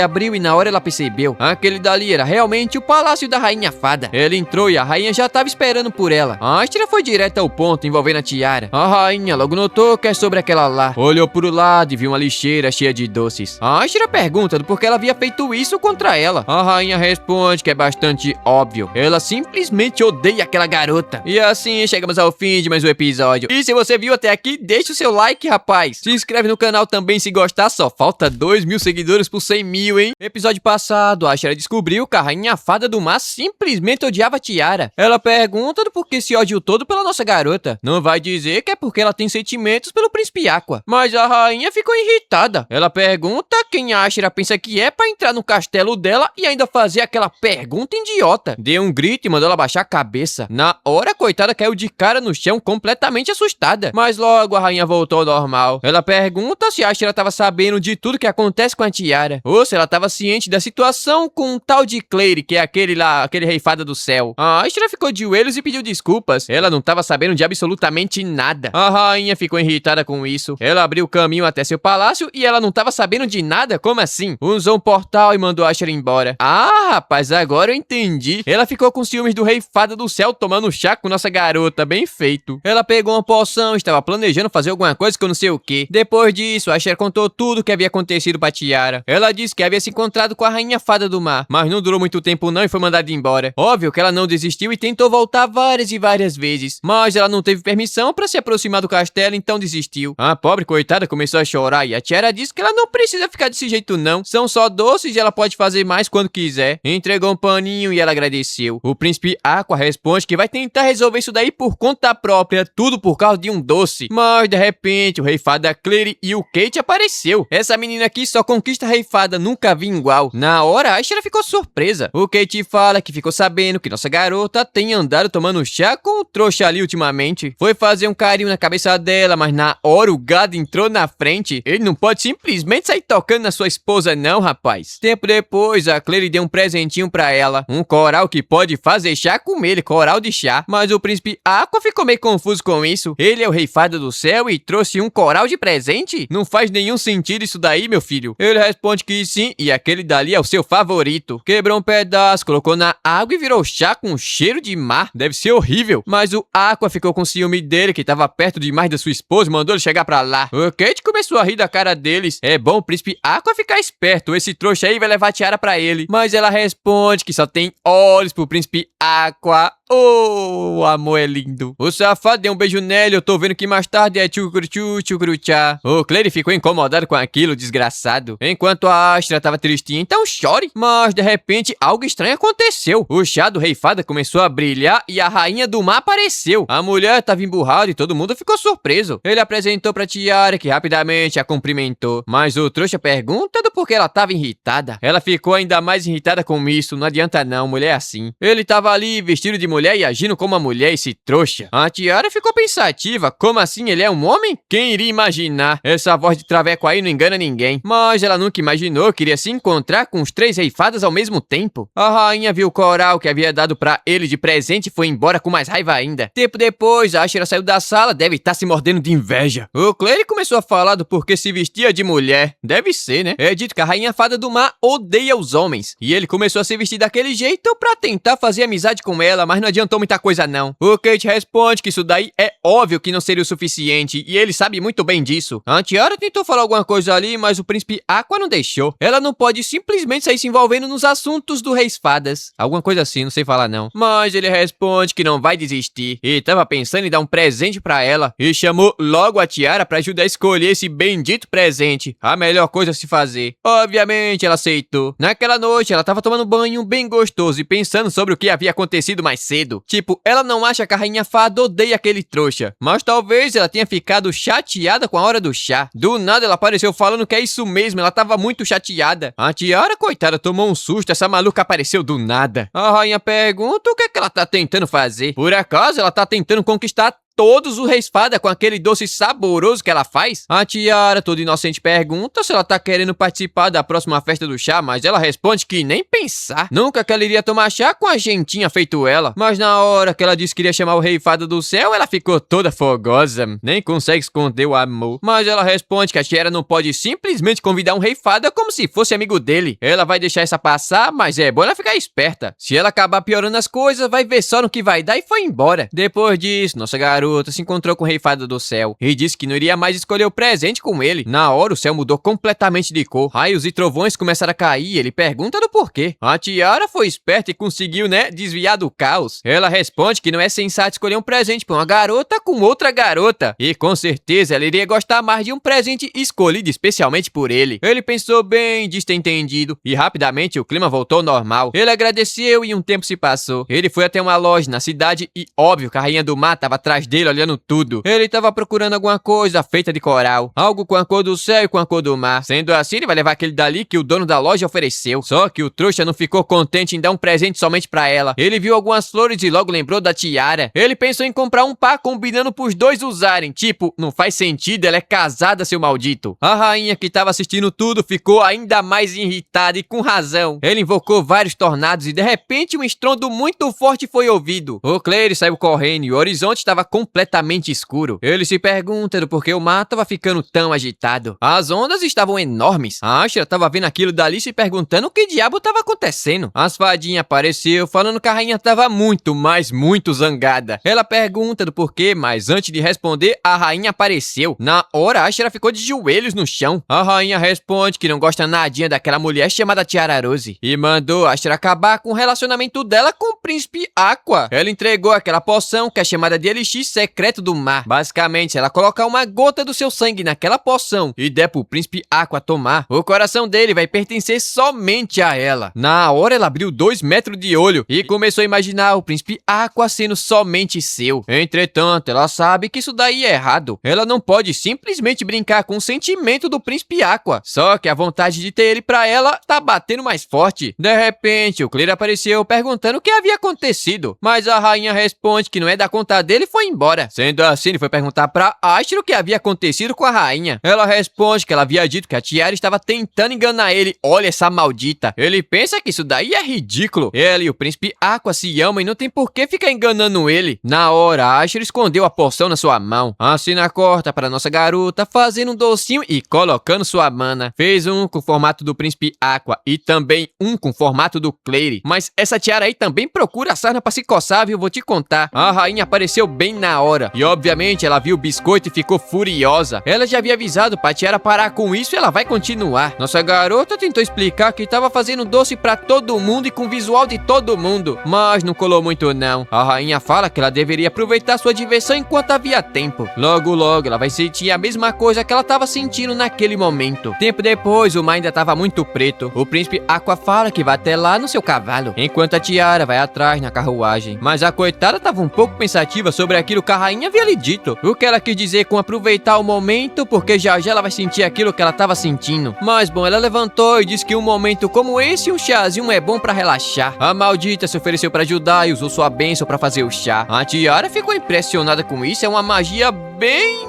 abriu e na hora ela percebeu. Aquele dali era realmente o palácio da rainha fada. Ela entrou e a rainha já estava esperando por ela. A Ashera foi direto ao ponto, envolvendo a tiara. A rainha logo notou que é sobre aquela lá. Olhou pro lado e viu uma lixeira cheia de doces. A Ashera pergunta do porquê ela havia feito isso contra ela. A rainha responde que é bastante óbvio. Ela simplesmente odeia aquela garota. E assim chegamos ao fim de mais um episódio. E se você viu até aqui, deixa o seu like, rapaz. Se inscreve no canal também se gostar. Só falta 2.000 seguidores por 100.000, hein? No episódio passado, a Ashera descobriu que a rainha fada do mar simplesmente odiava a tiara. Ela pergunta do porquê esse ódio todo pela nossa garota. Não vai dizer que é porque ela tem sentimentos pelo príncipe Aqua. Mas a rainha ficou irritada. Ela pergunta quem a Ashera pensa que é pra entrar no castelo dela e ainda fazer aquela pergunta idiota. Deu um grito e mandou ela baixar a cabeça. Na hora, a coitada caiu de cara no chão completamente assustada. Mas logo a rainha voltou ao normal. Ela pergunta se a Ashera tava sabendo de tudo que acontece com a tiara. Ou se ela tava ciente da situação com um tal de Claire, que é aquele lá, aquele rei fada do céu. A Ashera ficou de joelhos e pediu desculpas. Ela não tava sabendo de absolutamente nada. nada. A rainha ficou irritada com isso. Ela abriu o caminho até seu palácio e ela não tava sabendo de nada? Como assim? Usou um portal e mandou Asher embora. Ah, rapaz, agora eu entendi. Ela ficou com ciúmes do rei fada do céu tomando chá com nossa garota. Bem feito. Ela pegou uma poção, estava planejando fazer alguma coisa que eu não sei o que. Depois disso, Asher contou tudo o que havia acontecido pra Tiara. Ela disse que havia se encontrado com a rainha fada do mar, mas não durou muito tempo não e foi mandada embora. Óbvio que ela não desistiu e tentou voltar várias e várias vezes, mas ela não teve permissão pra se aproximar do castelo, então desistiu. A pobre coitada começou a chorar e a Tiara disse que ela não precisa ficar desse jeito não. São só doces e ela pode fazer mais quando quiser. Entregou um paninho e ela agradeceu. O príncipe Aqua responde que vai tentar resolver isso daí por conta própria, tudo por causa de um doce. Mas de repente o rei fada Clary e o Kate apareceu. Essa menina aqui só conquista rei fada, nunca vi igual. Na hora a Asher ficou surpresa. O Kate fala que ficou sabendo que nossa garota tem andado tomando chá com o trouxa ali ultimamente. Foi fazer um carinho na cabeça dela, mas na hora o gado entrou na frente. Ele não pode simplesmente sair tocando na sua esposa não, rapaz. Tempo depois, a Clary deu um presentinho pra ela. Um coral que pode fazer chá com ele, coral de chá. Mas o príncipe Aqua ficou meio confuso com isso. Ele é o rei fada do céu e trouxe um coral de presente? Não faz nenhum sentido isso daí, meu filho. Ele responde que sim, e aquele dali é o seu favorito. Quebrou um pedaço, colocou na água e virou chá com cheiro de mar. Deve ser horrível. Mas o Aqua ficou com ciúme dele, que tava perto demais da sua esposa, e mandou ele chegar pra lá. O Kate começou a rir da cara deles. É bom o príncipe Aqua ficar esperto. Esse trouxa aí vai levar a tiara pra ele. Mas ela responde que só tem olhos pro príncipe Aqua. Oh, o amor é lindo. O safado deu um beijo nele, eu tô vendo que mais tarde é tchucuruchá. O Clary ficou incomodado com aquilo, desgraçado. Enquanto a Astra tava tristinha, então chore. Mas de repente algo estranho aconteceu. O chá do rei fada começou a brilhar e a rainha do mar apareceu. A mulher tava emburrada e todo mundo ficou surpreso. Ele apresentou pra Tiara, que rapidamente a cumprimentou. Mas o trouxa pergunta do porquê ela tava irritada. Ela ficou ainda mais irritada com isso, não adianta não, mulher é assim. Ele tava ali vestido de mulher e agindo como uma mulher, esse trouxa. A Tiara ficou pensativa. Como assim, ele é um homem? Quem iria imaginar? Essa voz de traveco aí não engana ninguém. Mas ela nunca imaginou que iria se encontrar com os três reifadas ao mesmo tempo. A rainha viu o coral que havia dado pra ele de presente e foi embora com mais raiva ainda. Tempo depois, a Asher saiu da sala, deve estar se mordendo de inveja. O Clary começou a falar do porquê se vestia de mulher. Deve ser, né? É dito que a rainha fada do mar odeia os homens. E ele começou a se vestir daquele jeito pra tentar fazer amizade com ela, mas não adiantou muita coisa não. O Kate responde que isso daí é óbvio que não seria o suficiente, e ele sabe muito bem disso. A Tiara tentou falar alguma coisa ali, mas o príncipe Aqua não deixou. Ela não pode simplesmente sair se envolvendo nos assuntos do Reis Fadas. Alguma coisa assim, não sei falar não. Mas ele responde que não vai desistir, e tava pensando em dar um presente pra ela, e chamou logo a Tiara pra ajudar a escolher esse bendito presente. A melhor coisa a se fazer. Obviamente ela aceitou. Naquela noite ela tava tomando banho bem gostoso e pensando sobre o que havia acontecido mais cedo. Tipo, ela não acha que a rainha fada odeia aquele trouxa, mas talvez ela tenha ficado chateada com a hora do chá. Do nada ela apareceu falando que é isso mesmo, ela tava muito chateada. A Tiara, coitada, tomou um susto, essa maluca apareceu do nada. A rainha pergunta o que é que ela tá tentando fazer. Por acaso ela tá tentando conquistar todos os reis fada com aquele doce saboroso que ela faz? A Tiara, toda inocente, pergunta se ela tá querendo participar da próxima festa do chá, mas ela responde que nem pensar. Nunca que ela iria tomar chá com a gentinha feito ela. Mas na hora que ela disse que iria chamar o rei fada do céu, ela ficou toda fogosa. Nem consegue esconder o amor. Mas ela responde que a Tiara não pode simplesmente convidar um rei fada como se fosse amigo dele. Ela vai deixar essa passar, mas é bom ela ficar esperta. Se ela acabar piorando as coisas, vai ver só no que vai dar e foi embora. Depois disso, nossa garota se encontrou com o rei fada do céu e disse que não iria mais escolher o presente com ele. Na hora o céu mudou completamente de cor, raios e trovões começaram a cair, ele pergunta do porquê. A Tiara foi esperta e conseguiu, né, desviar do caos. Ela responde que não é sensato escolher um presente pra uma garota com outra garota, e com certeza ela iria gostar mais de um presente escolhido especialmente por ele. Ele pensou bem, disse ter entendido, e rapidamente o clima voltou ao normal. Ele agradeceu e um tempo se passou. Ele foi até uma loja na cidade e óbvio que a rainha do mar tava atrás dele olhando tudo. Ele tava procurando alguma coisa feita de coral, algo com a cor do céu e com a cor do mar. Sendo assim, ele vai levar aquele dali que o dono da loja ofereceu. Só que o trouxa não ficou contente em dar um presente somente pra ela. Ele viu algumas flores e logo lembrou da Tiara. Ele pensou em comprar um par combinando pros dois usarem. Tipo, não faz sentido, ela é casada, seu maldito. A rainha que tava assistindo tudo ficou ainda mais irritada e com razão. Ele invocou vários tornados e de repente um estrondo muito forte foi ouvido. O Clary saiu correndo e o horizonte estava completamente escuro. Ele se pergunta do porquê o mar tava ficando tão agitado. As ondas estavam enormes. A Ashra tava vendo aquilo dali se perguntando o que diabo tava acontecendo. As fadinhas apareceu falando que a rainha tava muito, mas muito zangada. Ela pergunta do porquê, mas antes de responder, a rainha apareceu. Na hora, a Ashra ficou de joelhos no chão. A rainha responde que não gosta nadinha daquela mulher chamada Tiara Rose e mandou a Ashra acabar com o relacionamento dela com o príncipe Aqua. Ela entregou aquela poção que é chamada de Elixir Secreto do Mar. Basicamente, se ela colocar uma gota do seu sangue naquela poção e der pro príncipe Aqua tomar, o coração dele vai pertencer somente a ela. Na hora, ela abriu 2 metros de olho e começou a imaginar o príncipe Aqua sendo somente seu. Entretanto, ela sabe que isso daí é errado. Ela não pode simplesmente brincar com o sentimento do príncipe Aqua. Só que a vontade de ter ele pra ela tá batendo mais forte. De repente, o Clear apareceu perguntando o que havia acontecido, mas a rainha responde que não é da conta dele e foi embora. Sendo assim, ele foi perguntar pra Ashra o que havia acontecido com a rainha. Ela responde que ela havia dito que a Tiara estava tentando enganar ele. Olha essa maldita. Ele pensa que isso daí é ridículo. Ela e o príncipe Aqua se amam e não tem por que ficar enganando ele. Na hora, a Ashra escondeu a poção na sua mão. A cena corta para nossa garota fazendo um docinho e colocando sua mana. Fez um com o formato do príncipe Aqua e também um com o formato do Clear. Mas essa Tiara aí também procura a sarna pra se coçar, viu? Vou te contar. A rainha apareceu bem na hora. E obviamente ela viu o biscoito e ficou furiosa. Ela já havia avisado pra Tiara parar com isso e ela vai continuar. Nossa garota tentou explicar que tava fazendo doce pra todo mundo e com o visual de todo mundo. Mas não colou muito não. A rainha fala que ela deveria aproveitar sua diversão enquanto havia tempo. Logo logo ela vai sentir a mesma coisa que ela tava sentindo naquele momento. Tempo depois o mar ainda tava muito preto. O príncipe Aqua fala que vai até lá no seu cavalo, enquanto a Tiara vai atrás na carruagem. Mas a coitada tava um pouco pensativa sobre aquilo que a rainha havia lhe dito. O que ela quis dizer com aproveitar o momento, porque já já ela vai sentir aquilo que ela tava sentindo. Mas bom, ela levantou e disse que um momento como esse, um chazinho é bom pra relaxar. A maldita se ofereceu pra ajudar e usou sua bênção pra fazer o chá. A Tiara ficou impressionada com isso, é uma magia bem,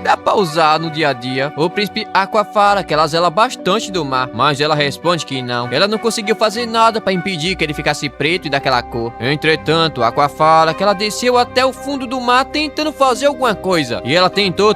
dá pra usar no dia a dia. O príncipe Aqua fala que ela zela bastante do mar, mas ela responde que não. Ela não conseguiu fazer nada pra impedir que ele ficasse preto e daquela cor. Entretanto, Aqua fala que ela desceu até o fundo do mar tentando fazer alguma coisa. E ela tentou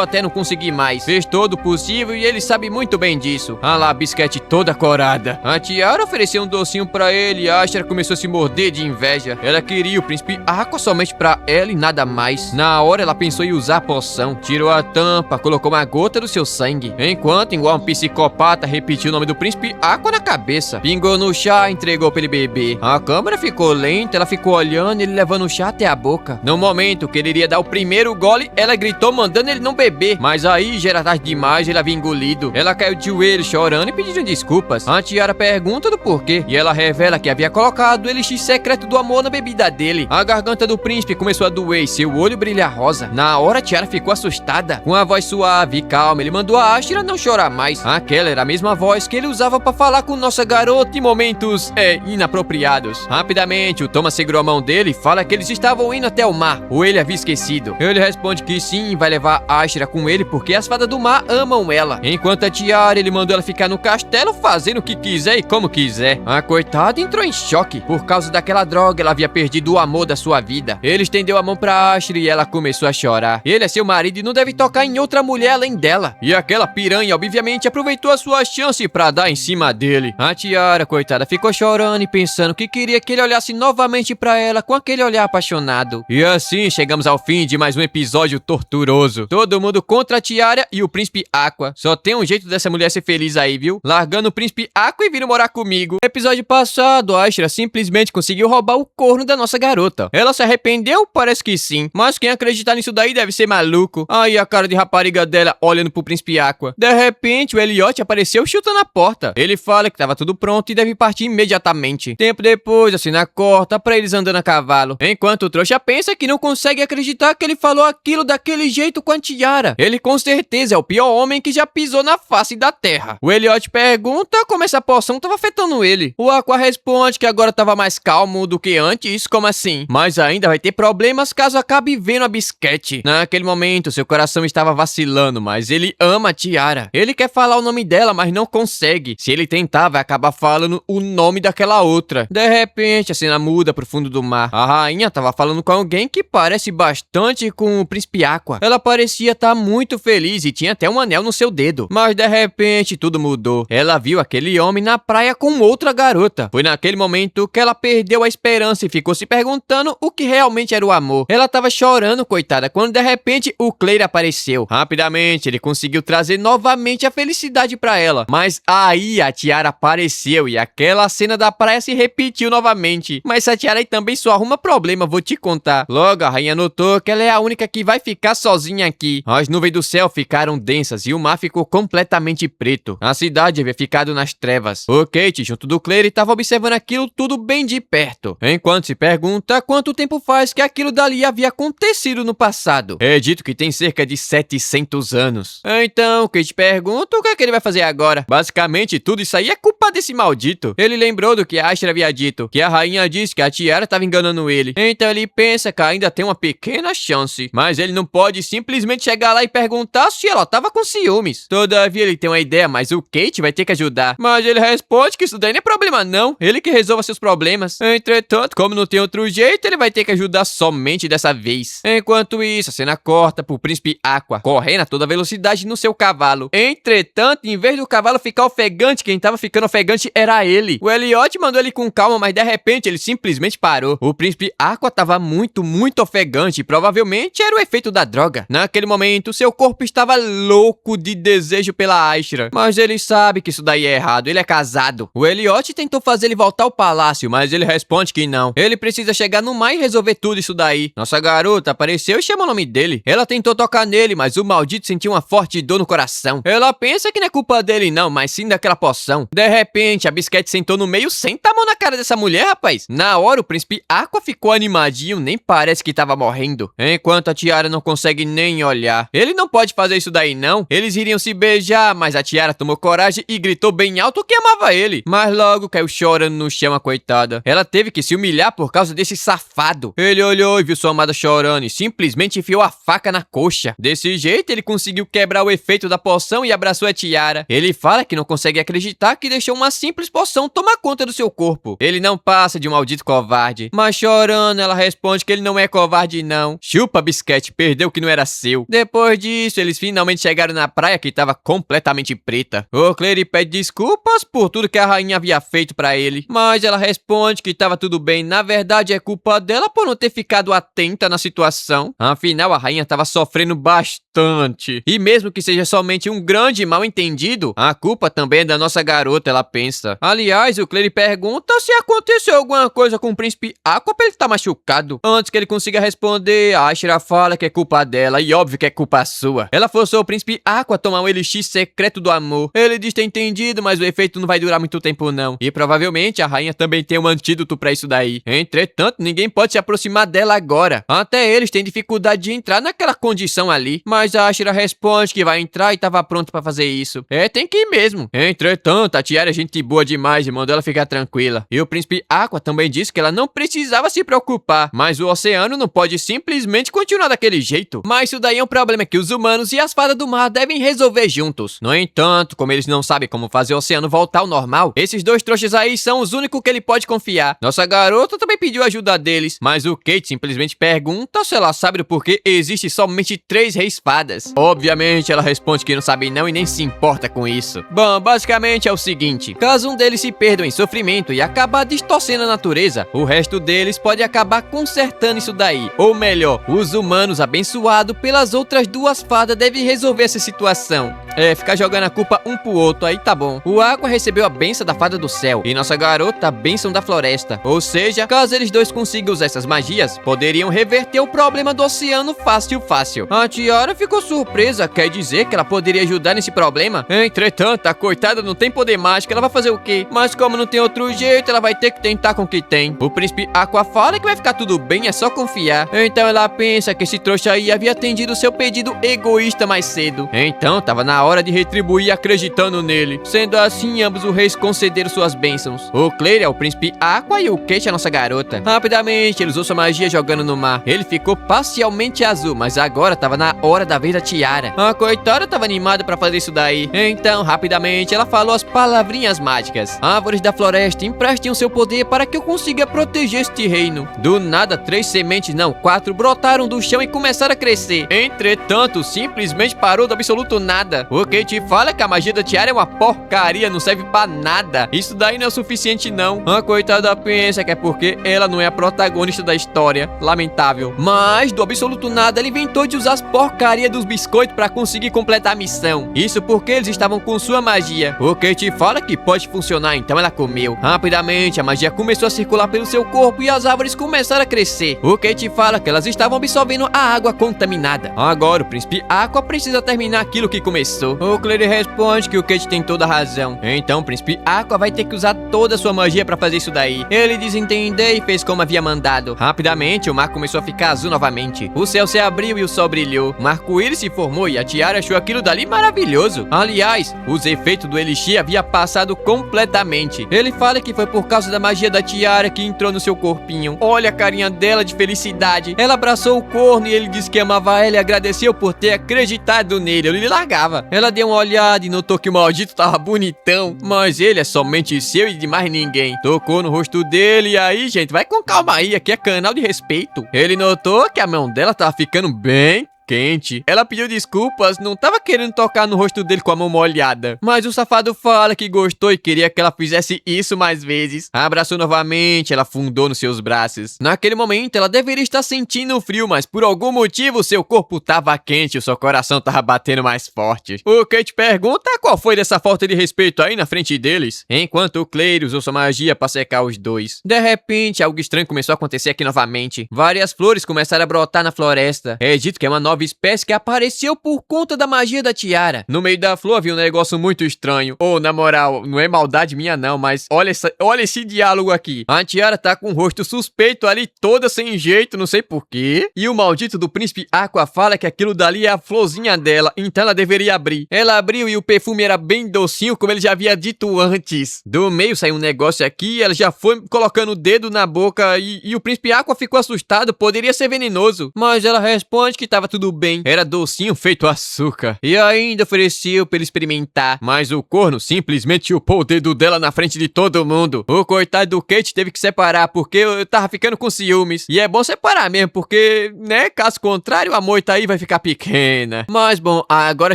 até não conseguir mais. Fez todo o possível e ele sabe muito bem disso. Ah lá, a bisquete toda corada. A Tiara ofereceu um docinho pra ele e a Ashra começou a se morder de inveja. Ela queria o príncipe Aqua somente pra ela e nada mais. Na hora, ela pensou em usar a poção. Tirou a tampa, colocou uma gota do seu sangue, enquanto, igual um psicopata, repetiu o nome do príncipe Aqua na cabeça. Pingou no chá e entregou pra ele beber. A câmera ficou lenta, ela ficou olhando ele levando o chá até a boca. No momento que ele iria dar o primeiro gole, ela gritou mandando ele não beber. Mas aí já era tarde demais, ele havia engolido. Ela caiu de joelho chorando e pedindo desculpas. A Tiara pergunta do porquê e ela revela que havia colocado o elixir secreto do amor na bebida dele. A garganta do príncipe começou a doer e seu olho brilhar rosa. Na hora, a Tiara ficou assustada. Com a voz suave e calma, ele mandou a Ashra não chorar mais. Aquela era a mesma voz que ele usava pra falar com nossa garota em momentos, inapropriados. Rapidamente, o Thomas segurou a mão dele e fala que eles estavam indo até o mar, ou ele havia esquecido. Ele responde que sim, vai levar a Ashra com ele porque as fadas do mar amam ela. Enquanto a Tiara, ele mandou ela ficar no castelo fazendo o que quiser e como quiser. A coitada entrou em choque. Por causa daquela droga, ela havia perdido o amor da sua vida. Ele estendeu a mão pra Ashra e ela começou a chorar. Ele é seu marido e não deve tocar em outra mulher além dela. E aquela piranha, obviamente, aproveitou a sua chance pra dar em cima dele. A Tiara, coitada, ficou chorando e pensando que queria que ele olhasse novamente pra ela com aquele olhar apaixonado. E assim, chegamos ao fim de mais um episódio torturoso. Todo mundo contra a Tiara e o príncipe Aqua. Só tem um jeito dessa mulher ser feliz aí, viu? Largando o príncipe Aqua e vindo morar comigo. No episódio passado, a Ashra simplesmente conseguiu roubar o corno da nossa garota. Ela se arrependeu? Parece que sim. Mas quem acreditar nisso daí deve ser maluco. Aí a cara de rapariga dela olhando pro príncipe Aqua. De repente, o Elliot apareceu chutando a porta. Ele fala que tava tudo pronto e deve partir imediatamente. Tempo depois, a cena corta pra eles andando a cavalo. Enquanto o trouxa pensa que não consegue acreditar que ele falou aquilo daquele jeito com a Tiara. Ele com certeza é o pior homem que já pisou na face da terra. O Elliot pergunta como essa poção tava afetando ele. O Aqua responde que agora tava mais calmo do que antes, como assim? Mas ainda vai ter problemas caso acabe vendo a bisquete. Naquele momento, seu seu coração estava vacilando, mas ele ama a Tiara. Ele quer falar o nome dela, mas não consegue. Se ele tentar, vai acabar falando o nome daquela outra. De repente, a cena muda pro fundo do mar. A rainha tava falando com alguém que parece bastante com o príncipe Aqua. Ela parecia estar muito feliz e tinha até um anel no seu dedo. Mas de repente, tudo mudou. Ela viu aquele homem na praia com outra garota. Foi naquele momento que ela perdeu a esperança e ficou se perguntando o que realmente era o amor. Ela tava chorando, coitada, quando de repente o Claire apareceu. Rapidamente, ele conseguiu trazer novamente a felicidade pra ela. Mas aí a Tiara apareceu e aquela cena da praia se repetiu novamente. Mas a Tiara aí também só arruma problema, vou te contar. Logo, a rainha notou que ela é a única que vai ficar sozinha aqui. As nuvens do céu ficaram densas e o mar ficou completamente preto. A cidade havia ficado nas trevas. O Kate, junto do Claire, estava observando aquilo tudo bem de perto. Enquanto se pergunta quanto tempo faz que aquilo dali havia acontecido no passado. É dito que tem cerca de 700 anos. Então, Kate pergunta o que é que ele vai fazer agora. Basicamente, tudo isso aí é culpa desse maldito. Ele lembrou do que a Ashra havia dito, que a rainha disse que a Tiara estava enganando ele. Então ele pensa que ainda tem uma pequena chance. Mas ele não pode simplesmente chegar lá e perguntar se ela estava com ciúmes. Todavia ele tem uma ideia, mas o Kate vai ter que ajudar. Mas ele responde que isso daí não é problema não. Ele que resolva seus problemas. Entretanto, como não tem outro jeito, ele vai ter que ajudar somente dessa vez. Enquanto isso, a cena corta pro príncipe Aqua, correndo a toda velocidade no seu cavalo. Entretanto, em vez do cavalo ficar ofegante, quem tava ficando ofegante era ele. O Elliot mandou ele com calma, mas de repente ele simplesmente parou. O príncipe Aqua tava muito ofegante e provavelmente era o efeito da droga. Naquele momento, seu corpo estava louco de desejo pela Ashra. Mas ele sabe que isso daí é errado, ele é casado. O Elliot tentou fazer ele voltar ao palácio, mas ele responde que não. Ele precisa chegar no mar e resolver tudo isso daí. Nossa garota apareceu e chamou o nome dele. Ela tentou tocar nele, mas o maldito sentiu uma forte dor no coração. Ela pensa que não é culpa dele não, mas sim daquela poção. De repente, a Bisquete sentou no meio, senta a mão na cara dessa mulher, rapaz. Na hora, o príncipe Aqua ficou animadinho, nem parece que tava morrendo. Enquanto a Tiara não consegue nem olhar. Ele não pode fazer isso daí não. Eles iriam se beijar, mas a Tiara tomou coragem e gritou bem alto que amava ele. Mas logo caiu chorando no chão, a coitada. Ela teve que se humilhar por causa desse safado. Ele olhou e viu sua amada chorando e simplesmente enfiou a faca na coxa. Desse jeito, ele conseguiu quebrar o efeito da poção e abraçou a Tiara. Ele fala que não consegue acreditar que deixou uma simples poção tomar conta do seu corpo. Ele não passa de um maldito covarde. Mas chorando, ela responde que ele não é covarde não. Chupa, Bisquete, perdeu o que não era seu. Depois disso, eles finalmente chegaram na praia que estava completamente preta. O Claire pede desculpas por tudo que a rainha havia feito pra ele. Mas ela responde que estava tudo bem. Na verdade, é culpa dela por não ter ficado atenta na situação. Afinal, a rainha estava sofrendo bastante. E mesmo que seja somente um grande mal-entendido, a culpa também é da nossa garota, ela pensa. Aliás, o Claire pergunta se aconteceu alguma coisa com o príncipe Aqua pra ele estar machucado. Antes que ele consiga responder, a Ashra fala que é culpa dela e óbvio que é culpa sua. Ela forçou o príncipe Aqua a tomar um elixir secreto do amor. Ele diz ter entendido, mas o efeito não vai durar muito tempo não. E provavelmente a rainha também tem um antídoto pra isso daí. Entretanto, ninguém pode se aproximar dela agora. Até eles têm dificuldade de entrar naquela condição ali. Mas a Ashra responde que vai entrar e tava pronto pra fazer isso. É, tem que ir mesmo. Entretanto, a Tiara é gente boa demais e mandou ela ficar tranquila. E o príncipe Aqua também disse que ela não precisava se preocupar. Mas o oceano não pode simplesmente continuar daquele jeito. Mas isso daí é um problema que os humanos e as fadas do mar devem resolver juntos. No entanto, como eles não sabem como fazer o oceano voltar ao normal, esses dois trouxas aí são os únicos que ele pode confiar. Nossa garota também pediu ajuda deles, mas o Kate simplesmente pergunta se ela sabe do porquê existe somente 3 reis fadas. Obviamente, ela responde que não sabe não e nem se importa com isso. Bom, basicamente é o seguinte, caso um deles se perda em sofrimento e acabar distorcendo a natureza, o resto deles pode acabar consertando isso daí. Ou melhor, os humanos abençoados pelas outras 2 fadas devem resolver essa situação. Ficar jogando a culpa um pro outro, aí tá bom. O Aqua recebeu a bênção da fada do céu e nossa garota a bênção da floresta. Ou seja, caso eles dois consigam usar essas magias, poderiam reverter o problema do oceano fácil. A Tiara ficou surpresa, quer dizer que ela poderia ajudar nesse problema? Entretanto, a coitada não tem poder mágico, ela vai fazer o quê? Mas como não tem outro jeito, ela vai ter que tentar com o que tem. O príncipe Aqua fala que vai ficar tudo bem, é só confiar. Então ela pensa que esse trouxa aí havia atendido seu pedido egoísta mais cedo. Então tava na hora de retribuir acreditando nele. Sendo assim, ambos os reis concederam suas bênçãos. O Clary é o príncipe Aqua e o Kate é a nossa garota. Rapidamente, ele usou sua magia jogando no mar. Ele ficou parcialmente azul, mas agora tava na hora da vez da Tiara. A coitada tava animada pra fazer isso daí. Então, rapidamente, ela falou as palavrinhas mágicas. Árvores da floresta, emprestem o seu poder para que eu consiga proteger este reino. Do nada, 3 sementes, não, 4, brotaram do chão e começaram a crescer. Entretanto, simplesmente parou do absoluto nada. O Kate fala que a magia da Tiara é uma porcaria, não serve pra nada. Isso daí não é o suficiente, não. A coitada pensa que é porque ela não é a protagonista da história. Lamentável. Mas, do absoluto nada, ele inventou de usar as porcarias dos biscoitos pra conseguir completar a missão. Isso porque eles estavam com sua magia. O Kate fala que pode funcionar, então ela comeu. Rapidamente, a magia começou a circular pelo seu corpo e as árvores começaram a crescer. O Kate fala que elas estavam absorvendo a água contaminada. Agora, o príncipe Aqua precisa terminar aquilo que começou. O Clary responde que o Kate tem toda a razão. Então, o príncipe Aqua vai ter que usar toda a sua magia pra fazer isso daí. Ele desentendeu e fez como havia mandado. Rapidamente, o mar começou a ficar azul novamente. O céu se abriu e o sol brilhou. Um arco-íris se formou e a Tiara achou aquilo dali maravilhoso. Aliás, os efeitos do Elixir havia passado completamente. Ele fala que foi por causa da magia da Tiara que entrou no seu corpinho. Olha a carinha dela de felicidade. Ela abraçou o corno e ele disse que amava ela e agradeceu por ter acreditado nele. Ele largava. Ela deu uma olhada e notou que o maldito tava bonitão. Mas ele é somente seu e de mais ninguém. Tocou no rosto dele e aí, gente, vai com calma aí. Aqui é canal de respeito. Ele notou que a mão dela tava ficando bem quente. Ela pediu desculpas, não tava querendo tocar no rosto dele com a mão molhada. Mas o safado fala que gostou e queria que ela fizesse isso mais vezes. Abraçou novamente, ela afundou nos seus braços. Naquele momento, ela deveria estar sentindo frio, mas por algum motivo, seu corpo tava quente e o seu coração tava batendo mais forte. O Kate pergunta qual foi dessa falta de respeito aí na frente deles, enquanto o Clary usou sua magia pra secar os dois. De repente, algo estranho começou a acontecer aqui novamente. Várias flores começaram a brotar na floresta. É dito que é uma nova espécie que apareceu por conta da magia da Tiara. No meio da flor havia um negócio muito estranho. Na moral, não é maldade minha não, mas olha esse diálogo aqui. A Tiara tá com o rosto suspeito ali, toda sem jeito, não sei porquê. E o maldito do príncipe Aqua fala que aquilo dali é a florzinha dela, então ela deveria abrir. Ela abriu e o perfume era bem docinho, como ele já havia dito antes. Do meio saiu um negócio aqui, ela já foi colocando o dedo na boca e o príncipe Aqua ficou assustado, poderia ser venenoso. Mas ela responde que tava tudo bem, era docinho feito açúcar. E ainda ofereceu pra ele experimentar, mas o corno simplesmente chupou o dedo dela na frente de todo mundo. O coitado do Kate teve que separar, porque eu tava ficando com ciúmes. E é bom separar mesmo, porque, né, caso contrário, a moita aí vai ficar pequena. Mas bom, agora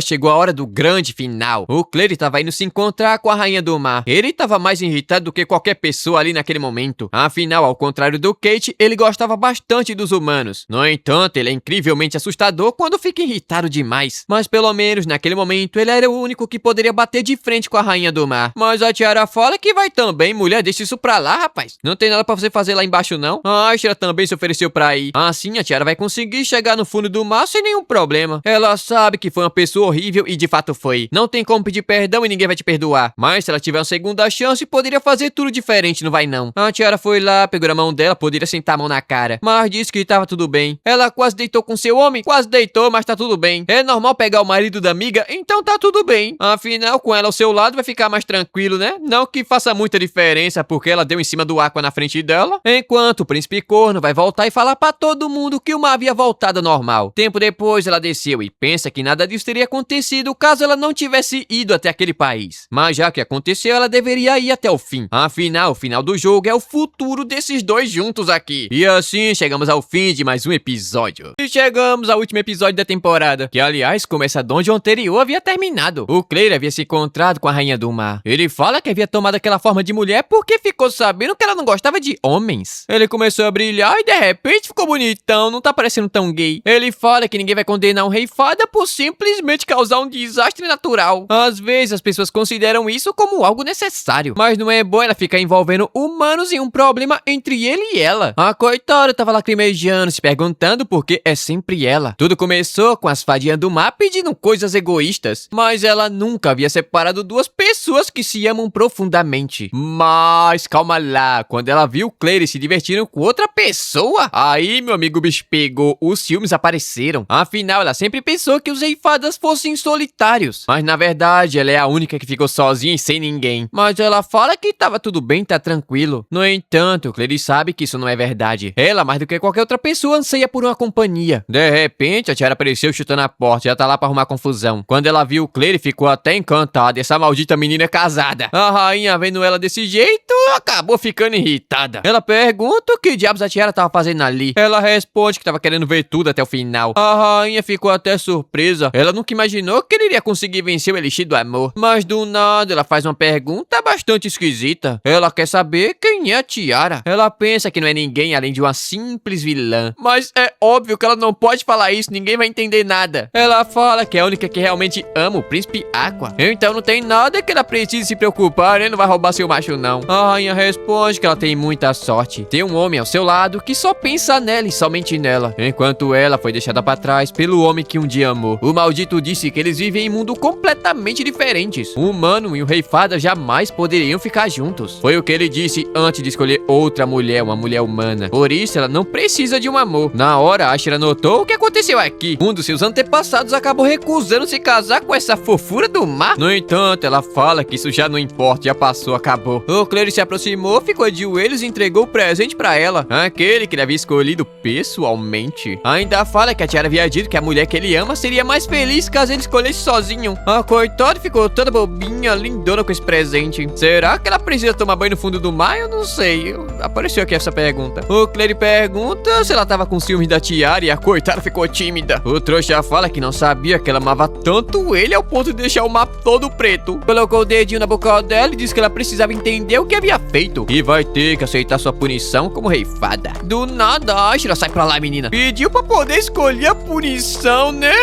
chegou a hora do grande final. O Clary tava indo se encontrar com a rainha do mar. Ele tava mais irritado do que qualquer pessoa ali naquele momento. Afinal, ao contrário do Kate, ele gostava bastante dos humanos. No entanto, ele é incrivelmente assustador quando fica irritado demais. Mas pelo menos naquele momento ele era o único que poderia bater de frente com a rainha do mar. Mas a Tiara fala que vai também. Mulher, deixa isso pra lá, rapaz. Não tem nada pra você fazer lá embaixo, não. A Ashra também se ofereceu pra ir. Assim a Tiara vai conseguir chegar no fundo do mar sem nenhum problema. Ela sabe que foi uma pessoa horrível e de fato foi. Não tem como pedir perdão e ninguém vai te perdoar. Mas se ela tiver uma segunda chance, poderia fazer tudo diferente, não vai não. A Tiara foi lá, pegou a mão dela, poderia sentar a mão na cara. Mas disse que tava tudo bem. Ela quase deitou com seu homem, quase deitou, mas tá tudo bem. É normal pegar o marido da amiga, então tá tudo bem. Afinal, com ela ao seu lado vai ficar mais tranquilo, né? Não que faça muita diferença, porque ela deu em cima do Aqua na frente dela. Enquanto o príncipe corno vai voltar e falar pra todo mundo que o mar havia voltado ao normal. Tempo depois, ela desceu e pensa que nada disso teria acontecido caso ela não tivesse ido até aquele país. Mas já que aconteceu, ela deveria ir até o fim. Afinal, o final do jogo é o futuro desses dois juntos aqui. E assim, chegamos ao fim de mais um episódio. E chegamos ao último episódio da temporada, que aliás começa de onde o anterior havia terminado. O Clary havia se encontrado com a rainha do mar. Ele fala que havia tomado aquela forma de mulher porque ficou sabendo que ela não gostava de homens. Ele começou a brilhar e de repente ficou bonitão, não tá parecendo tão gay. Ele fala que ninguém vai condenar um rei fada por simplesmente causar um desastre natural. Às vezes as pessoas consideram isso como algo necessário, mas não é bom ela ficar envolvendo humanos em um problema entre ele e ela. A coitada tava lacrimejando, se perguntando por que é sempre ela. Tudo Tudo começou com as fadinhas do mar pedindo coisas egoístas, mas ela nunca havia separado duas pessoas que se amam profundamente. Mas calma lá, quando ela viu Claire se divertindo com outra pessoa, aí meu amigo bicho pegou, os ciúmes apareceram. Afinal, ela sempre pensou que os reifadas fossem solitários, mas na verdade ela é a única que ficou sozinha e sem ninguém. Mas ela fala que tava tudo bem, tá tranquilo. No entanto, Claire sabe que isso não é verdade. Ela, mais do que qualquer outra pessoa, anseia por uma companhia. De repente, a Tiara apareceu chutando a porta e já tá lá pra arrumar confusão. Quando ela viu Claire, ficou até encantada. Essa maldita menina é casada. A rainha, vendo ela desse jeito, acabou ficando irritada. Ela pergunta o que diabos a Tiara tava fazendo ali. Ela responde que tava querendo ver tudo até o final. A rainha ficou até surpresa. Ela nunca imaginou que ele iria conseguir vencer o elixir do amor. Mas do nada, ela faz uma pergunta bastante esquisita. Ela quer saber quem é a Tiara. Ela pensa que não é ninguém além de uma simples vilã. Mas é óbvio que ela não pode falar isso, ninguém vai entender nada. Ela fala que é a única que realmente ama o príncipe Aqua. Então não tem nada que ela precise se preocupar, ele não vai roubar seu macho não. A rainha responde que ela tem muita sorte. Tem um homem ao seu lado que só pensa nela e somente nela. Enquanto ela foi deixada pra trás pelo homem que um dia amou. O maldito disse que eles vivem em mundos completamente diferentes. O humano e o rei fada jamais poderiam ficar juntos. Foi o que ele disse antes de escolher outra mulher, uma mulher humana. Por isso ela não precisa de um amor. Na hora, Ashera notou o que aconteceu aqui. Um dos seus antepassados acabou recusando se casar com essa fofura do mar. No entanto, ela fala que isso já não importa, já passou, acabou. O Claire se aproximou, ficou de joelhos e entregou o presente pra ela. Aquele que ele havia escolhido pessoalmente. Ainda fala que a Tiara havia dito que a mulher que ele ama seria mais feliz caso ele escolhesse sozinho. A coitada ficou toda bobinha, lindona com esse presente. Será que ela precisa tomar banho no fundo do mar? Eu não sei. Apareceu aqui essa pergunta. O Claire pergunta se ela tava com ciúmes da Tiara e a coitada ficou tímida. O trouxa fala que não sabia que ela amava tanto ele ao ponto de deixar o mar todo preto. Colocou o dedinho na boca dela e disse que ela precisava entender o que havia feito e vai ter que aceitar sua punição como rei fada. Do nada, Ashera sai pra lá, menina. Pediu pra poder escolher a punição, né?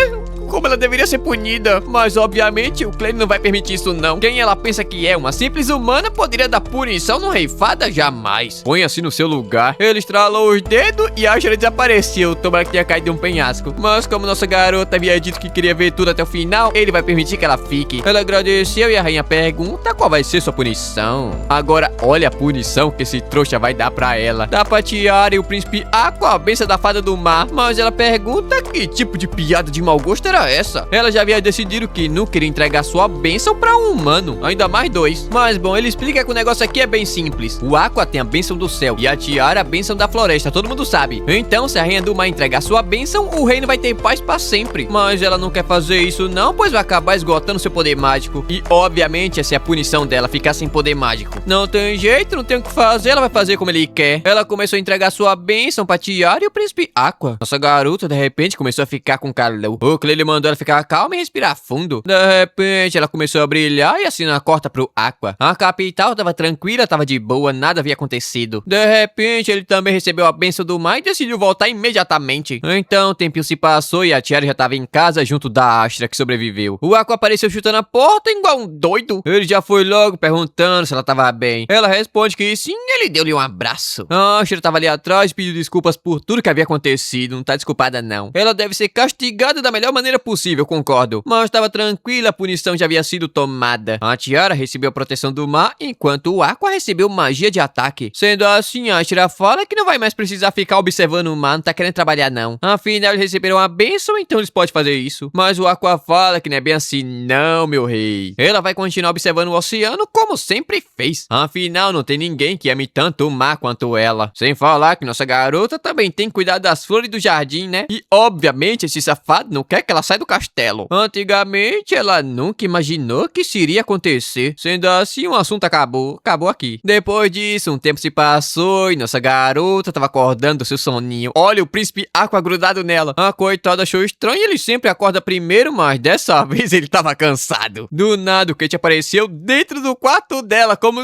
Como ela deveria ser punida. Mas obviamente o Claire não vai permitir isso não. Quem ela pensa que é? Uma simples humana poderia dar punição no rei fada? Jamais. Põe-se no seu lugar. Ele estralou os dedos e a Ashera desapareceu. Tomara que tenha caído de um penhasco. Mas como nossa garota havia dito que queria ver tudo até o final, ele vai permitir que ela fique. Ela agradeceu e a rainha pergunta qual vai ser sua punição. Agora olha a punição que esse trouxa vai dar pra ela. Dá pra Tiara e o príncipe Aqua, a benção da fada do mar. Mas ela pergunta que tipo de piada de mau gosto era essa? Ela já havia decidido que não queria entregar sua bênção pra um humano, ainda mais dois. Mas bom, ele explica que o negócio aqui é bem simples. O Aqua tem a bênção do céu e a Tiara a bênção da floresta, todo mundo sabe. Então, se a rainha do mar entregar sua bênção, o reino vai ter paz pra sempre. Mas ela não quer fazer isso não, pois vai acabar esgotando seu poder mágico. E obviamente essa é a punição dela, ficar sem poder mágico. Não tem jeito, não tem o que fazer, ela vai fazer como ele quer. Ela começou a entregar sua bênção pra Tiara e o príncipe Aqua. Nossa garota de repente começou a ficar com calor. O Claire mandou ela ficar calma e respirar fundo. De repente, ela começou a brilhar e assinou a corta pro Aqua. A capital tava tranquila, tava de boa, nada havia acontecido. De repente, ele também recebeu a bênção do mar e decidiu voltar imediatamente. Então, o tempinho se passou e a Tiara já tava em casa junto da Ashera, que sobreviveu. O Aqua apareceu chutando a porta igual um doido. Ele já foi logo perguntando se ela tava bem. Ela responde que sim, ele deu-lhe um abraço. A Ashera tava ali atrás, pediu desculpas por tudo que havia acontecido. Não tá desculpada, não. Ela deve ser castigada da melhor maneira possível, concordo. Mas estava tranquila, a punição já havia sido tomada. A Tiara recebeu a proteção do mar, enquanto o Aqua recebeu magia de ataque. Sendo assim, a Ashera fala que não vai mais precisar ficar observando o mar, não tá querendo trabalhar não. Afinal, eles receberam a bênção, então eles podem fazer isso. Mas o Aqua fala que não é bem assim não, meu rei. Ela vai continuar observando o oceano como sempre fez. Afinal, não tem ninguém que ame tanto o mar quanto ela. Sem falar que nossa garota também tem que cuidar das flores do jardim, né? E obviamente esse safado não quer que ela saia do castelo. Antigamente, ela nunca imaginou que isso iria acontecer. Sendo assim, o assunto acabou aqui. Depois disso, um tempo se passou e nossa garota tava acordando do seu soninho. Olha o príncipe Aqua grudado nela. A coitada achou estranho, ele sempre acorda primeiro, mas dessa vez ele tava cansado. Do nada, o Kate apareceu dentro do quarto dela, como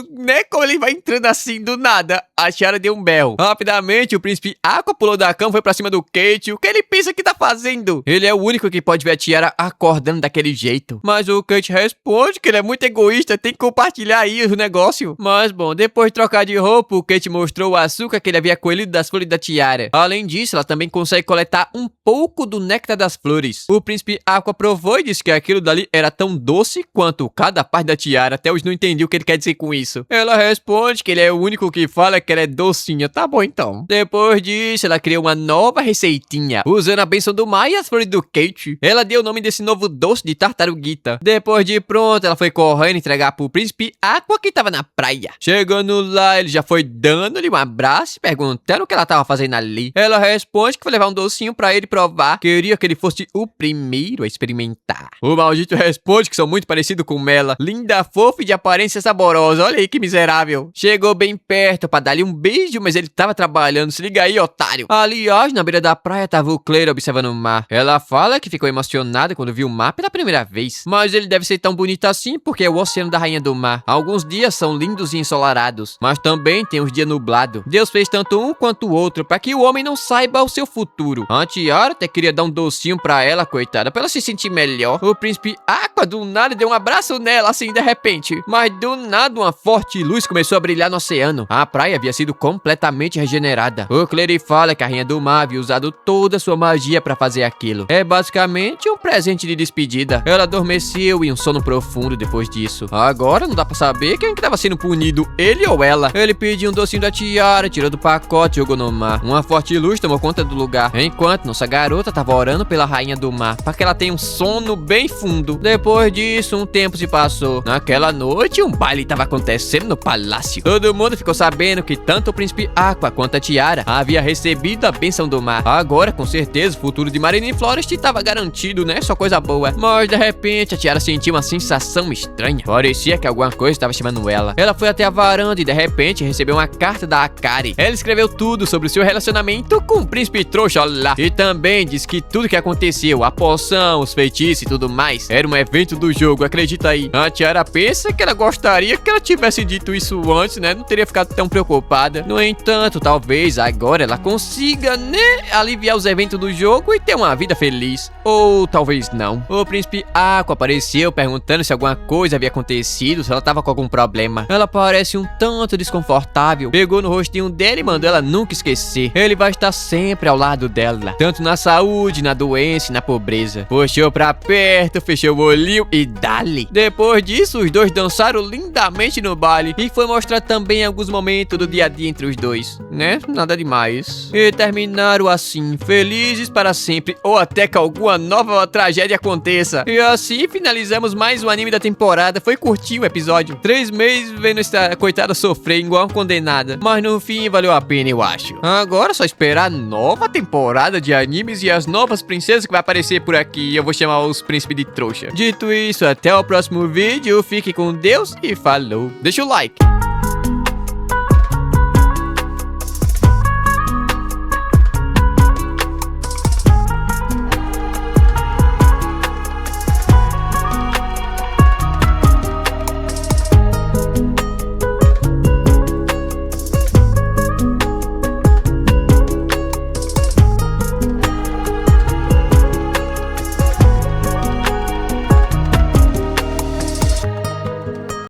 ele vai entrando assim, do nada. A Tiara deu um berro. Rapidamente, o príncipe Aqua pulou da cama, foi pra cima do Kate. O que ele pensa que tá fazendo? Ele é o único que pode pode ver a Tiara acordando daquele jeito. Mas o Kate responde que ele é muito egoísta, tem que compartilhar aí o negócio. Mas bom, depois de trocar de roupa, o Kate mostrou o açúcar que ele havia colhido das flores da Tiara. Além disso, ela também consegue coletar um pouco do néctar das flores. O príncipe Aqua provou e disse que aquilo dali era tão doce quanto cada parte da Tiara. Até hoje não entendi o que ele quer dizer com isso. Ela responde que ele é o único que fala que ela é docinha. Tá bom então. Depois disso, ela criou uma nova receitinha, usando a bênção do mar e as flores do Kate. Ela deu o nome desse novo doce de tartaruguita. Depois de pronto, ela foi correndo entregar pro príncipe Aqua, que tava na praia. Chegando lá, ele já foi dando-lhe um abraço, perguntando o que ela tava fazendo ali. Ela responde que foi levar um docinho pra ele provar. Queria que ele fosse o primeiro a experimentar. O maldito responde que são muito parecidos com ela. Linda, fofa e de aparência saborosa. Olha aí que miserável. Chegou bem perto pra dar-lhe um beijo, mas ele tava trabalhando. Se liga aí, otário. Aliás, na beira da praia tava o Claire observando o mar. Ela fala que ficou emocionada quando viu o mar pela primeira vez. Mas ele deve ser tão bonito assim porque é o oceano da Rainha do Mar. Alguns dias são lindos e ensolarados, mas também tem os dias nublados. Deus fez tanto um quanto o outro para que o homem não saiba o seu futuro. A Tiara até queria dar um docinho pra ela, coitada, pra ela se sentir melhor. O príncipe Aqua do nada deu um abraço nela, assim, de repente. Mas do nada uma forte luz começou a brilhar no oceano. A praia havia sido completamente regenerada. O Clary fala que a Rainha do Mar havia usado toda a sua magia pra fazer aquilo. É basicamente um presente de despedida. Ela adormeceu em um sono profundo depois disso. Agora não dá pra saber quem que tava sendo punido, ele ou ela. Ele pediu um docinho da Tiara, tirou do pacote e jogou no mar. Uma forte luz tomou conta do lugar, enquanto nossa garota tava orando pela Rainha do Mar, para que ela tenha um sono bem fundo. Depois disso, um tempo se passou. Naquela noite, um baile tava acontecendo no palácio. Todo mundo ficou sabendo que tanto o príncipe Aqua quanto a Tiara havia recebido a bênção do mar. Agora, com certeza, o futuro de Marineford Forest estava garantido, né? Só coisa boa. Mas, de repente, a Tiara sentiu uma sensação estranha. Parecia que alguma coisa estava chamando ela. Ela foi até a varanda e, de repente, recebeu uma carta da Akari. Ela escreveu tudo sobre o seu relacionamento com o príncipe trouxa lá. E também disse que tudo que aconteceu, a poção, os feitiços e tudo mais, era um evento do jogo, acredita aí. A Tiara pensa que ela gostaria que ela tivesse dito isso antes, né? Não teria ficado tão preocupada. No entanto, talvez agora ela consiga, né, aliviar os eventos do jogo e ter uma vida feliz. Ou talvez não. O príncipe Aqua apareceu perguntando se alguma coisa havia acontecido, se ela tava com algum problema. Ela parece um tanto desconfortável. Pegou no rostinho dele e mandou ela nunca esquecer. Ele vai estar sempre ao lado dela, tanto na saúde, na doença e na pobreza. Puxou pra perto, fechou o olhinho e dali. Depois disso, os dois dançaram lindamente no baile e foi mostrar também alguns momentos do dia a dia entre os dois, né? Nada demais. E terminaram assim, felizes para sempre, ou até que alguma nova tragédia aconteça. E assim finalizamos mais um anime da temporada. Foi curtinho o episódio. 3 meses vendo essa coitada sofrer igual uma condenada, mas no fim valeu a pena, eu acho. Agora é só esperar a nova temporada de animes e as novas princesas que vai aparecer por aqui. Eu vou chamar os príncipes de trouxa. Dito isso, até o próximo vídeo. Fique com Deus e falou. Deixa o like.